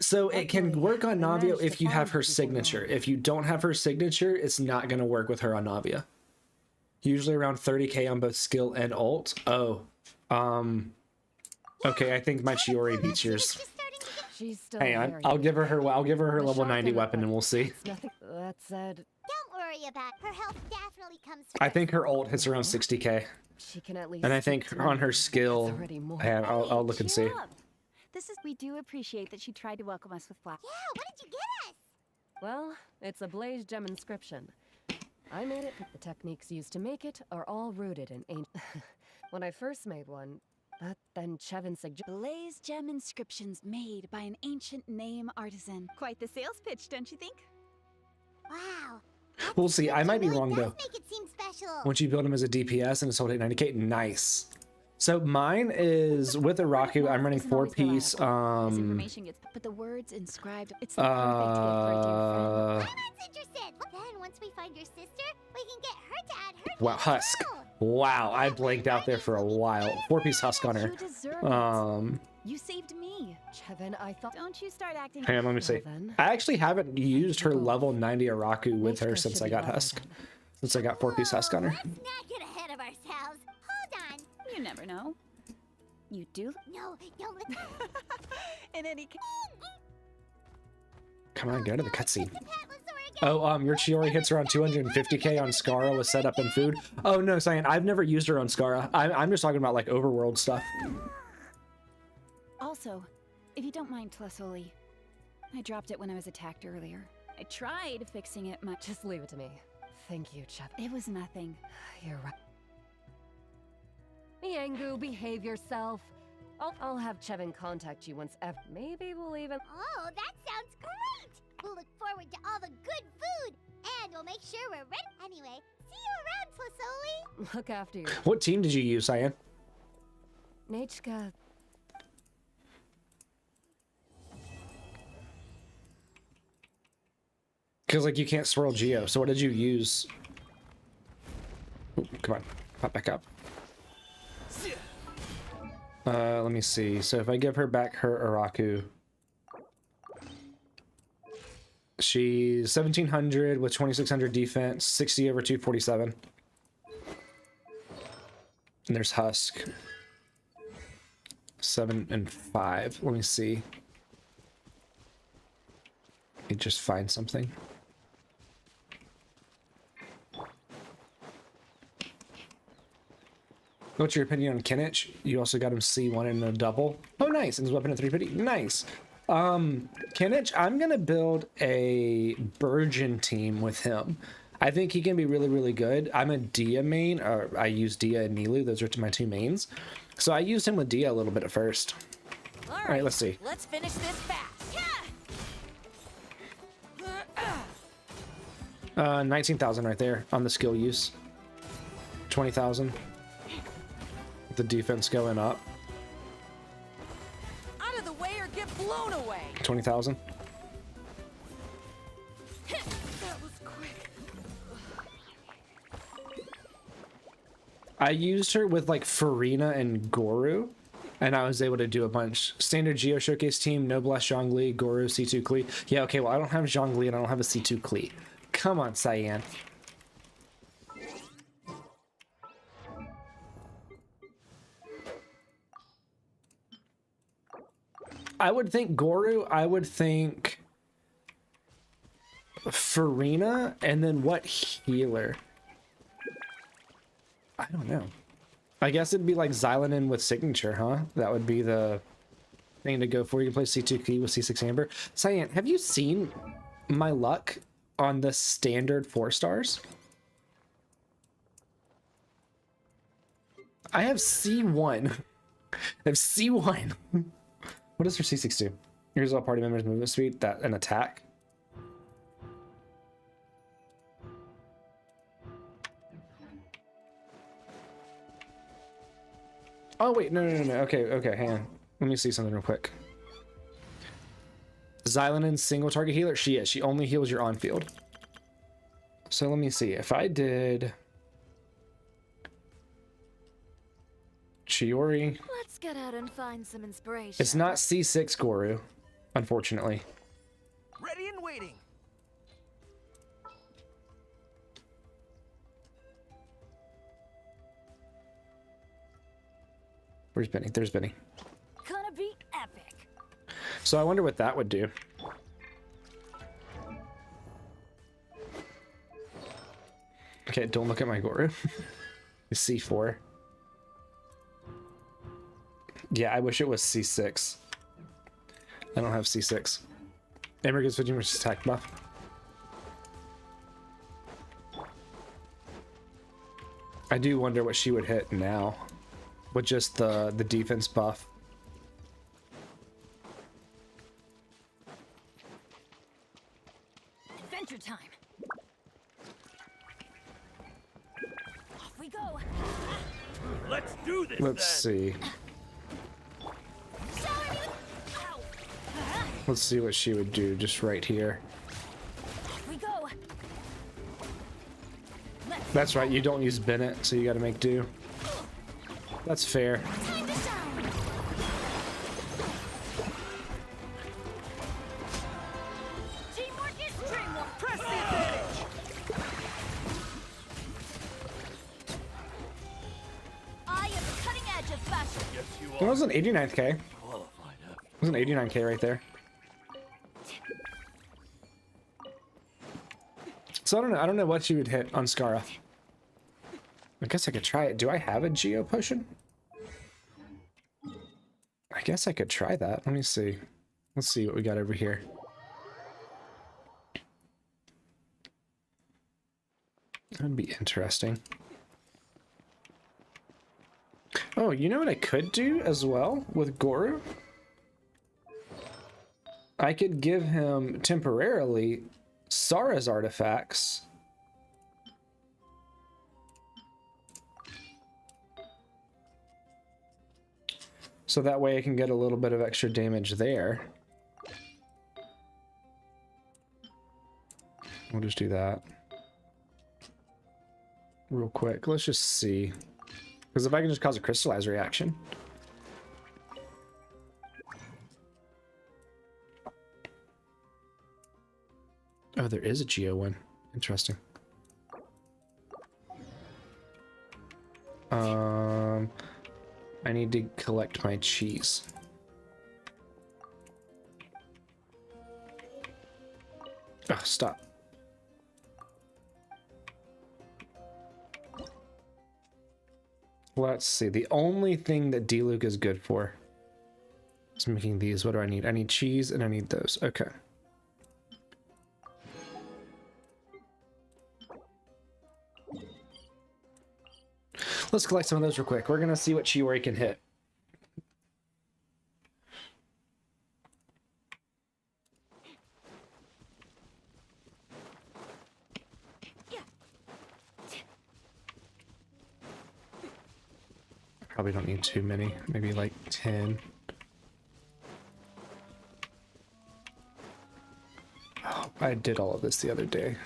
So it can Luckily, work on I Navia managed if to you have find her people signature. along. If you don't have her signature, it's not going to work with her on Navia. Usually around 30k on both skill and ult. Oh, okay. I think my Chiori beats yours. She's starting to get... She's still. Hang on, very I'll give her her The level 90 shotgun, weapon, but and we'll see. it's nothing. That said, Don't worry about her health. Definitely comes I first. think her ult hits around 60k, she can at least. and I stick think to on me. her That's skill, already more. I'll look and see. Cheer up. We do appreciate that she tried to welcome us with flowers. Yeah, what did you get us? Well, it's a blaze gem inscription. I made it. The techniques used to make it are all rooted in ancient. When I first made one, then Chevin suggested. Blaze gem inscriptions made by an ancient name artisan. Quite the sales pitch, don't you think? Wow. We'll see. I might be Really wrong does though. make it seem special. Once you build him as a DPS and it's sold at 90k, nice. So mine is with Iraku. I'm running Isn't always 4-piece. This information gets, but the words inscribed. It's the perfect gift for a dear friend. Paimon's interested. Then once we find your sister, we can get her to add her Wow, name as Husk. well. Wow, I blanked out there for a while. 4-piece Husk on her. You deserve it. Um, You saved me. Chevin, I thought. Don't you start acting. hang on, let me see. then. I actually haven't used her level 90 Iraku with her Nechka since should I be got better Husk. then. Since I got 4-piece Husk on her. Let's not get ahead of ourselves. Hold on. You never know. You do? No, don't let In any case. Come on, go to the cutscene. the pet was sore again. Oh, your Chiori hits around 250k on Skara with setup and food. Oh no, Cyan, I've never used her on Skara. I'm just talking about like overworld stuff. Also, if you don't mind, Tlesoli, I dropped it when I was attacked earlier. I tried fixing it much. Just leave it to me. Thank you, Chev. It was nothing. You're right. Miangu, behave yourself. I'll have Chevin contact you once ever. Maybe we'll even. Oh, that sounds great! We'll look forward to all the good food, and we'll make sure we're ready. Anyway, see you around, Tlasoli. Look after you. What team did you use, Cyan? Nechka. Because like you can't swirl Geo, so what did you use? Ooh, come on, pop back up. Let me see. So if I give her back her Araku, she's 1700 with 2600 defense, 60 over 247. And there's Husk. 7 and 5. Let me see. Let me just find something. What's your opinion on Kinich? You also got him C1 in a double. Oh, nice. And his weapon at 350. Nice. Kinich, I'm going to build a Burgeon team with him. I think he can be really, really good. I'm a Dia main. Or I use Dia and Nilu. Those are my two mains. So I used him with Dia a little bit at first. All right, let's see. Let's finish this fast. Yeah. 19,000 right there on the skill use. 20,000. The defense going up. Out of the way or get blown away. 20,000. That was quick. I used her with like Farina and Goru, and I was able to do a bunch. Standard Geo Showcase team, Noblesse Zhongli, Goru, C2 Klee. Yeah, okay, well I don't have Zhongli and I don't have a C2 Klee. Come on, Cyan. I would think Goru, I would think Farina, and then what healer? I don't know. I guess it'd be like Xylonin with signature, huh? That would be the thing to go for. You can play C2 Key with C6 Amber. Cyan, have you seen my luck on the standard 4 stars? I have C1. I have C1. What does her C6 do? Here's all party members' movement speed, that an attack. Oh wait, no. Okay, hang on. Let me see something real quick. Xylonin single target healer? She is. She only heals your on-field. So let me see. If I did Chiori. Let's get out and find some inspiration. It's not C6 Goru, unfortunately. Ready and waiting. Where's Benny? There's Benny. Gonna be epic. So I wonder what that would do. Okay, don't look at my Goru. It's C4. Yeah, I wish it was C6. I don't have C6. Amber gets 15% attack buff. I do wonder what she would hit now with just the defense buff. Adventure time. Off we go. Let's do this. Let's see. Ow. Let's see what she would do just right here. Off we go. That's right, you don't use Bennett, so you gotta make do. That's fair. Time to shine. Teamwork is dreamwork. Press the advantage. I am the cutting Yes, you That are. was an 89k. It Qualified after. was an 89k right there. So I don't know. I don't know what you would hit on Scara. I guess I could try it. Do I have a Geo potion? I guess I could try that. Let me see. Let's see what we got over here. That'd be interesting. Oh, you know what I could do as well with Goru? I could give him temporarily Sara's artifacts. So that way I can get a little bit of extra damage there. We'll just do that. Real quick. Let's just see. Because if I can just cause a crystallize reaction. Oh, there is a Geo one. Interesting. I need to collect my cheese. Oh, stop. Let's see. The only thing that D-Luke is good for is making these. What do I need? I need cheese and I need those. Okay. Let's collect some of those real quick. We're gonna see what Chiori can hit. Probably don't need too many. Maybe like 10. Oh, I did all of this the other day.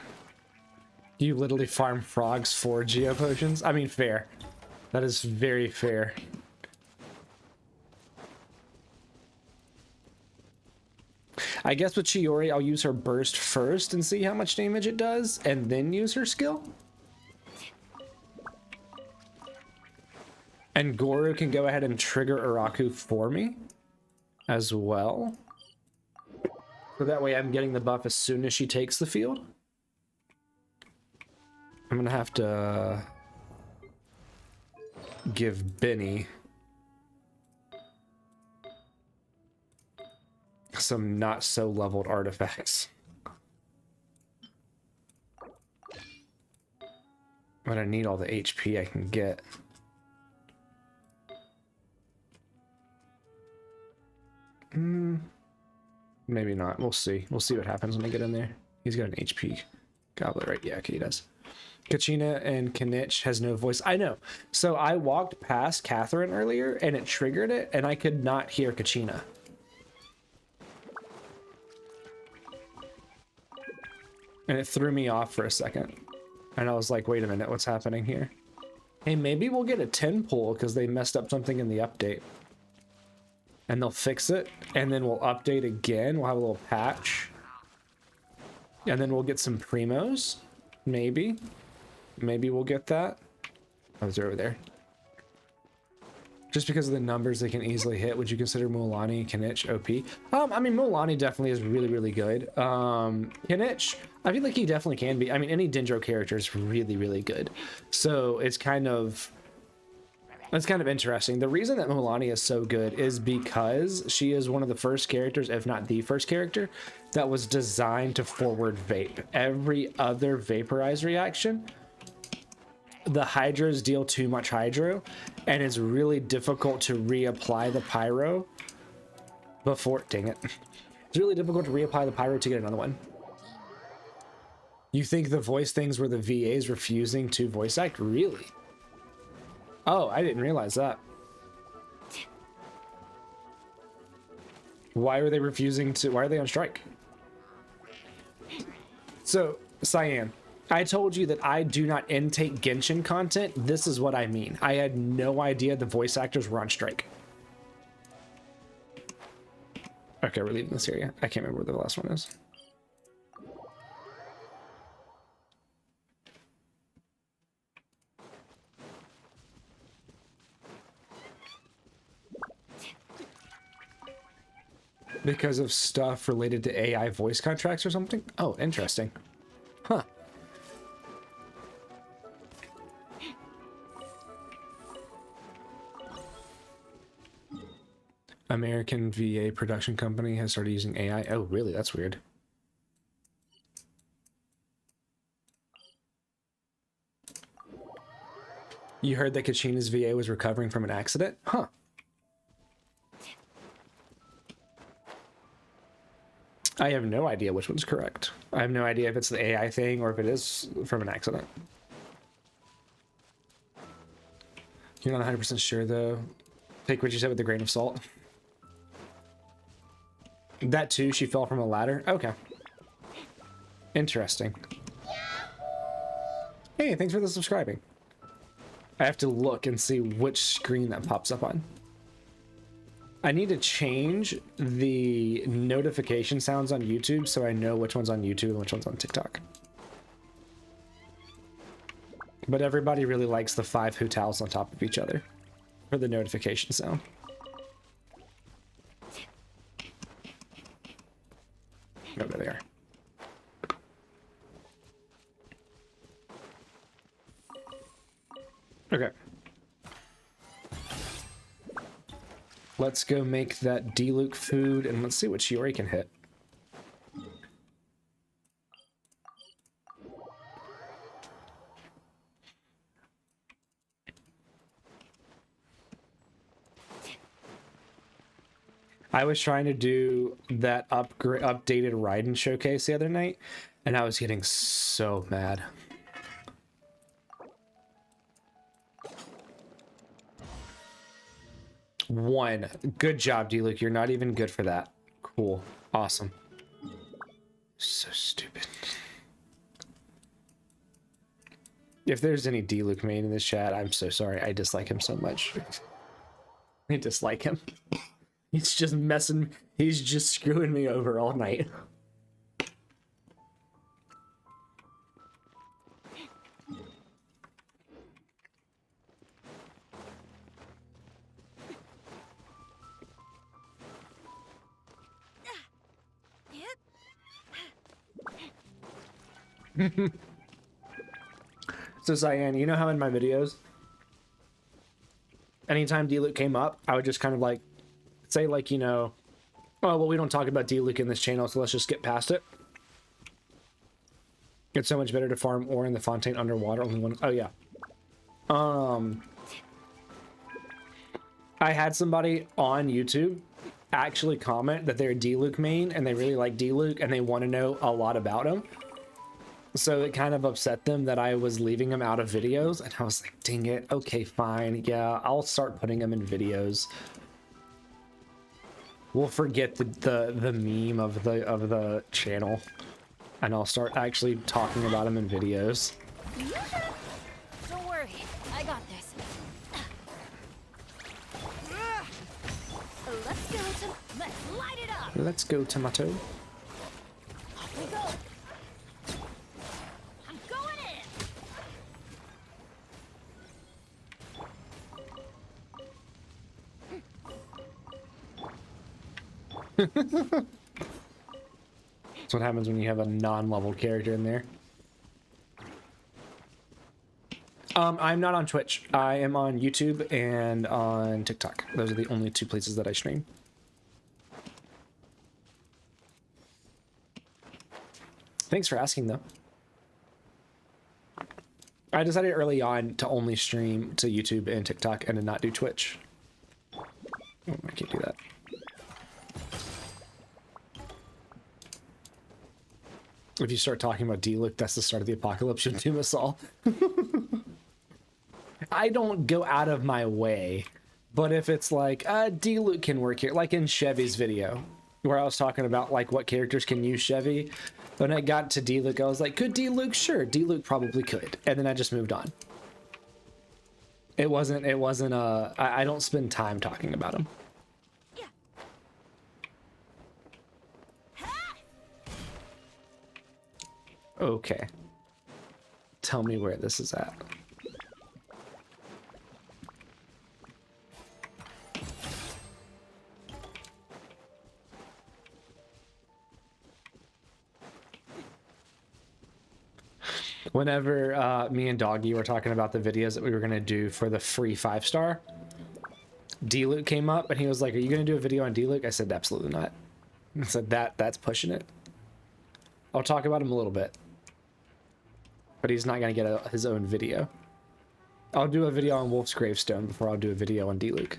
You literally farm frogs for Geo potions? I mean, fair. That is very fair. I guess with Chiori, I'll use her burst first and see how much damage it does, and then use her skill. And Goru can go ahead and trigger Uraku for me as well. So that way I'm getting the buff as soon as she takes the field. I'm gonna have to give Benny some not so leveled artifacts. But I need all the HP I can get. Maybe not. We'll see. We'll see what happens when I get in there. He's got an HP goblet, right? Yeah, okay, he does. Kachina and Kanich has no voice. I know. So I walked past Catherine earlier and it triggered it and I could not hear Kachina. And it threw me off for a second. And I was like, wait a minute, what's happening here? Hey, maybe we'll get a 10 pull because they messed up something in the update. And they'll fix it, and then we'll update again. We'll have a little patch. And then we'll get some primos. Maybe. Maybe we'll get that. Oh, it's over there. Just because of the numbers they can easily hit, would you consider Mualani and Kanich OP? I mean, Mualani definitely is really, really good. Kanich, I feel like he definitely can be. I mean, any Dendro character is really, really good. So it's kind of... That's kind of interesting. The reason that Mualani is so good is because she is one of the first characters, if not the first character, that was designed to forward vape. Every other vaporize reaction, the hydros deal too much hydro, and it's really difficult to reapply the pyro before... Dang it. It's really difficult to reapply the pyro to get another one. You think the voice things were the VAs refusing to voice act? Really? Oh, I didn't realize that. Why are they refusing to... Why are they on strike? So, Cyan, I told you that I do not intake Genshin content. This is what I mean. I had no idea the voice actors were on strike. Okay, we're leaving this area. I can't remember where the last one is. because of stuff related to AI voice contracts or something. Oh, interesting. Huh. American VA production company has started using AI. Oh, really? That's weird. You heard that Kachina's VA was recovering from an accident? Huh. I have no idea which one's correct. I have no idea if it's the AI thing or if it is from an accident. You're not 100% sure, though. Take what you said with a grain of salt. That too, she fell from a ladder? Okay. Interesting. Hey, thanks for the subscribing. I have to look and see which screen that pops up on. I need to change the notification sounds on YouTube so I know which one's on YouTube and which one's on TikTok. But everybody really likes the 5 hotels on top of each other for the notification sound. Oh, there they are. Okay. Let's go make that D-Luke food and let's see what Shiori can hit. I was trying to do that updated Raiden showcase the other night, and I was getting so mad. One. Good job, D-Luke. You're not even good for that. Cool. Awesome. So stupid. If there's any D-Luke main in this chat, I'm so sorry. I dislike him so much. I dislike him. He's just messing. He's just screwing me over all night. So Cyan, you know how in my videos, anytime D-Luke came up, I would just kind of like say like, you know, oh, well, we don't talk about D-Luke in this channel, so let's just get past it. It's so much better to farm ore in the Fontaine underwater. Only one. Oh yeah. I had somebody on YouTube actually comment that they're a D-Luke main and they really like D-Luke and they want to know a lot about him. So it kind of upset them that I was leaving him out of videos, and I was like, dang it, okay, fine, yeah, I'll start putting him in videos. We'll forget the meme of the channel, and I'll start actually talking about him in videos. Don't worry, I got this. Let's light it up. Let's go, Tomato. Off we go. I'm going in. That's what happens when you have a non-level character in there. I'm not on Twitch. I am on YouTube and on TikTok. Those are the only 2 places that I stream. Thanks for asking, though. I decided early on to only stream to YouTube and TikTok and to not do Twitch. Oh, I can't do that. If you start talking about D-Luke, that's the start of the apocalypse. You'll doom us all. I don't go out of my way, but if it's like, D-Luke can work here, like in Chevy's video, where I was talking about like what characters can use Chevy, when I got to D-Luke, I was like, could D-Luke? Sure, D-Luke probably could. And then I just moved on. It wasn't, I don't spend time talking about him. Okay. Tell me where this is at. Whenever me and Doggy were talking about the videos that we were gonna do for the free 5-star, D-Luke came up and he was like, "Are you gonna do a video on D-Luke?" I said, "Absolutely not." I said, that's pushing it. I'll talk about him a little bit, but he's not gonna get his own video. I'll do a video on Wolf's Gravestone before I'll do a video on D-Luke.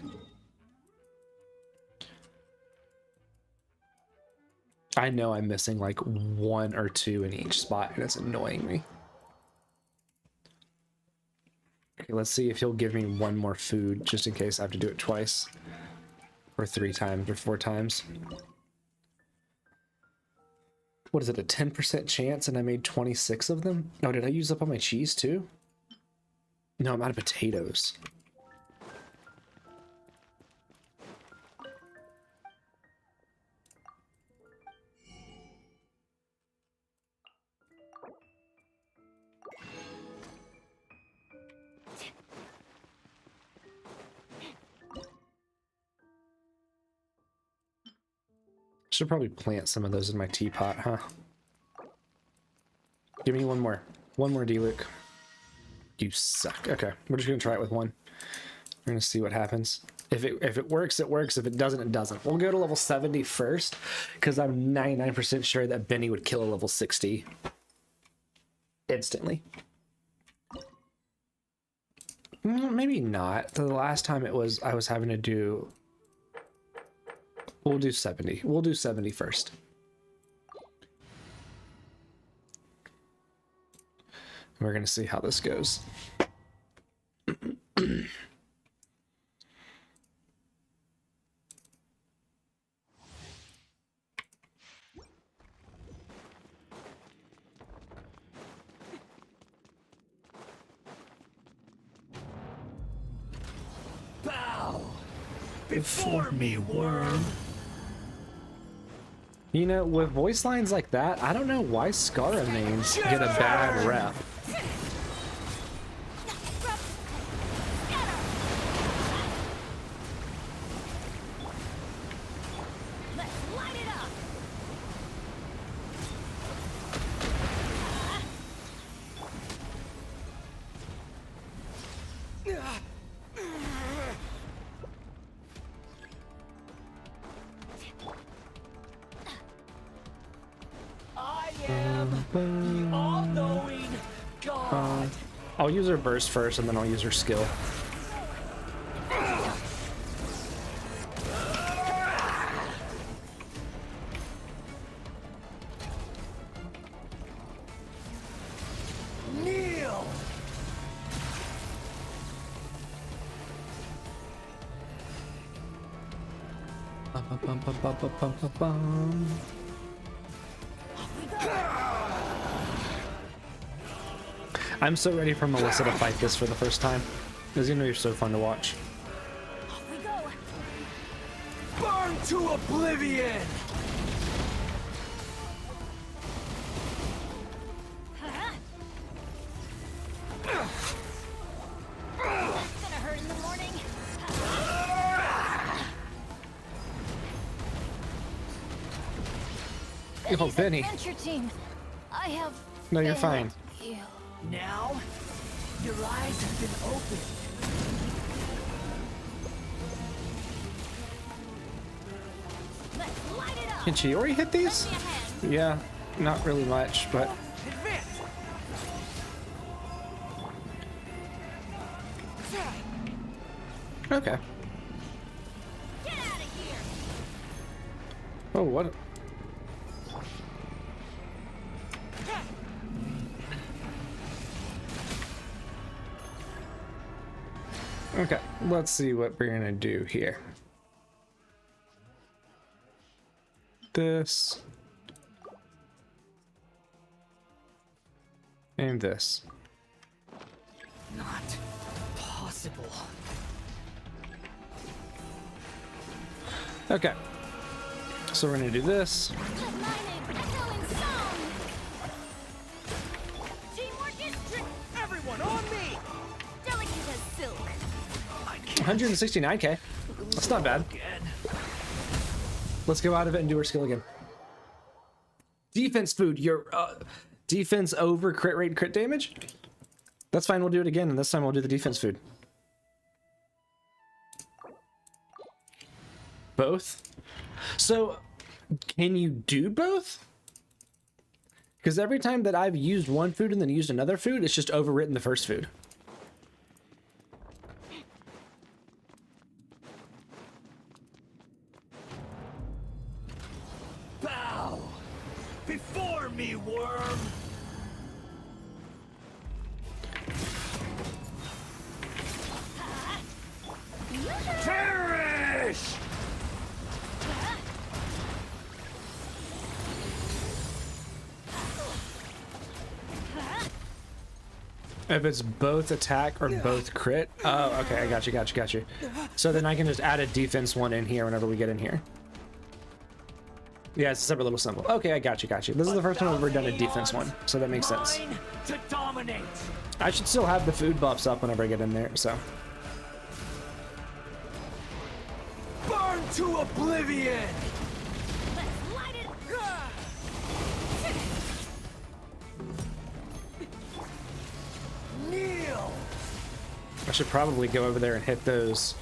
I know I'm missing like 1 or 2 in each spot, and it's annoying me. Okay, let's see if he'll give me 1 more food, just in case I have to do it twice. Or 3 times, or 4 times. What is it, a 10% chance, and I made 26 of them? Oh, did I use up all my cheese too? No, I'm out of potatoes. Should probably plant some of those in my teapot, huh? Give me 1 more. 1 more, D-Luke. You suck. Okay, we're just gonna try it with 1. We're gonna see what happens. If it works, it works. If it doesn't, it doesn't. We'll go to level 70 first, because I'm 99% sure that Benny would kill a level 60 instantly. Maybe not. The last time I was having to do. We'll do 70. We'll do 70 first. We're gonna see how this goes. Bow before me, worm. You know, with voice lines like that, I don't know why Scara names get a bad rep. Let's light it up. I am the all-knowing God. I'll use her burst first, and then I'll use her skill. Kneel. I'm so ready for Melissa to fight this for the first time. It's gonna be so fun to watch. Off we go. Burn to oblivion. That's gonna hurt in the morning. Oh, Benny. Adventure team. I have. No, you're failed fine. you. Now, your eyes have been opened. Let's light it up. Can Chiori hit these? Lend me a hand. Yeah, not really much, but Advance. okay. Get out of here. Oh, what? Okay, let's see what we're gonna do here. This. And this. Not possible. Okay. So we're gonna do this. Lightning, echoing song. Teamwork is Everyone on me. delicate as silk. 169k. That's not bad. Again. Let's go out of it and do our skill again. Defense food. Defense over crit rate, crit damage? That's fine, we'll do it again, and this time we'll do the defense food. Both? So, can you do both? Because every time that I've used one food and then used another food, it's just overwritten the first food. Bow before me, worm. Perish! If it's both attack or both crit. Oh, okay, I got you. So then I can just add a defense one in here whenever we get in here. Yeah, it's a separate little symbol. Okay, I got you. This is the first time I've ever done a defense one, so that makes sense. Mine to dominate. I should still have the food buffs up whenever I get in there, so. Burn to oblivion. Let's light it. Kneel. I should probably go over there and hit those.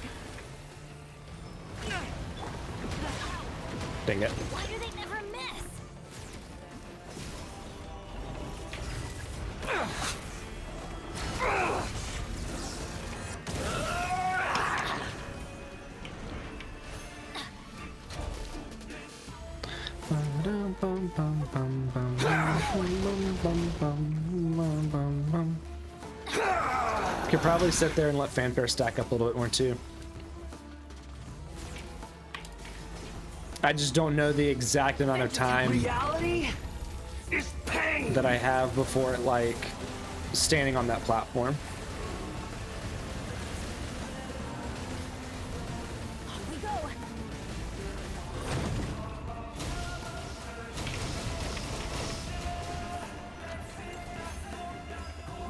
Dang it. Why do they never miss? Could probably sit there and let fanfare stack up a little bit more too. I just don't know the exact amount of time Reality is pain. that I have before like standing on that platform. Off we go.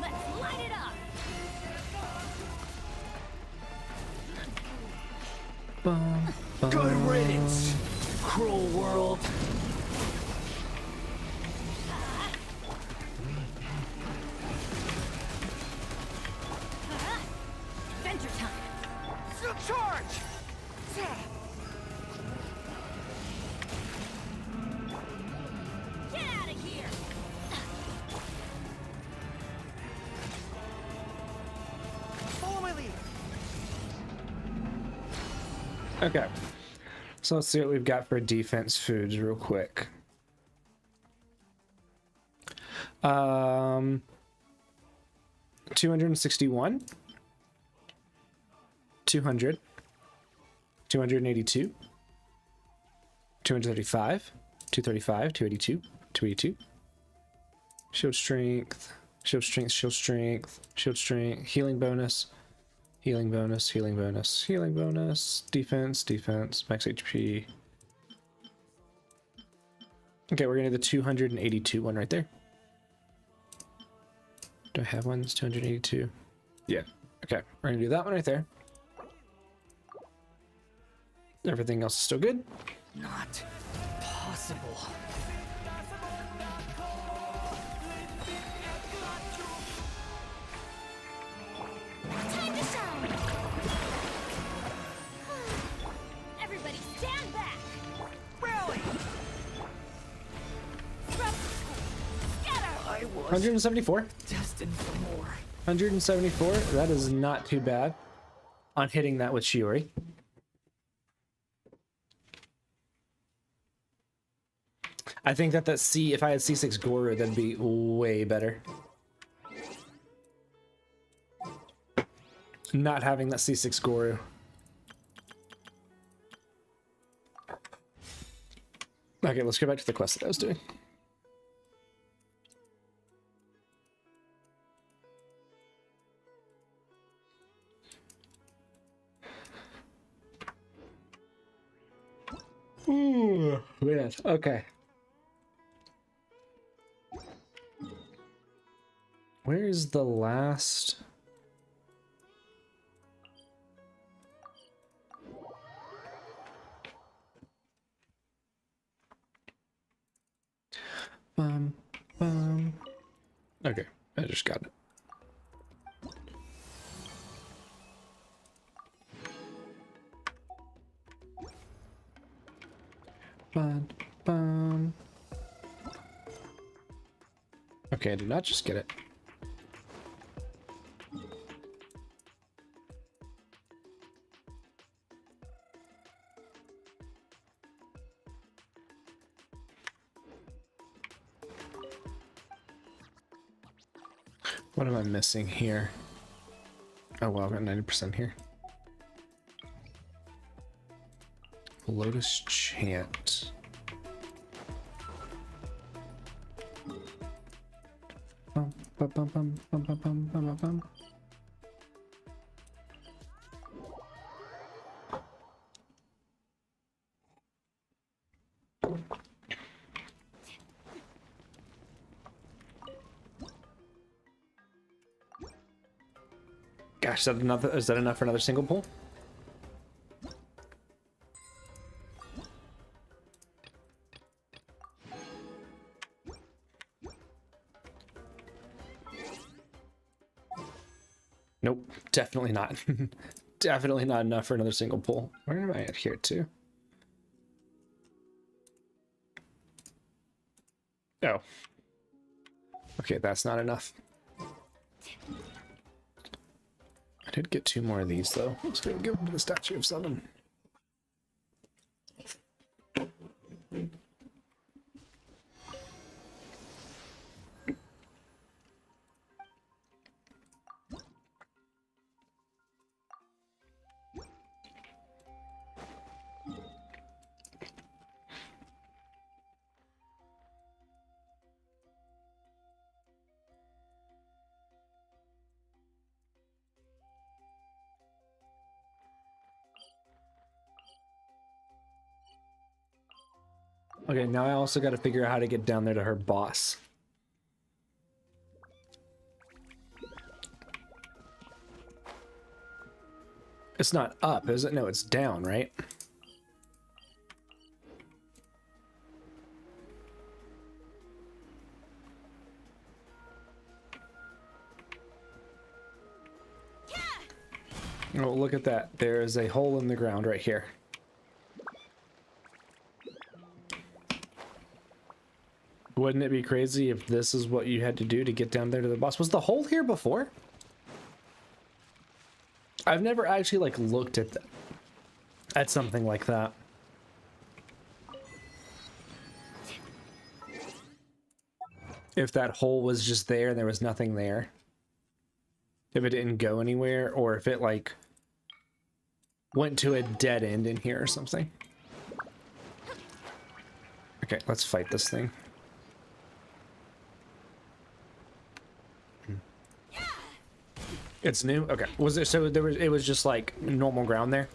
Let's light it up. Good riddance, cruel world. Adventure time. Charge. Get out of here. Follow my lead. Okay. So let's see what we've got for defense foods real quick. 261, 200, 282, 235, 235, 282, 282. Shield strength, shield strength, shield strength, shield strength, healing bonus, healing bonus, healing bonus, healing bonus, defense, defense, max HP. Okay, we're gonna do the 282 one right there. Do I have one that's 282? Yeah. Okay, we're gonna do that one right there. Everything else is still good. Not possible. Time to shine. Everybody stand back. Rally. Scatter. I was 174. destined for more. 174. That is not too bad on hitting that with Shiori. I think that C, if I had C6 Goru, that'd be way better. Not having that C6 Goru. Okay, let's go back to the quest that I was doing. Ooh, man. Okay. Where's the last? Bum, bum. just got it. Bum, bum. Okay, I did not just get it. What am I missing here? Oh well, I've got 90% here. Lotus Chant. Bum, bum, bum, bum, bum, bum, bum, bum, bum. Gosh, is that enough for another single pull? Nope, definitely not. Definitely not enough for another single pull. Where am I at here too? Oh. Okay, that's not enough. I did get 2 more of these though. Let's go give them to the Statue of Summon. Okay, now I also got to figure out how to get down there to her boss. It's not up, is it? No, it's down, right? Oh, look at that. There is a hole in the ground right here. Wouldn't it be crazy if this is what you had to do to get down there to the boss? Was the hole here before? I've never actually like looked at something like that. If that hole was just there and there was nothing there. If it didn't go anywhere, or if it like went to a dead end in here or something. Okay, let's fight this thing. It's new? Okay. Was it so it was just like normal ground there?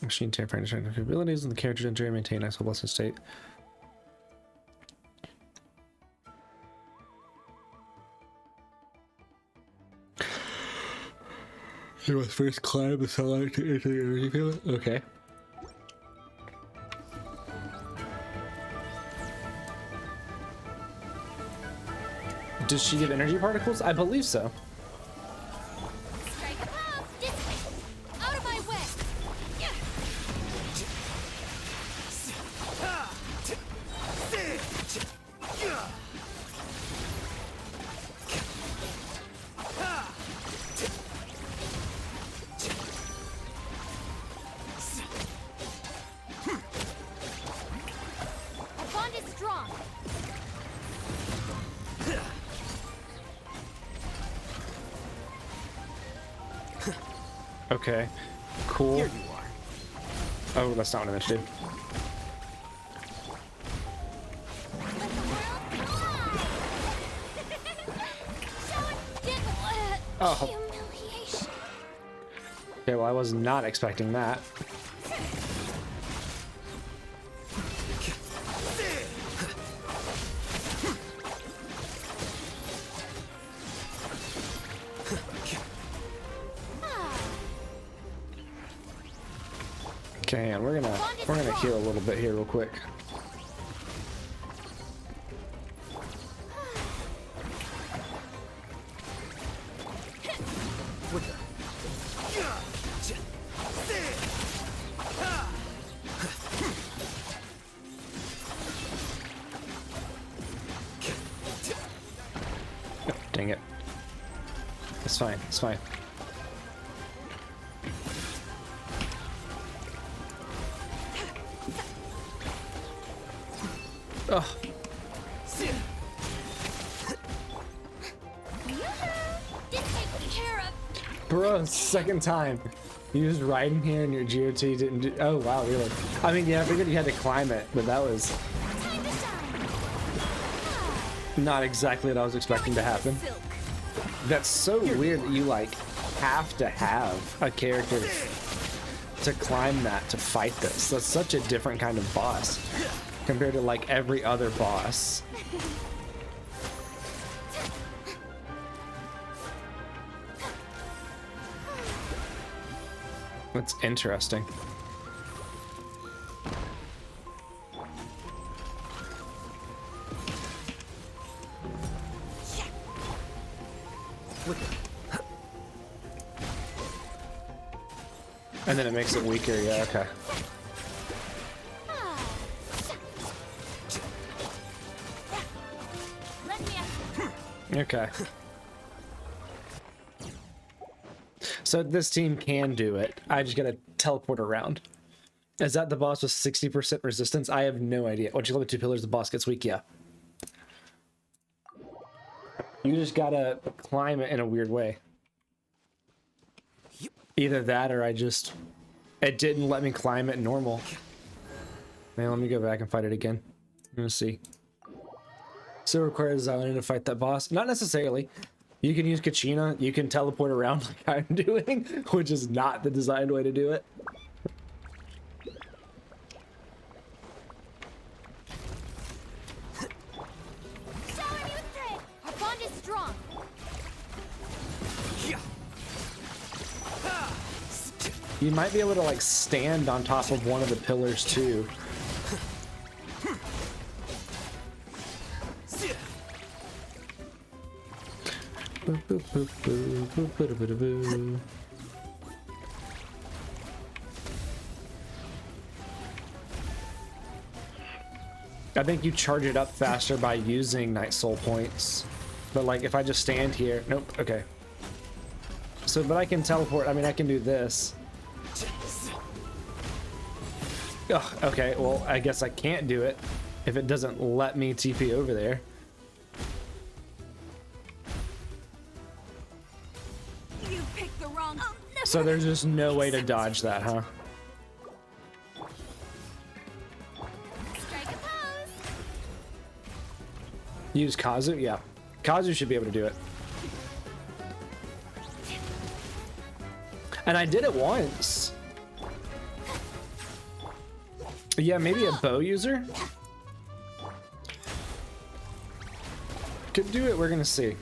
Machine tampering capabilities and the character enter and maintain nice blessed state. You must first climb the sunlight to enter the energy field? Okay. Does she give energy particles? I believe so. Strike above! This way! Out of my way! Our bond is strong! Okay. Cool. Here you are. Oh, that's not what I meant to do. Oh. Humiliation. Okay, well, I was not expecting that. Okay, and we're gonna heal a little bit here real quick. Dang it. It's fine, it's fine. Ugh. Bro, second time. You was riding here and your GOT didn't do. Oh wow, really? I mean, yeah, I figured you had to climb it, but that was not exactly what I was expecting to happen. That's so weird that you like have to have a character to climb that to fight this. That's such a different kind of boss compared to like every other boss. That's interesting. And then it makes it weaker, yeah, okay. Okay. So this team can do it. I just gotta teleport around. Is that the boss with 60% resistance? I have no idea. Once you level 2 pillars, the boss gets weak, yeah. You just gotta climb it in a weird way. Either that or it didn't let me climb it normal. Man, let me go back and fight it again. I'm gonna see. So it requires Xylonia to fight that boss? Not necessarily. You can use Kachina, you can teleport around like I'm doing, which is not the designed way to do it. Our bond is strong. You might be able to like stand on top of one of the pillars too. I think you charge it up faster by using Night Soul points. But like if I just stand here, nope, okay. So, but I can teleport, I mean I can do this. Ugh, okay, well I guess I can't do it if it doesn't let me TP over there. You picked the wrong. So there's just no way to dodge that, huh? Strike a pose. Use Kazu? Yeah. Kazu should be able to do it. And I did it once. Yeah, maybe a bow user? Could do it, we're gonna see.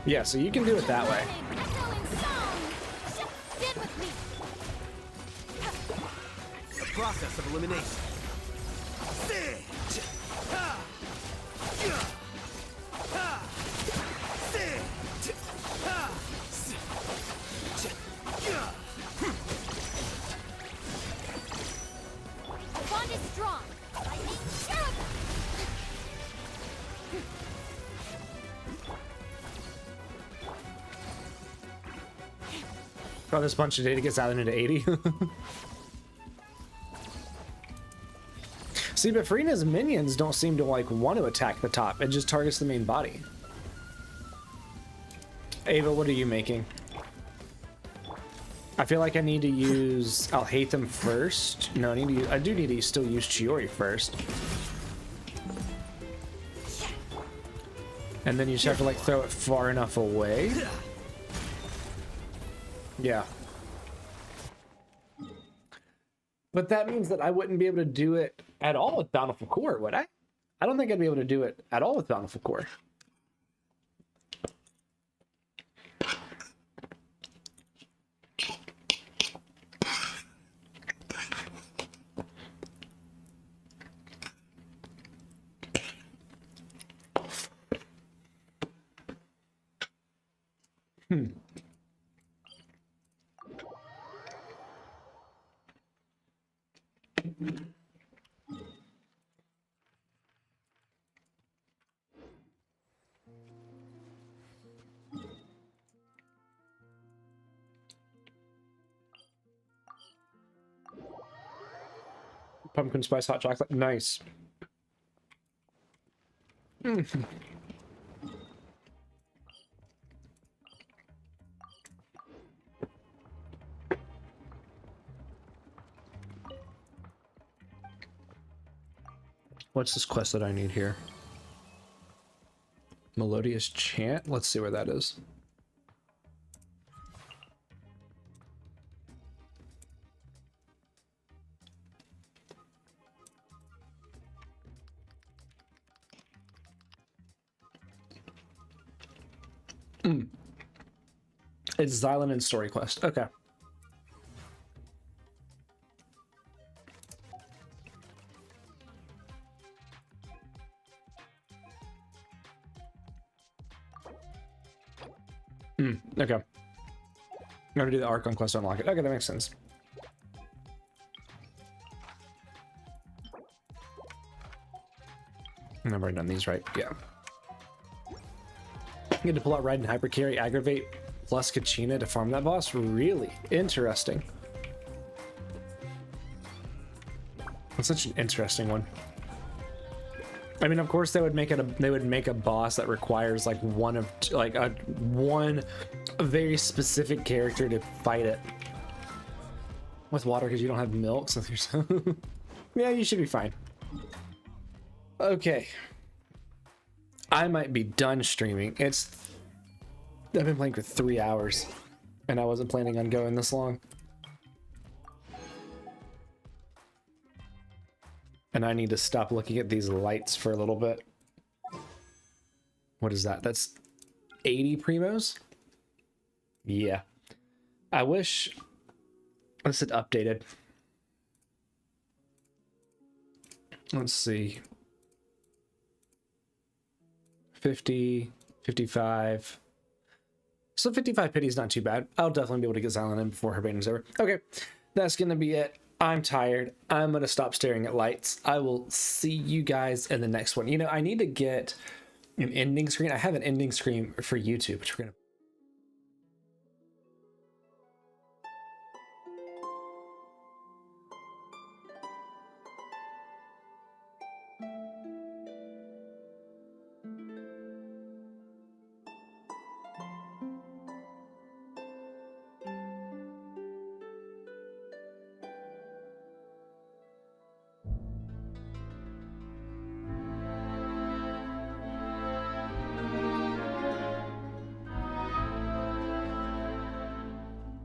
Yeah, so you can do it that way. The process of elimination. Our bond is strong. Lightning sheriff. Oh, this bunch of data gets out into 80. See, but Farina's minions don't seem to like want to attack the top. It just targets the main body. Ava, what are you making? I feel like I need to use... I'll hate them first. No, I do need to still use Chiori first. And then you just have to like throw it far enough away. Yeah. But that means that I wouldn't be able to do it at all with Bountiful Core, would I? I don't think I'd be able to do it at all with Bountiful Core. Pumpkin spice hot chocolate. Nice. What's this quest that I need here? Melodious Chant? Let's see where that is. It's Xylan and Story Quest. Okay. Okay. I'm gonna do the Archon quest to unlock it. Okay, that makes sense. I've already done these, right? Yeah. You get to pull out Ride and Hypercarry, Aggravate, plus Kachina to farm that boss? Really? Interesting. That's such an interesting one. I mean, of course they would make it a boss that requires like one very specific character to fight it with water because you don't have milk, so yeah, you should be fine. Okay. I might be done streaming. I've been playing for 3 hours and I wasn't planning on going this long. And I need to stop looking at these lights for a little bit. What is that? That's 80 primos? Yeah. I wish this had updated. Let's see. 50, 55. So 55 pity is not too bad. I'll definitely be able to get Xylan in before her banner's over. Okay, that's gonna be it. I'm tired. I'm gonna stop staring at lights. I will see you guys in the next one. You know, I need to get an ending screen. I have an ending screen for YouTube, which we're gonna